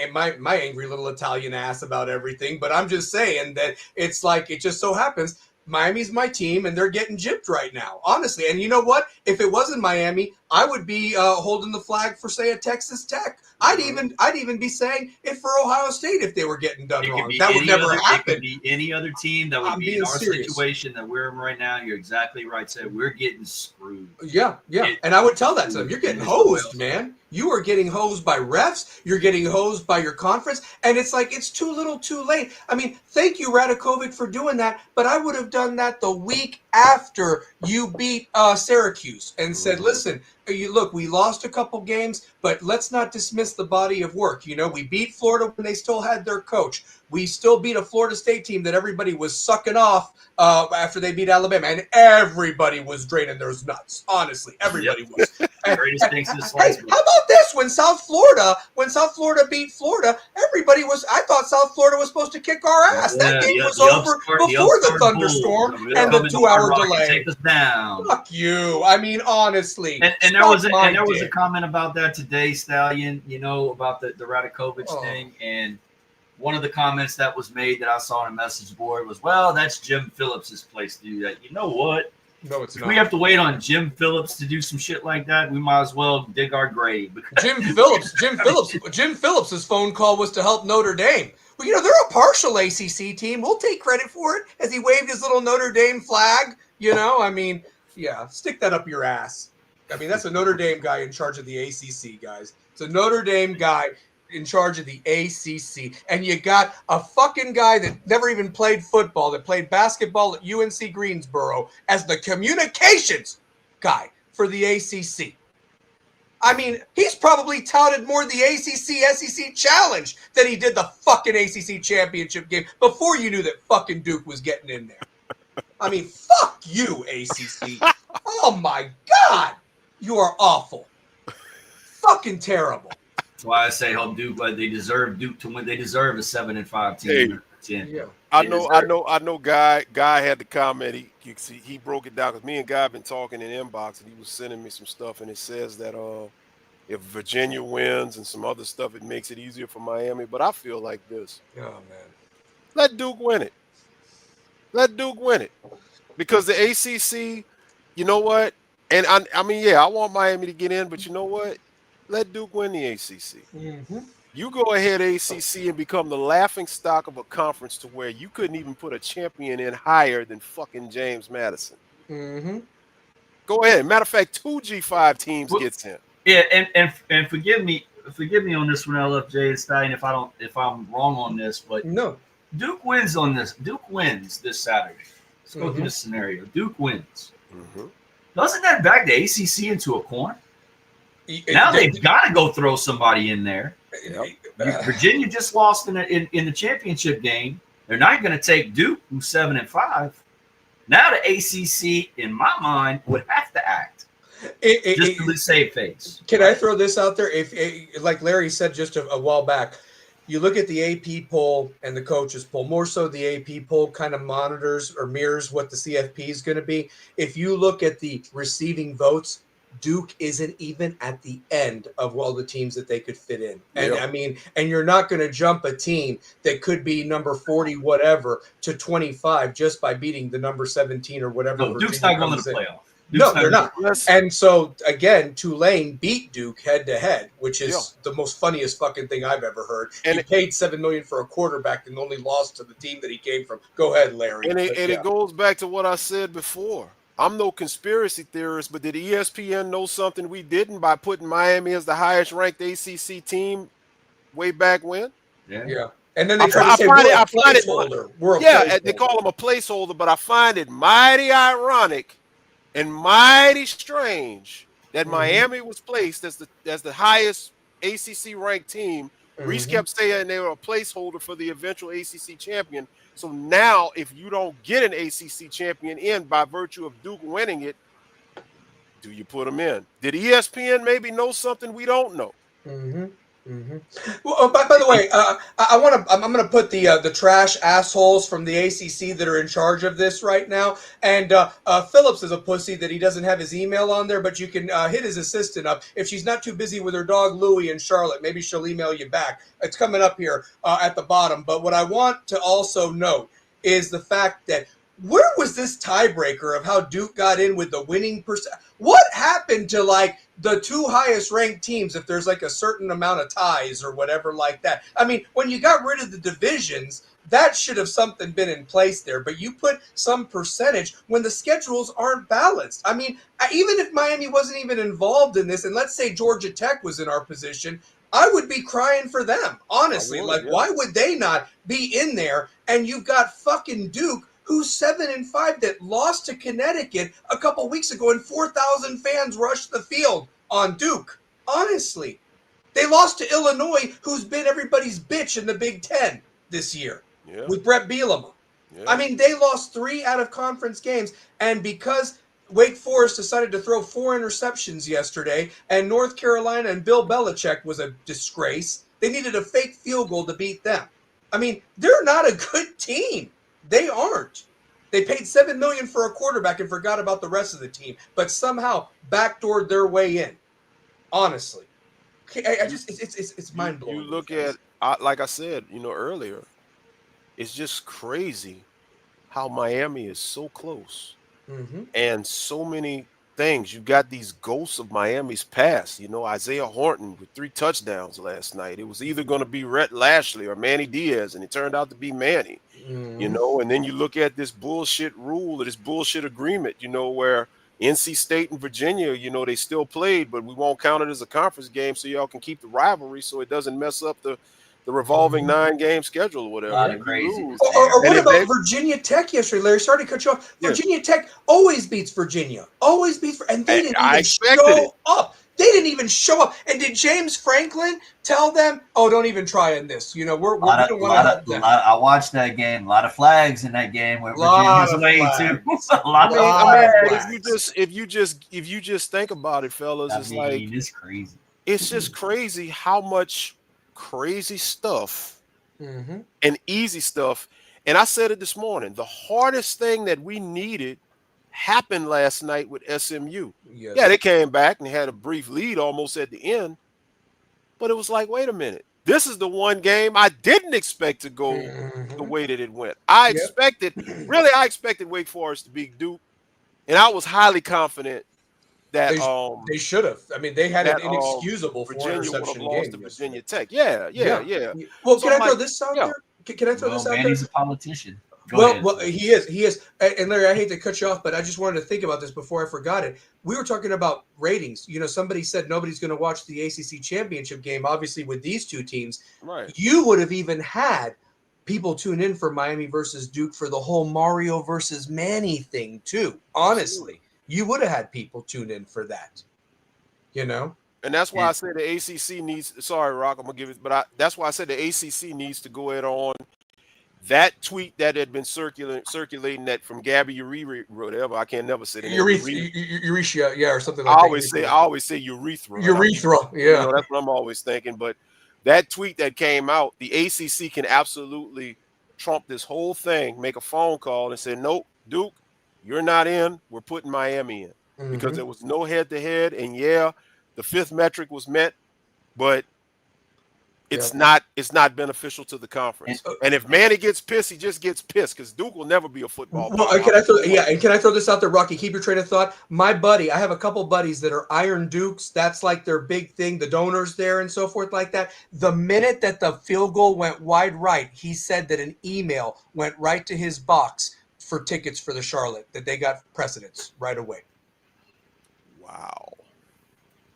angry little Italian ass about everything. But I'm just saying that it's like it just so happens Miami's my team, and they're getting gypped right now, honestly. And you know what? If it wasn't Miami, I would be holding the flag for, say, a Texas Tech. I'd even be saying it for Ohio State if they were getting done wrong. That would never happen. It could be any other team that would be in our situation that we're in right now. You're exactly right, Seth. We're getting screwed. Yeah. And I would tell that to them. You're getting hosed, man. You are getting hosed by refs. You're getting hosed by your conference. And it's like, it's too little too late. I mean, thank you, Radakovic, for doing that. But I would have done that the week after you beat Syracuse and said, listen, look, we lost a couple games, but let's not dismiss the body of work. You know, we beat Florida when they still had their coach. We still beat a Florida State team that everybody was sucking off after they beat Alabama, and everybody was draining their nuts. Honestly, everybody was. Hey, how about this? When South Florida beat Florida, everybody was. I thought South Florida was supposed to kick our ass. That game was over before the thunderstorm and the 2-hour delay. Take us down. Fuck you. I mean, honestly. And there was a comment about that today, Stallion. You know, about the Radakovic thing, and one of the comments that was made that I saw on a message board was, well, that's Jim Phillips's place to do that. You know what? No, it's not. If we have to wait on Jim Phillips to do some shit like that, we might as well dig our grave. Jim Phillips's phone call was to help Notre Dame. Well, you know, they're a partial ACC team. We'll take credit for it as he waved his little Notre Dame flag. You know, I mean, yeah, stick that up your ass. I mean, that's a Notre Dame guy in charge of the ACC, guys. It's a Notre Dame guy in charge of the ACC. And you got a fucking guy that never even played football, that played basketball at UNC Greensboro as the communications guy for the ACC. I mean, he's probably touted more the ACC-SEC challenge than he did the fucking ACC championship game before you knew that fucking Duke was getting in there. I mean, fuck you, ACC. Oh, my God. You are awful. Fucking terrible. That's why I say hope Duke, but they deserve Duke to win. They deserve a 7-5 team. Hey, yeah. I know. Guy had the comment. He broke it down because me and Guy have been talking in inbox, and he was sending me some stuff, and it says that if Virginia wins and some other stuff, it makes it easier for Miami. But I feel like this. Oh man, let Duke win it. Let Duke win it, because the ACC. You know what? And I mean, yeah, I want Miami to get in, but you know what? Let Duke win the ACC. Mm-hmm. You go ahead, ACC, and become the laughing stock of a conference to where you couldn't even put a champion in higher than fucking James Madison. Mm-hmm. Go ahead. Matter of fact, 2 G5 teams gets in. Yeah, and forgive me on this one, LFJ and Stallion, if I'm wrong on this, but no, Duke wins on this. Duke wins this Saturday. Let's go through the scenario. Duke wins. Mm-hmm. Doesn't that back the ACC into a corner? Now they've got to go throw somebody in there. Yep. Virginia just lost in the championship game. They're not going to take Duke, who's 7-5. Now the ACC, in my mind, would have to act just to save face. Can I throw this out there? If like Larry said just a while back, you look at the AP poll and the coaches poll, more so the AP poll kind of monitors or mirrors what the CFP is going to be. If you look at the receiving votes, Duke isn't even at the end of all the teams that they could fit in. And Yep. I mean, and you're not going to jump a team that could be number 40, whatever, to 25 just by beating the number 17 or whatever. No, Duke's Virginia not going to comes the in. playoff. No, they're not. Yes. And so again, Tulane beat Duke head to head, which is Yeah. the most funniest fucking thing I've ever heard. And he paid $7 million for a quarterback and only lost to the team that he came from. Go ahead, Larry. And it goes back to what I said before. I'm no conspiracy theorist, but did ESPN know something we didn't by putting Miami as the highest ranked ACC team way back when? Yeah. And then they try to say we're a placeholder. We're a placeholder. They call him a placeholder, but I find it mighty ironic and mighty strange that Miami was placed as the highest ACC ranked team. Reese kept saying they were a placeholder for the eventual ACC champion. So now, if you don't get an ACC champion in by virtue of Duke winning it, do you put them in? Did ESPN maybe know something we don't know? Well, by the way, I'm going to put the trash assholes from the ACC that are in charge of this right now. And Phillips is a pussy that he doesn't have his email on there, but you can hit his assistant up if she's not too busy with her dog Louie in Charlotte. Maybe she'll email you back. It's coming up here at the bottom. But what I want to also note is the fact that where was this tiebreaker of how Duke got in with the winning percent? What happened to like the two highest ranked teams if there's like a certain amount of ties or whatever like that? I mean, when you got rid of the divisions, that should have something been in place there. But you put some percentage when the schedules aren't balanced. I mean, even if Miami wasn't even involved in this, and let's say Georgia Tech was in our position, I would be crying for them, honestly. Why would they not be in there? And you've got fucking Duke, who's 7-5, that lost to Connecticut a couple weeks ago, and 4,000 fans rushed the field on Duke. Honestly, they lost to Illinois, who's been everybody's bitch in the Big Ten this year with Brett Bielema. I mean, they lost 3 out of conference games, and because Wake Forest decided to throw 4 interceptions yesterday, and North Carolina and Bill Belichick was a disgrace, they needed a fake field goal to beat them. I mean, they're not a good team. They aren't. They paid $7 million for a quarterback and forgot about the rest of the team, but somehow backdoored their way in. Honestly, it's mind blowing. You look at, like I said, earlier, it's just crazy how Miami is so close, and so many things. You got these ghosts of Miami's past. Isaiah Horton with 3 touchdowns last night. It was either going to be Rhett Lashley or Manny Diaz, and it turned out to be Manny. And then you look at this bullshit rule or this bullshit agreement, where NC State and Virginia, they still played, but we won't count it as a conference game so y'all can keep the rivalry so it doesn't mess up the revolving 9-game schedule or whatever. A lot of crazy. Or what about Virginia Tech yesterday, Larry? Sorry to cut you off. Virginia Tech always beats Virginia. Always beats, and they didn't even show up. They didn't even show up. And did James Franklin tell them, "Oh, don't even try in this"? We don't want to help them. I watched that game. A lot of flags in that game. Where Virginia's away too. A lot of flags. If you just think about it, fellas, it's crazy. It's just crazy how much crazy stuff and easy stuff. And I said it this morning. The hardest thing that we needed happened last night with SMU. Yes. Yeah, they came back and had a brief lead almost at the end. But it was like, wait a minute. This is the one game I didn't expect to go the way that it went. I expected Wake Forest to beat Duke. And I was highly confident that they should have. I mean, they had an inexcusable Virginia game lost to Virginia Tech. Yeah. Well, can I throw this out there? Can I throw this out there? Manny's a politician. Well, he is. And Larry, I hate to cut you off, but I just wanted to think about this before I forgot it. We were talking about ratings. Somebody said nobody's going to watch the ACC championship game, obviously, with these two teams. Right. You would have even had people tune in for Miami versus Duke for the whole Mario versus Manny thing, too. Honestly, you would have had people tune in for that. And that's why I said the ACC needs. Sorry, Rock, I'm gonna give it, but that's why I said the ACC needs to go ahead on that tweet that had been circulating that from Gabby Urethra, whatever. I can't never say the name. Urethra, or something like that. I always say urethra. Urethra, yeah. That's what I'm always thinking. But that tweet that came out, the ACC can absolutely trump this whole thing, make a phone call and say, nope, Duke, you're not in. We're putting Miami in because there was no head-to-head. And, yeah, the fifth metric was met, but it's not beneficial to the conference. And if Manny gets pissed, he just gets pissed because Duke will never be a football powerhouse. And can I throw this out there, Rocky? Keep your train of thought. My buddy, I have a couple buddies that are Iron Dukes. That's like their big thing, the donors there and so forth like that. The minute that the field goal went wide right, he said that an email went right to his box for tickets for the Charlotte, that they got precedence right away. Wow.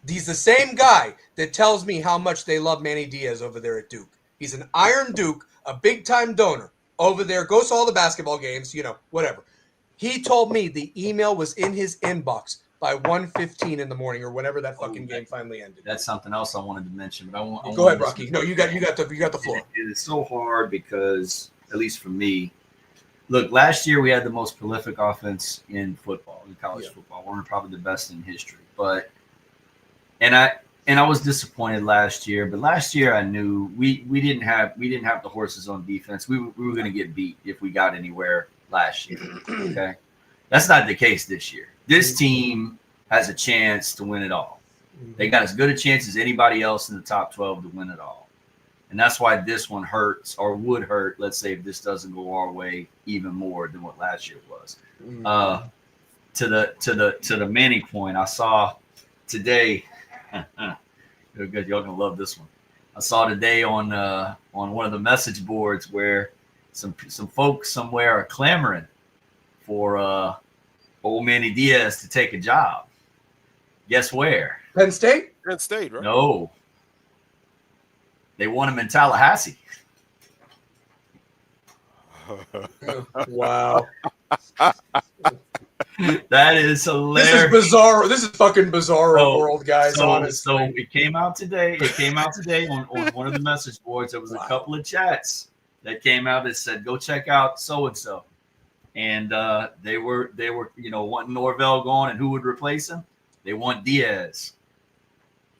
He's the same guy that tells me how much they love Manny Diaz over there at Duke. He's an Iron Duke, a big-time donor over there, goes to all the basketball games, whatever. He told me the email was in his inbox by 1:15 in the morning or whenever that fucking game finally ended. That's something else I wanted to mention, but Go ahead, Rocky. No, you got the floor. It's so hard because, at least for me, look, last year we had the most prolific offense in football, in college football. We're probably the best in history, but I was disappointed last year. But last year I knew we didn't have the horses on defense. We were going to get beat if we got anywhere last year. Okay, that's not the case this year. This team has a chance to win it all. They got as good a chance as anybody else in the top 12 to win it all, and that's why this one hurts or would hurt. Let's say if this doesn't go our way even more than what last year was. To the Manny point, I saw today. Good, y'all gonna love this one. I saw today on one of the message boards where some folks somewhere are clamoring for old Manny Diaz to take a job. Guess where? Penn State? Penn State, right? No. They want him in Tallahassee. Wow. That is hilarious. This is bizarre. This is fucking bizarre world, guys. Honestly. So it came out today. On one of the message boards. There was a couple of chats that came out that said, "Go check out so and so," and they were wanting Norvell gone, and who would replace him? They want Diaz.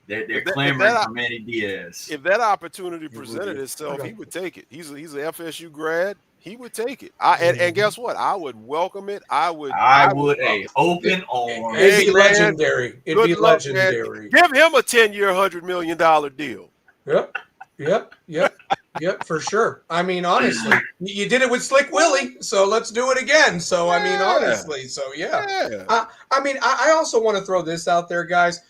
They're clamoring for Manny Diaz. If that opportunity presented itself, he would take it. He's an FSU grad. He would take it. And guess what? I would welcome it. I would open arms. It'd be legendary. It'd be legendary. Give him a 10-year, $100 million deal. Yep, for sure. I mean, honestly, you did it with Slick Willie, so let's do it again. So, I mean, honestly, so yeah. I also want to throw this out there, guys,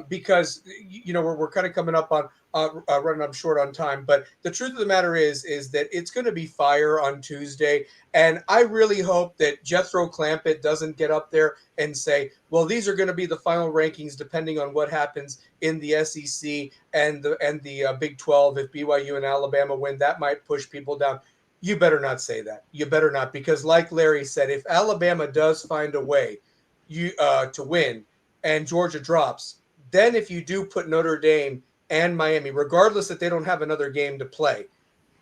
because, we're kind of coming up on running up short on time. But the truth of the matter is that it's going to be fire on Tuesday. And I really hope that Jethro Clampett doesn't get up there and say, well, these are going to be the final rankings depending on what happens in the SEC and the Big 12. If BYU and Alabama win, that might push people down. You better not say that. You better not, because like Larry said, if Alabama does find a way to win and Georgia drops, then if you do put Notre Dame and Miami, regardless that they don't have another game to play,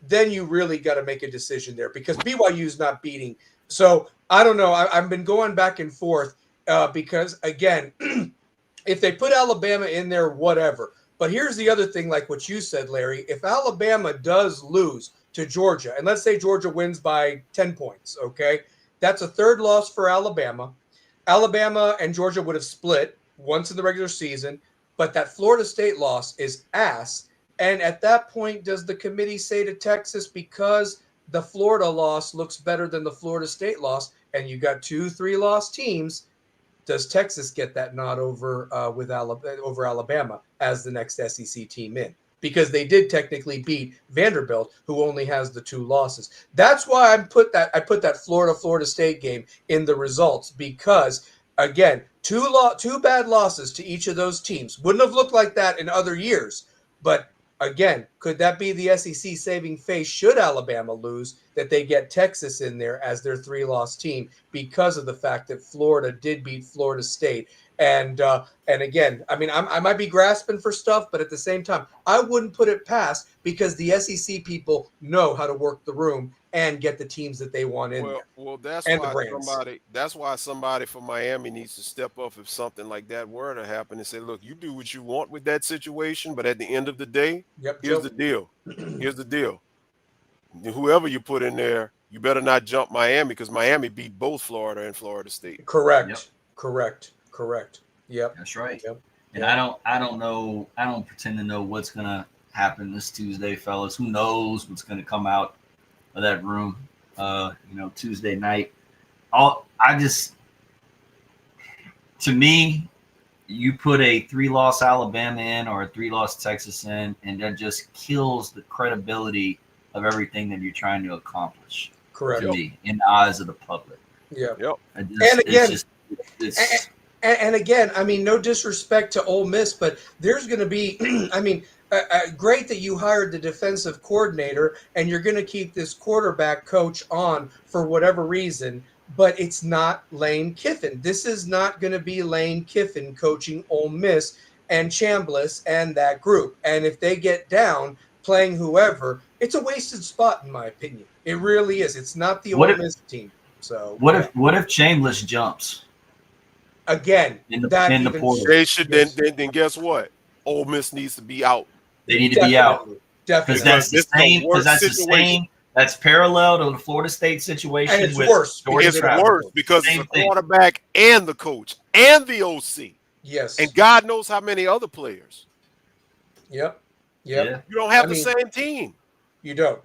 then you really got to make a decision there, because BYU's not beating. So I don't know. I've been going back and forth because, again, if they put Alabama in there, whatever. But here's the other thing, like what you said, Larry. If Alabama does lose to Georgia, and let's say Georgia wins by 10 points, okay, that's a third loss for Alabama. Alabama and Georgia would have split once in the regular season. But that Florida State loss is ass. And at that point, does the committee say to Texas, because the Florida loss looks better than the Florida State loss, and you got 2-3 loss teams, does Texas get that nod over Alabama as the next SEC team in? Because they did technically beat Vanderbilt, who only has the 2 losses. That's why I put that Florida State game in the results, because again, two bad losses to each of those teams. Wouldn't have looked like that in other years. But again, could that be the SEC saving face should Alabama lose, that they get Texas in there as their 3-loss team because of the fact that Florida did beat Florida State? And again, I mean, I might be grasping for stuff, but at the same time, I wouldn't put it past, because the SEC people know how to work the room, and get the teams that they want in there Well, that's and the why brands. somebody from Miami needs to step up if something like that were to happen and say, look, you do what you want with that situation, but at the end of the day, Yep, here's Joe. the deal. Here's the deal. Whoever you put in there, you better not jump Miami because Miami beat both Florida and Florida State. Correct. Yep. Correct. Yep. That's right. Yep. And I don't know. I don't pretend to know what's gonna happen this Tuesday, fellas. Who knows what's gonna come out of that room? Tuesday night. To me, you put a 3-loss Alabama in or a 3-loss Texas in, and that just kills the credibility of everything that you're trying to accomplish. Correct. To me, in the eyes of the public. Yeah. Yep. And again, I mean, no disrespect to Ole Miss, but there's going to be, I mean, great that you hired the defensive coordinator and you're going to keep this quarterback coach on for whatever reason, but it's not Lane Kiffin. This is not going to be Lane Kiffin coaching Ole Miss and Chambliss and that group. And if they get down playing whoever, it's a wasted spot, in my opinion. It really is. It's not the Ole Miss team. So what if Chambliss jumps? Again, in the portal. They should then guess what? Ole Miss needs to be out. They need to be out. Definitely. Because that's the same. That's parallel to the Florida State situation. And it's worse. It's worse because it's the quarterback and the coach and the OC. Yes. And God knows how many other players. Yep. You don't have the same team. You don't.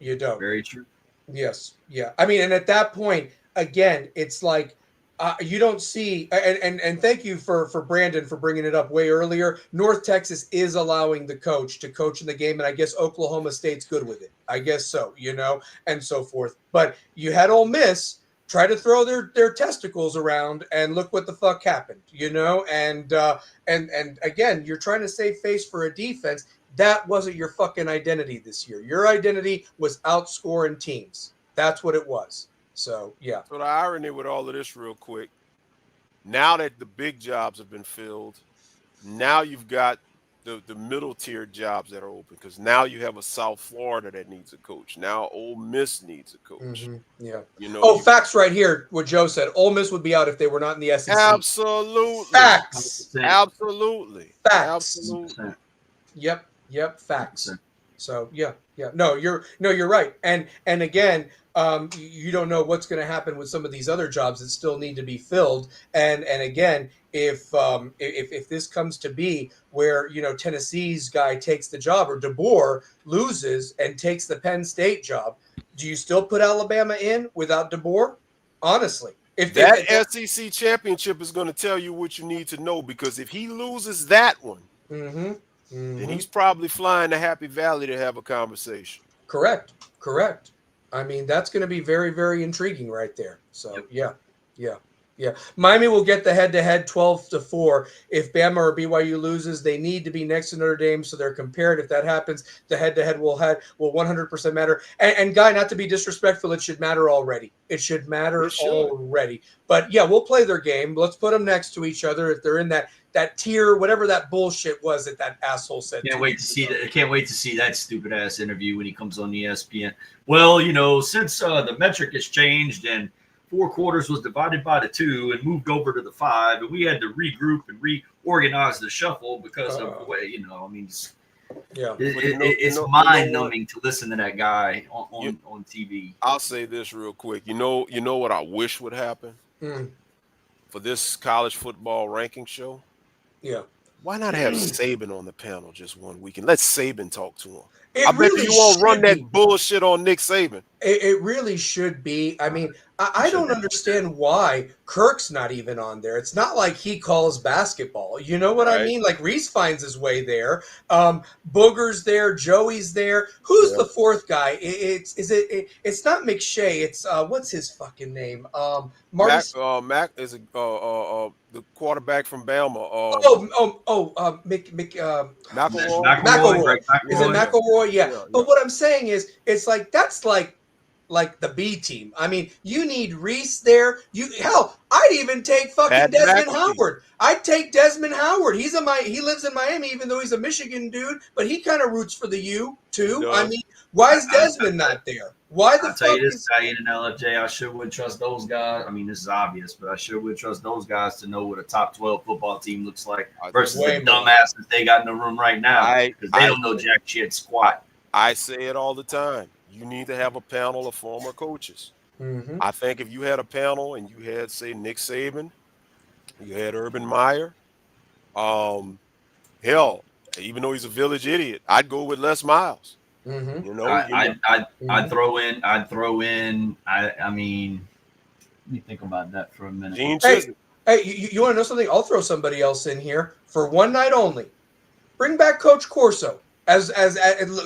Very true. Yes. Yeah. I mean, and at that point, again, it's like you don't see, and thank you for Brandon for bringing it up way earlier. North Texas is allowing the coach to coach in the game, and I guess Oklahoma State's good with it. I guess so, and so forth. But you had Ole Miss try to throw their testicles around, and look what the fuck happened, And again, you're trying to save face for a defense. That wasn't your fucking identity this year. Your identity was outscoring teams. That's what it was. So, yeah. So the irony with all of this real quick, now that the big jobs have been filled, now you've got the middle tier jobs that are open because now you have a South Florida that needs a coach. Now Ole Miss needs a coach. Mm-hmm. Yeah. Facts right here, what Joe said. Ole Miss would be out if they were not in the SEC. Absolutely. Facts. 100%. Absolutely. Facts. Absolutely. Yep. Facts. 100%. So yeah. No, you're right. And again, you don't know what's going to happen with some of these other jobs that still need to be filled. And again, if this comes to be where Tennessee's guy takes the job or DeBoer loses and takes the Penn State job, do you still put Alabama in without DeBoer? Honestly, if that SEC championship is going to tell you what you need to know, because if he loses that one, then he's probably flying to Happy Valley to have a conversation. Correct. I mean, that's going to be very, very intriguing right there. So, yeah. Miami will get the head-to-head 12-4. If Bama or BYU loses, they need to be next to Notre Dame, so they're compared. If that happens, the head-to-head will 100% matter. And Guy, not to be disrespectful, it should matter already. It should matter already. But, yeah, we'll play their game. Let's put them next to each other if they're in that tier, whatever that bullshit was that asshole said. Can't wait to see that stupid ass interview when he comes on ESPN. Well, since the metric has changed and 4 quarters was divided by the 2 and moved over to the 5, and we had to regroup and reorganize the shuffle because of the way, it's mind-numbing to listen to that guy on TV. I'll say this real quick. You know what I wish would happen for this college football ranking show? Yeah. Why not have Saban on the panel just one weekend? Let Saban talk to him. I bet you won't run that bullshit on Nick Saban. It really should be. I mean, I don't understand why Kirk's not even on there. It's not like he calls basketball. You know what I mean? Like Reese finds his way there. Booger's there. Joey's there. Who's the fourth guy? It's not McShay. It's what's his fucking name? Mac is the quarterback from Bama. McElroy. Is it McElroy? Yeah. But what I'm saying is, it's like that's like the B team. I mean, you need Reese there. I'd even take fucking Pat Desmond McAfee. Howard. I'd take Desmond Howard. He lives in Miami, even though he's a Michigan dude, but he kind of roots for the U too. I mean, why is Desmond not there? Why the I'll tell you fuck this, is Stallion and LFJ, I sure would trust those guys. I mean, this is obvious, but I sure would trust those guys to know what a top 12 football team looks like versus the dumbasses they got in the room right now, because they don't know jack shit squat. I say it all the time. You need to have a panel of former coaches. Mm-hmm. I think if you had a panel and you had, say, Nick Saban, you had Urban Meyer, hell, even though he's a village idiot, I'd go with Les Miles. Mm-hmm. You know, I'd throw in. I mean, let me think about that for a minute. Gene Chisholm. Hey, you want to know something? I'll throw somebody else in here for one night only. Bring back Coach Corso. As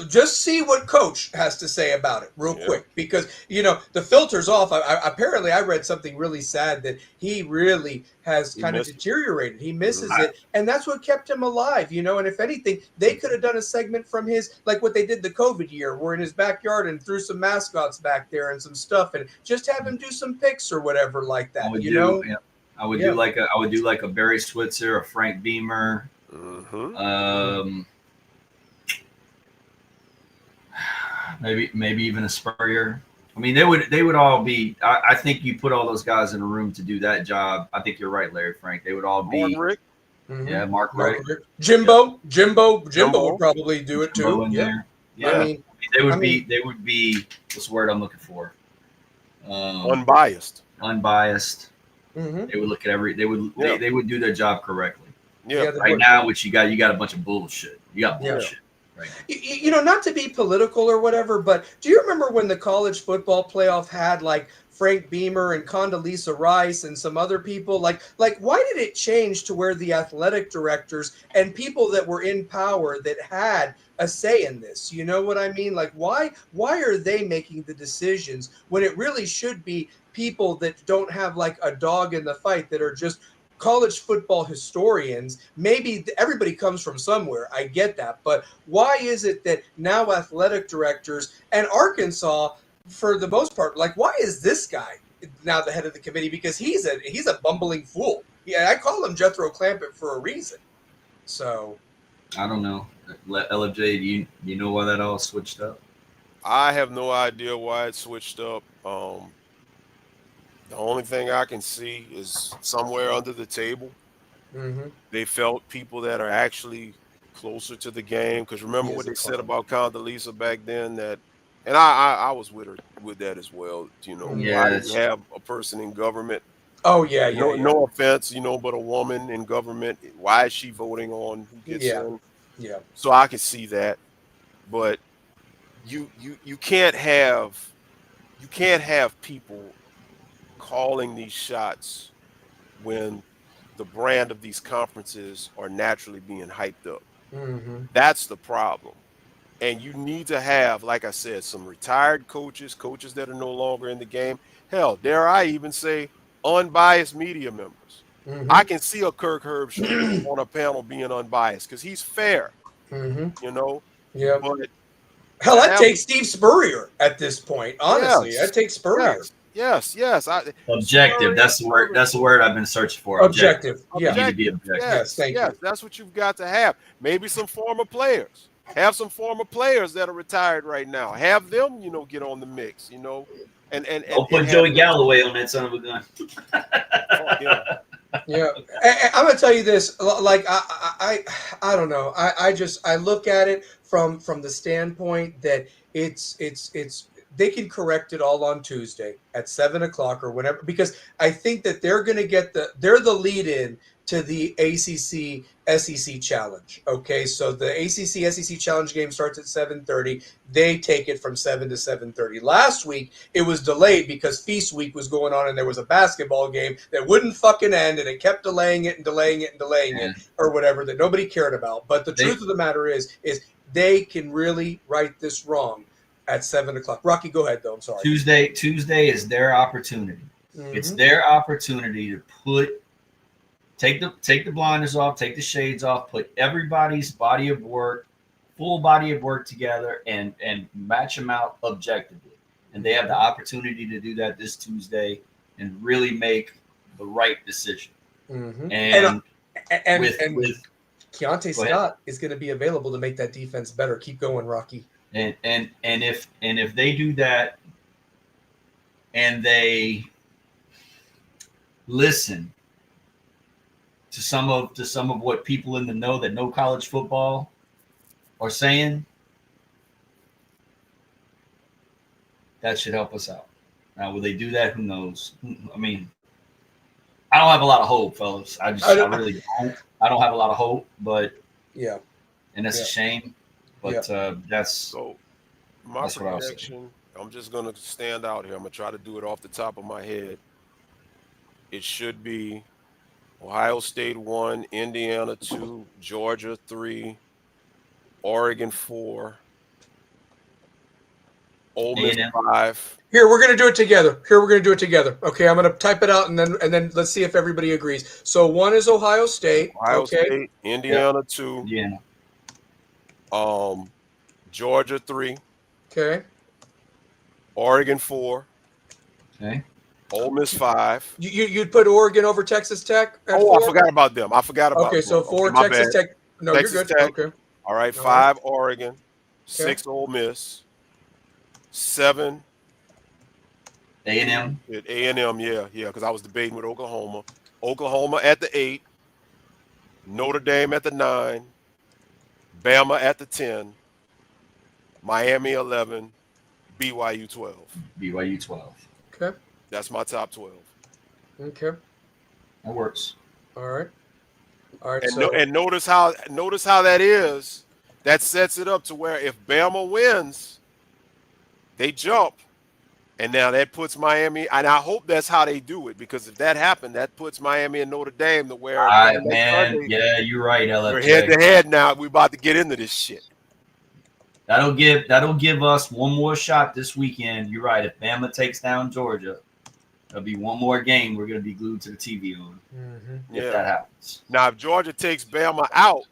just see what Coach has to say about it real quick, because the filter's off. Apparently I read something really sad that he really has kind of deteriorated. He misses it, and that's what kept him alive. And if anything, they could have done a segment from his, like what they did the COVID year, where in his backyard and threw some mascots back there and some stuff, and just have him do some picks or whatever like that. I would do like a Barry Switzer, a Frank Beamer. Maybe even a Spurrier. I mean, they would all be. I think you put all those guys in a room to do that job. I think you're right, Larry Frank. They would all be. Mark Rick. Yeah, Mark Rick. Jimbo would probably do it too. Yeah. I mean, they would be. What's the word I'm looking for? Unbiased. Mm-hmm. They would look at they would do their job correctly. Yeah. Right now, what you got a bunch of bullshit. You got bullshit. Right. Not to be political or whatever, but do you remember when the college football playoff had like Frank Beamer and Condoleezza Rice and some other people? Like why did it change to where the athletic directors and people that were in power that had a say in this? You know what I mean? Like why are they making the decisions when it really should be people that don't have like a dog in the fight, that are just college football historians? Maybe everybody comes from somewhere. I get that. But why is it that now athletic directors and Arkansas, for the most part, like, why is this guy now the head of the committee? Because he's a bumbling fool. Yeah, I call him Jethro Clampett for a reason. So I don't know. LFJ, do you know why that all switched up? I have no idea why it switched up. The only thing I can see is somewhere under the table, they felt people that are actually closer to the game. Because remember what they said about Condoleezza back then, and I was with her with that as well. Why do you have a person in government? No offense, but a woman in government. Why is she voting on who gets in? Yeah. So I can see that, but you can't have people calling these shots when the brand of these conferences are naturally being hyped up. That's the problem. And you need to have, like I said, some retired coaches that are no longer in the game. Hell, dare I even say unbiased media members. I can see a Kirk Herbstreit on a panel being unbiased because he's fair. Yeah. But hell, I'd take Steve Spurrier at this point. Honestly, I'd take Spurrier. Yes. Objective. That's the word. That's the word I've been searching for. Objective. Yeah. You need to be objective. Yes, thank you. That's what you've got to have. Maybe some former players. Have some former players that are retired right now. Have them, get on the mix. And don't put Joey Galloway on that son of a gun. Yeah, I'm gonna tell you this. Like I don't know. I look at it from the standpoint that it's they can correct it all on Tuesday at 7:00 or whenever, because I think that they're gonna get they're the lead in to the ACC SEC challenge. Okay, so the ACC SEC challenge game starts at 7:30. They take it from 7 to 7:30. Last week it was delayed because Feast Week was going on and there was a basketball game that wouldn't fucking end, and it kept delaying it or whatever, that nobody cared about. But the truth of the matter is they can really right this wrong at 7:00. Rocky, go ahead though. I'm sorry. Tuesday is their opportunity. It's their opportunity to take the blinders off, take the shades off, put everybody's full body of work together and match them out objectively. And they have the opportunity to do that this Tuesday and really make the right decision. Mm-hmm. And And with Keontae Scott is going to be available to make that defense better. Keep going, Rocky. And if they do that, and they listen to some of what people in the know that know college football are saying, that should help us out. Now, will they do that? Who knows? I mean, I don't have a lot of hope, fellas. I really don't. I don't have a lot of hope, but yeah, and that's a shame. But that's so my that's what I'll say. projection. I'm just gonna stand out here. I'm gonna try to do it off the top of my head. It should be Ohio State 1, Indiana 2, Georgia 3, Oregon 4, Ole Miss A&M. 5. Here, we're gonna do it together. Okay, I'm gonna type it out and then let's see if everybody agrees. So 1 is Ohio State. Ohio Okay. State, Indiana 2. Indiana. Georgia 3. Okay. Oregon 4. Okay. Ole Miss 5. You'd put Oregon over Texas Tech at 4? I forgot about them. Okay, so 4 my Texas bad. Tech. No, Texas you're good. Tech. Okay. All right, All 5 Oregon, 6 Ole Miss, 7 A&M. A&M, yeah, because I was debating with Oklahoma. Oklahoma at the 8, Notre Dame at the 9, Bama at the 10, Miami 11, BYU 12. BYU 12. Okay. That's my top 12. Okay. That works. All right. All right. And notice how that is. That sets it up to where if Bama wins, they jump. And now that puts Miami, and I hope that's how they do it, because if that happened, that puts Miami and Notre Dame to where man, yeah, you're right, LFJ. We're head to head now. We're about to get into this shit. That'll give us one more shot this weekend. You're right. If Bama takes down Georgia, there'll be one more game we're going to be glued to the TV on. Mm-hmm. If that happens. Now, if Georgia takes Bama out,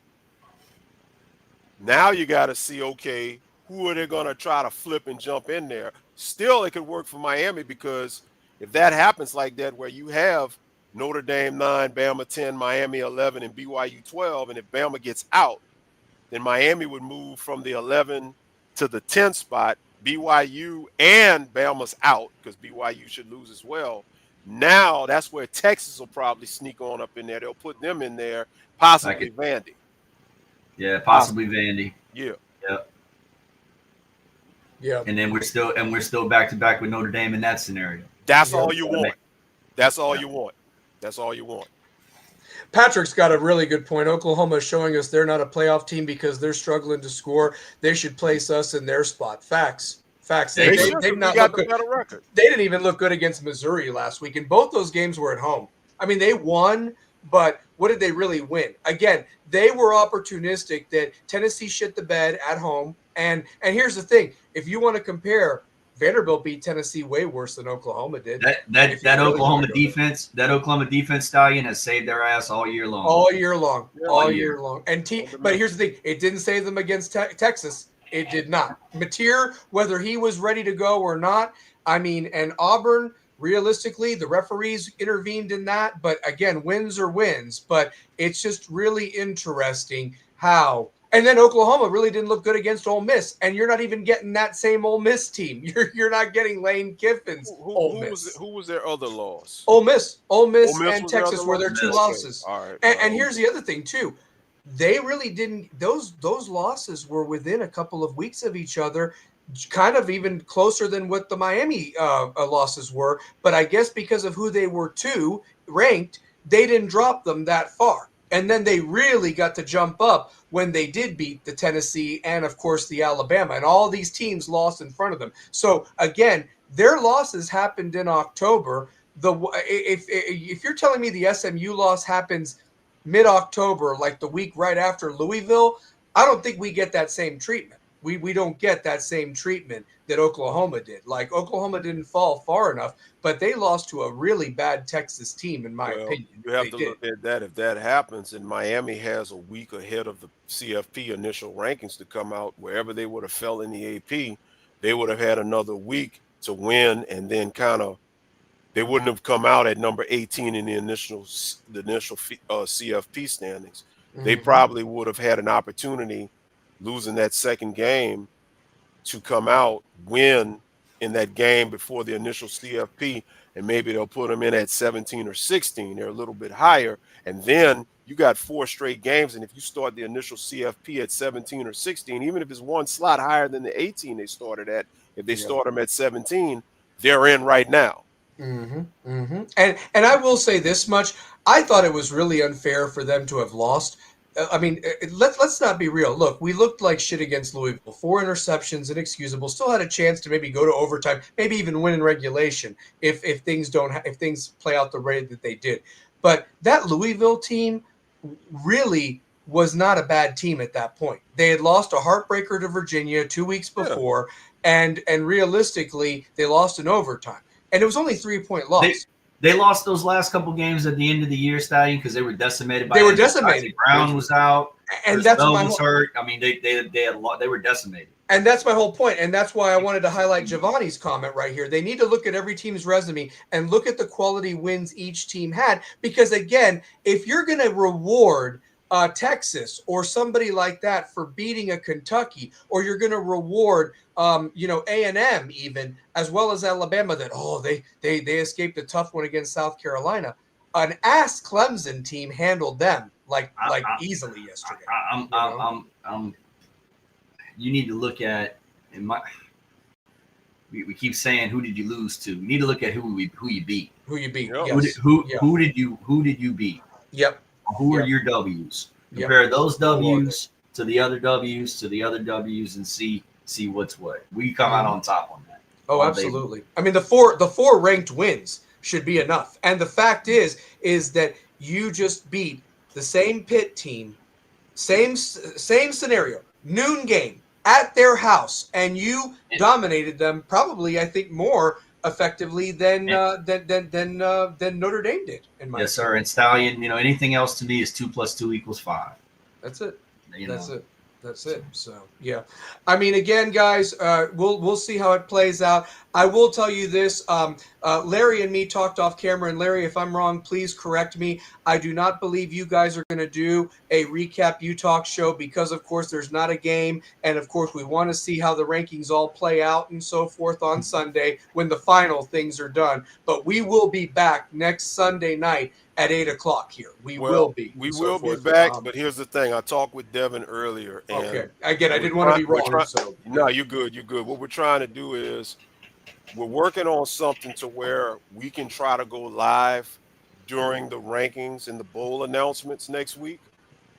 now you got to see, okay, who are they going to try to flip and jump in there? Still, it could work for Miami, because if that happens like that, where you have Notre Dame 9, Bama 10, Miami 11, and BYU 12, and if Bama gets out, then Miami would move from the 11 to the 10 spot. BYU and Bama's out, because BYU should lose as well. Now that's where Texas will probably sneak on up in there. They'll put them in there, possibly Vandy. Yeah, possibly Vandy. Yeah. Yeah. And then we're still back to back with Notre Dame in that scenario. That's all you want. That's all you want. That's all you want. Patrick's got a really good point. Oklahoma is showing us they're not a playoff team because they're struggling to score. They should place us in their spot. Facts. They've not looked good. Better record. They didn't even look good against Missouri last week, and both those games were at home. I mean, they won, but what did they really win? Again, they were opportunistic. That Tennessee shit the bed at home. And here's the thing: if you want to compare, Vanderbilt beat Tennessee way worse than Oklahoma did. That Oklahoma defense, Stallion, has saved their ass all year long. All year long. And but here's the thing: it didn't save them against Texas. It did not. Mateer, whether he was ready to go or not, I mean, and Auburn, realistically, the referees intervened in that. But again, wins are wins. But it's just really interesting how. And then Oklahoma really didn't look good against Ole Miss, and you're not even getting that same Ole Miss team. You're not getting Lane Kiffin's Ole Miss. Who was their other loss? Ole Miss and Texas were their two losses. All right. And here's the other thing too. They really didn't. Those losses were within a couple of weeks of each other, kind of even closer than what the Miami losses were. But I guess because of who they were ranked, they didn't drop them that far. And then they really got to jump up when they did beat the Tennessee and, of course, the Alabama. And all these teams lost in front of them. So, again, their losses happened in October. If you're telling me the SMU loss happens mid-October, like the week right after Louisville, I don't think we get that same treatment. We don't get that same treatment that Oklahoma did. Like, Oklahoma didn't fall far enough, but they lost to a really bad Texas team, in my opinion. You have to look at that. If that happens, and Miami has a week ahead of the CFP initial rankings to come out, wherever they would have fell in the AP, they would have had another week to win and then kind of they wouldn't have come out at number 18 in the initial CFP standings. They probably would have had an opportunity, losing that second game, to come out, win in that game before the initial CFP, and maybe they'll put them in at 17 or 16. They're a little bit higher. And then you got 4 straight games. And if you start the initial CFP at 17 or 16, even if it's one slot higher than the 18 they started at, if they start them at 17, they're in right now. And I will say this much: I thought it was really unfair for them to have lost. I mean, let's not be real. Look, we looked like shit against Louisville. 4 interceptions, inexcusable. Still had a chance to maybe go to overtime, maybe even win in regulation if things if things play out the way that they did. But that Louisville team really was not a bad team at that point. They had lost a heartbreaker to Virginia 2 weeks before, and realistically, they lost in overtime. And it was only 3-point loss. They lost those last couple games at the end of the year, Stallion, because they were decimated by. They were decimated. Isaac Brown was out, and Chris Bell was hurt. I mean, they were decimated. And that's my whole point. And that's why I wanted to highlight Giovanni's comment right here. They need to look at every team's resume and look at the quality wins each team had. Because again, if you're going to reward Texas or somebody like that for beating a Kentucky, or you're going to reward A&M even, as well as Alabama, that they escaped a tough one against South Carolina. An ass Clemson team handled them like easily yesterday. You need to look at we keep saying, who did you lose to? You need to look at who you beat. Who you beat? Yep. Yes. Who did you beat? Yep. Who are your W's? Compare those W's to the other W's and see what's what. We come out on top on that. Oh, absolutely. I mean, the four ranked wins should be enough. And the fact is that you just beat the same Pitt team, same scenario, noon game at their house, and you dominated them probably, I think, more effectively than Notre Dame did. In my opinion. Sir. And Stallion, anything else to me is 2 + 2 = 5. That's it. That's it. So yeah, I mean, again, guys, we'll see how it plays out. I will tell you this: Larry and me talked off camera, and Larry, if I'm wrong, please correct me. I do not believe you guys are going to do a recap U-Talk show because, of course, there's not a game, and of course, we want to see how the rankings all play out and so forth on Sunday when the final things are done. But we will be back next Sunday night at 8:00 here. We will be back, but here's the thing. I talked with Devin earlier. And okay. Again, I didn't want to be wrong. No, you're good. You're good. What we're trying to do is we're working on something to where we can try to go live during the rankings and the bowl announcements next week.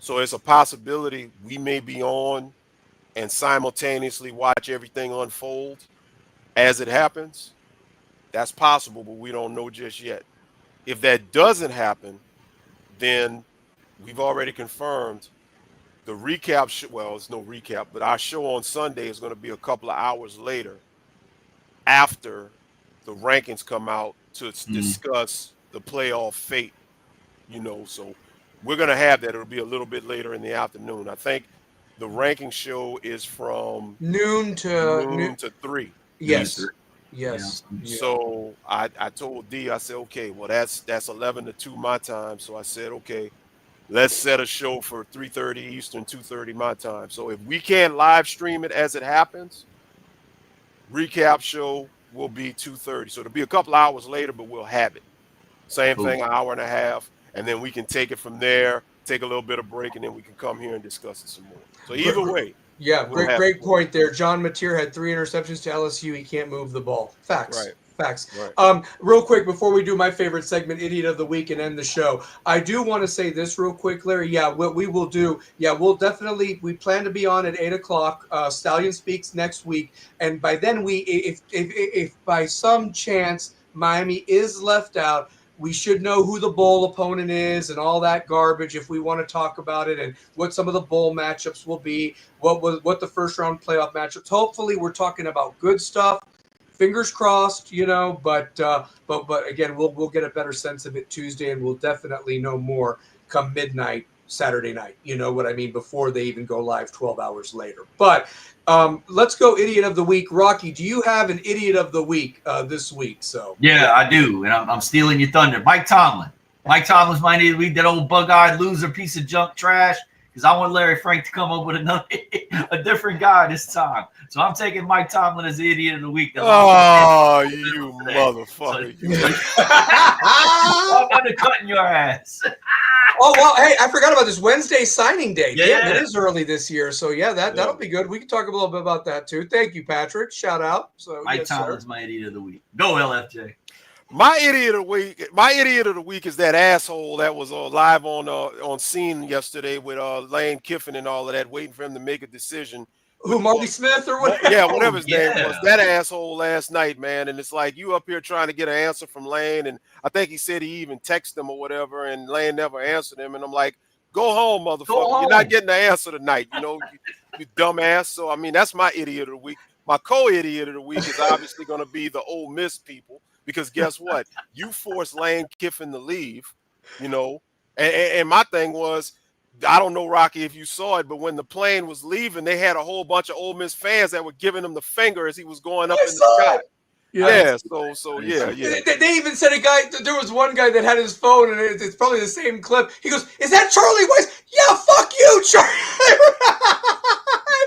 So it's a possibility we may be on and simultaneously watch everything unfold as it happens. That's possible, but we don't know just yet. If that doesn't happen, then we've already confirmed the recap. It's no recap, but our show on Sunday is going to be a couple of hours later after the rankings come out to discuss the playoff fate, So we're going to have that. It'll be a little bit later in the afternoon. I think the ranking show is from noon to 3. Yes. Yes. Yeah. So I told D, I said, okay, well, that's 11 to 2 my time. So I said, okay, let's set a show for 3:30 Eastern, 2:30 my time. So if we can't live stream it as it happens, recap show will be 2:30. So it'll be a couple hours later, but we'll have it. Same thing, an hour and a half, and then we can take it from there, take a little bit of break, and then we can come here and discuss it some more. So either way. Yeah, great point there. John Mateer had 3 interceptions to LSU. He can't move the ball. Facts. Right. Facts. Right. Real quick, before we do my favorite segment, Idiot of the Week, and end the show, I do want to say this real quick, Larry. Yeah, what we will do, we'll definitely, we plan to be on at 8:00. Stallion Speaks next week. And by then, if by some chance Miami is left out, we should know who the bowl opponent is and all that garbage if we want to talk about it, and what some of the bowl matchups will be, what the first round playoff matchups. Hopefully we're talking about good stuff. Fingers crossed, but again, we'll get a better sense of it Tuesday, and we'll definitely know more come midnight Saturday night. You know what I mean? Before they even go live 12 hours later. But let's go idiot of the week. Rocky, do you have an idiot of the week this week? So yeah, I do, and I'm stealing your thunder. Mike Tomlin. Mike Tomlin's my idiot of the week. That old bug-eyed loser, piece of junk trash. Because I want Larry Frank to come up with a different guy this time. So I'm taking Mike Tomlin as the idiot of the week. Oh, you motherfucker! I'm undercutting your ass. Oh, well, hey, I forgot about this Wednesday signing day. Yeah. Damn, it is early this year. So, yeah, that'll be good. We can talk a little bit about that, too. Thank you, Patrick. Shout out. So, Mike Tomlin's my idiot of the week. Go, LFJ. My idiot of the week is that asshole that was live on scene yesterday with Lane Kiffin and all of that, waiting for him to make a decision. Who, Marty Smith or whatever? Yeah, whatever his name was. That asshole last night, man. And it's like you up here trying to get an answer from Lane, and I think he said he even texted him or whatever, and Lane never answered him. And I'm like, go home, motherfucker. Go home. You're not getting the answer tonight, you dumbass. So I mean, that's my idiot of the week. My co-idiot of the week is obviously going to be the Ole Miss people. Because guess what? You forced Lane Kiffin to leave, and my thing was, I don't know, Rocky, if you saw it, but when the plane was leaving, they had a whole bunch of Ole Miss fans that were giving him the finger as he was going up in the sky. Yeah, so yeah. They even said there was one guy that had his phone, and it's probably the same clip. He goes, "Is that Charlie Weiss?" Yeah, fuck you, Charlie.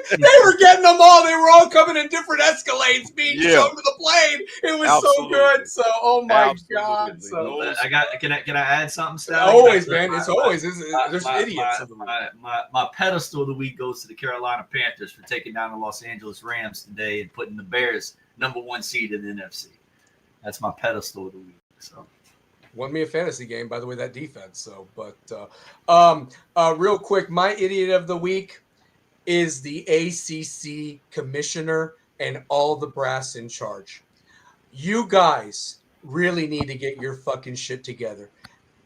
They were getting them all. They were all coming in different Escalades, being shown to the plane. It was so good. So, oh my God. So Can I add something, Stallion? Always, man. It's always. There's idiots. My pedestal of the week goes to the Carolina Panthers for taking down the Los Angeles Rams today and putting the Bears #1 seed in the NFC. That's my pedestal of the week. So. Won me a fantasy game, by the way, that defense. So, but real quick, my idiot of the week is the ACC commissioner and all the brass in charge. You guys really need to get your fucking shit together.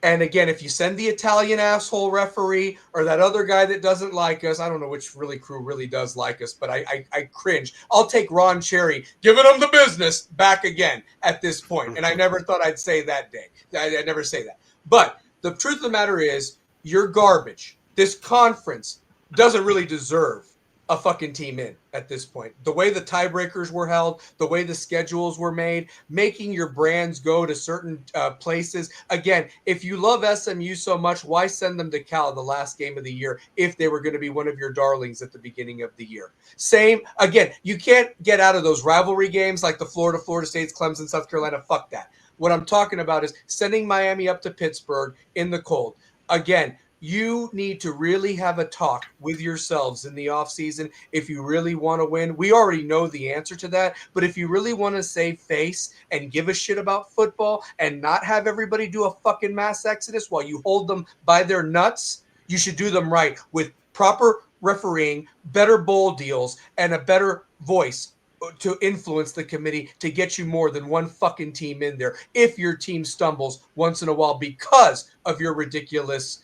And again, if you send the Italian asshole referee or that other guy that doesn't like us, I don't know which crew really does like us, but I cringe. I'll take Ron Cherry, giving him the business, back again at this point. And I never thought I'd say that day. I'd never say that. But the truth of the matter is, you're garbage. This conference doesn't really deserve a fucking team in at this point. The way the tiebreakers were held, the way the schedules were made, making your brands go to certain places. Again, if you love SMU so much, why send them to Cal the last game of the year if they were going to be one of your darlings at the beginning of the year? Same, again, you can't get out of those rivalry games like the Florida State's, Clemson, South Carolina. Fuck that. What I'm talking about is sending Miami up to Pittsburgh in the cold. Again, you need to really have a talk with yourselves in the offseason if you really want to win. We already know the answer to that, but if you really want to save face and give a shit about football and not have everybody do a fucking mass exodus while you hold them by their nuts, you should do them right with proper refereeing, better bowl deals, and a better voice to influence the committee to get you more than one fucking team in there if your team stumbles once in a while because of your ridiculous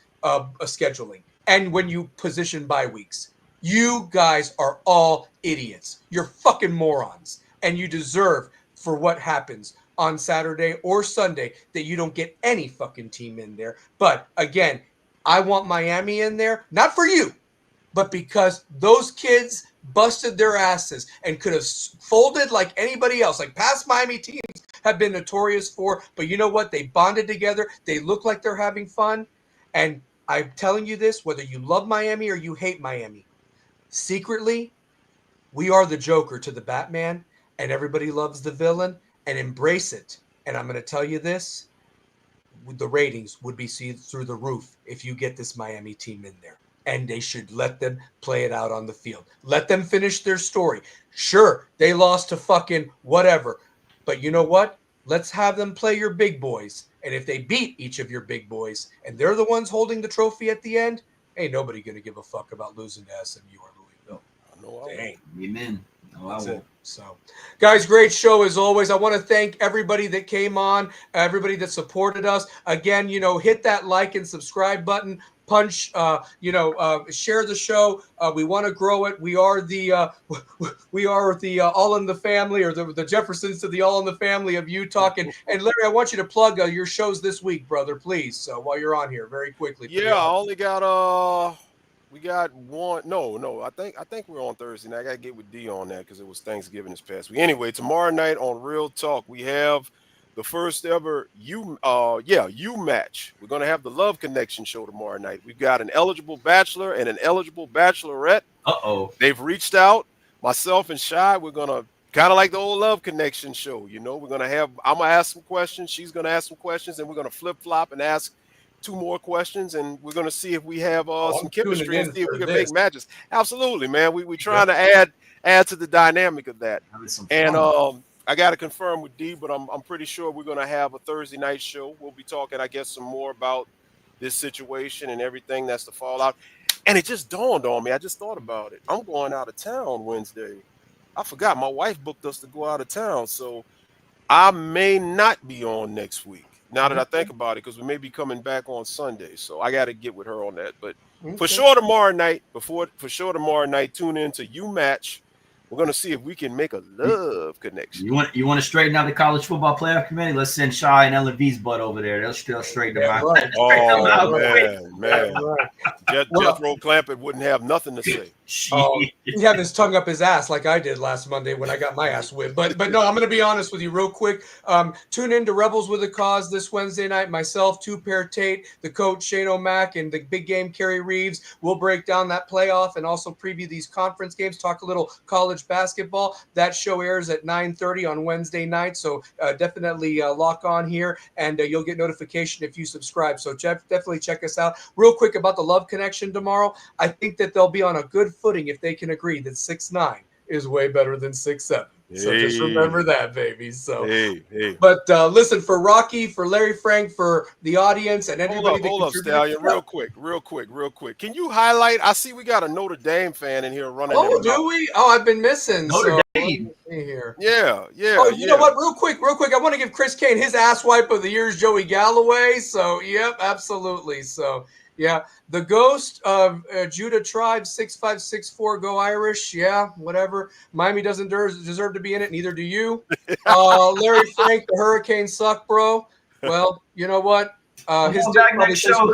scheduling and when you position bye weeks. You guys are all idiots. You're fucking morons, and you deserve for what happens on Saturday or Sunday that you don't get any fucking team in there. But again, I want Miami in there, not for you, but because those kids busted their asses and could have folded like anybody else, like past Miami teams have been notorious for. But you know what? They bonded together. They look like they're having fun. And I'm telling you this, whether you love Miami or you hate Miami, secretly, we are the Joker to the Batman, and everybody loves the villain, and embrace it. And I'm going to tell you this, the ratings would be seen through the roof if you get this Miami team in there. And they should let them play it out on the field. Let them finish their story. Sure, they lost to fucking whatever. But you know what? Let's have them play your big boys. And if they beat each of your big boys and they're the ones holding the trophy at the end, ain't nobody going to give a fuck about losing to SMU or Louisville. No, I ain't. Amen. No, That's it. So, guys, great show as always. I want to thank everybody that came on, everybody that supported us. Again, hit that like and subscribe button. punch. Share the show. We want to grow it. We are the All in the Family, or the Jeffersons to the All in the Family of Utah. And Larry, I want you to plug your shows this week, brother, please. So while you're on here, very quickly. Yeah, I only got we got one. No, I think we're on Thursday night. I gotta get with D on that because it was Thanksgiving this past week. Anyway, tomorrow night on Real Talk, we have the first ever U match. We're gonna have the Love Connection show tomorrow night. We've got an eligible bachelor and an eligible bachelorette. They've reached out. Myself and Shy, we're gonna kind of like the old Love Connection show. I'm gonna ask some questions, she's gonna ask some questions, and we're gonna flip flop and ask 2 more questions, and we're going to see if we have some chemistry and see if we can make matches. Absolutely, man. We're trying to add to the dynamic of that. And I got to confirm with D, but I'm pretty sure we're going to have a Thursday night show. We'll be talking, I guess, some more about this situation and everything that's the fallout. And it just dawned on me. I just thought about it. I'm going out of town Wednesday. I forgot. My wife booked us to go out of town, so I may not be on next week. Now that I think about it, because we may be coming back on Sunday, so I got to get with her on that. But for sure tomorrow night, tune in to U Match. We're gonna see if we can make a love connection. You want to straighten out the college football playoff committee? Let's send Shy and LV's butt over there. They'll still straighten them out. Right. Man. Jethro Clampett wouldn't have nothing to say. He'd have his tongue up his ass like I did last Monday when I got my ass whipped. But no, I'm going to be honest with you real quick. Tune in to Rebels with a Cause this Wednesday night. Myself, Two-Pair Tate, the coach Shane O'Mac, and the big game Kerry Reeves. We'll break down that playoff and also preview these conference games, talk a little college basketball. That show airs at 9:30 on Wednesday night, so definitely lock on here, and you'll get notification if you subscribe. So definitely check us out. Real quick about the Love Connection tomorrow. I think that they'll be on a good footing if they can agree that 6'9" is way better than 6'7". So just remember that, baby. So, but listen, for Rocky, for Larry Frank, for the audience, and everybody. Hold up, Stallion, real quick. Can you highlight? I see we got a Notre Dame fan in here running. Oh, do we? Oh, I've been missing. Notre Dame. Here. Yeah. Oh, you know what? Real quick. I want to give Chris Kane his ass wipe of the year is Joey Galloway. So, yep, absolutely. So, yeah, the ghost of Judah Tribe 6564, go Irish. Yeah, whatever. Miami doesn't deserve to be in it. Neither do you. Larry Frank, the Hurricanes suck, bro. Well, you know what? Come on the show.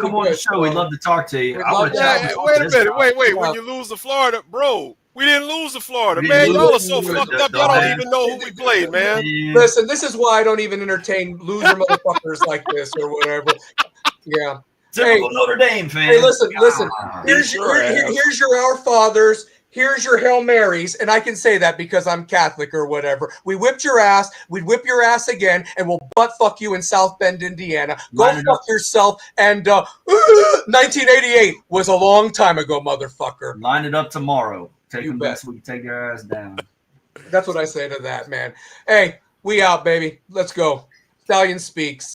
We'd love to talk to you. Wait a minute. Wait. When you lose to Florida, bro. We didn't lose to Florida, man. Y'all are so fucked up. Y'all don't even know who we played, man. Listen, this is why I don't even entertain loser motherfuckers like this or whatever. Yeah. Typical Notre Dame fan. Hey, listen. Here's your Our Fathers. Here's your Hail Marys, and I can say that because I'm Catholic or whatever. We whipped your ass. We'd whip your ass again, and we'll butt fuck you in South Bend, Indiana. Go fuck yourself. And 1988 was a long time ago, motherfucker. Line it up tomorrow. Take them back so we can take their ass down. That's what I say to that, man. Hey, we out, baby. Let's go. Stallion speaks.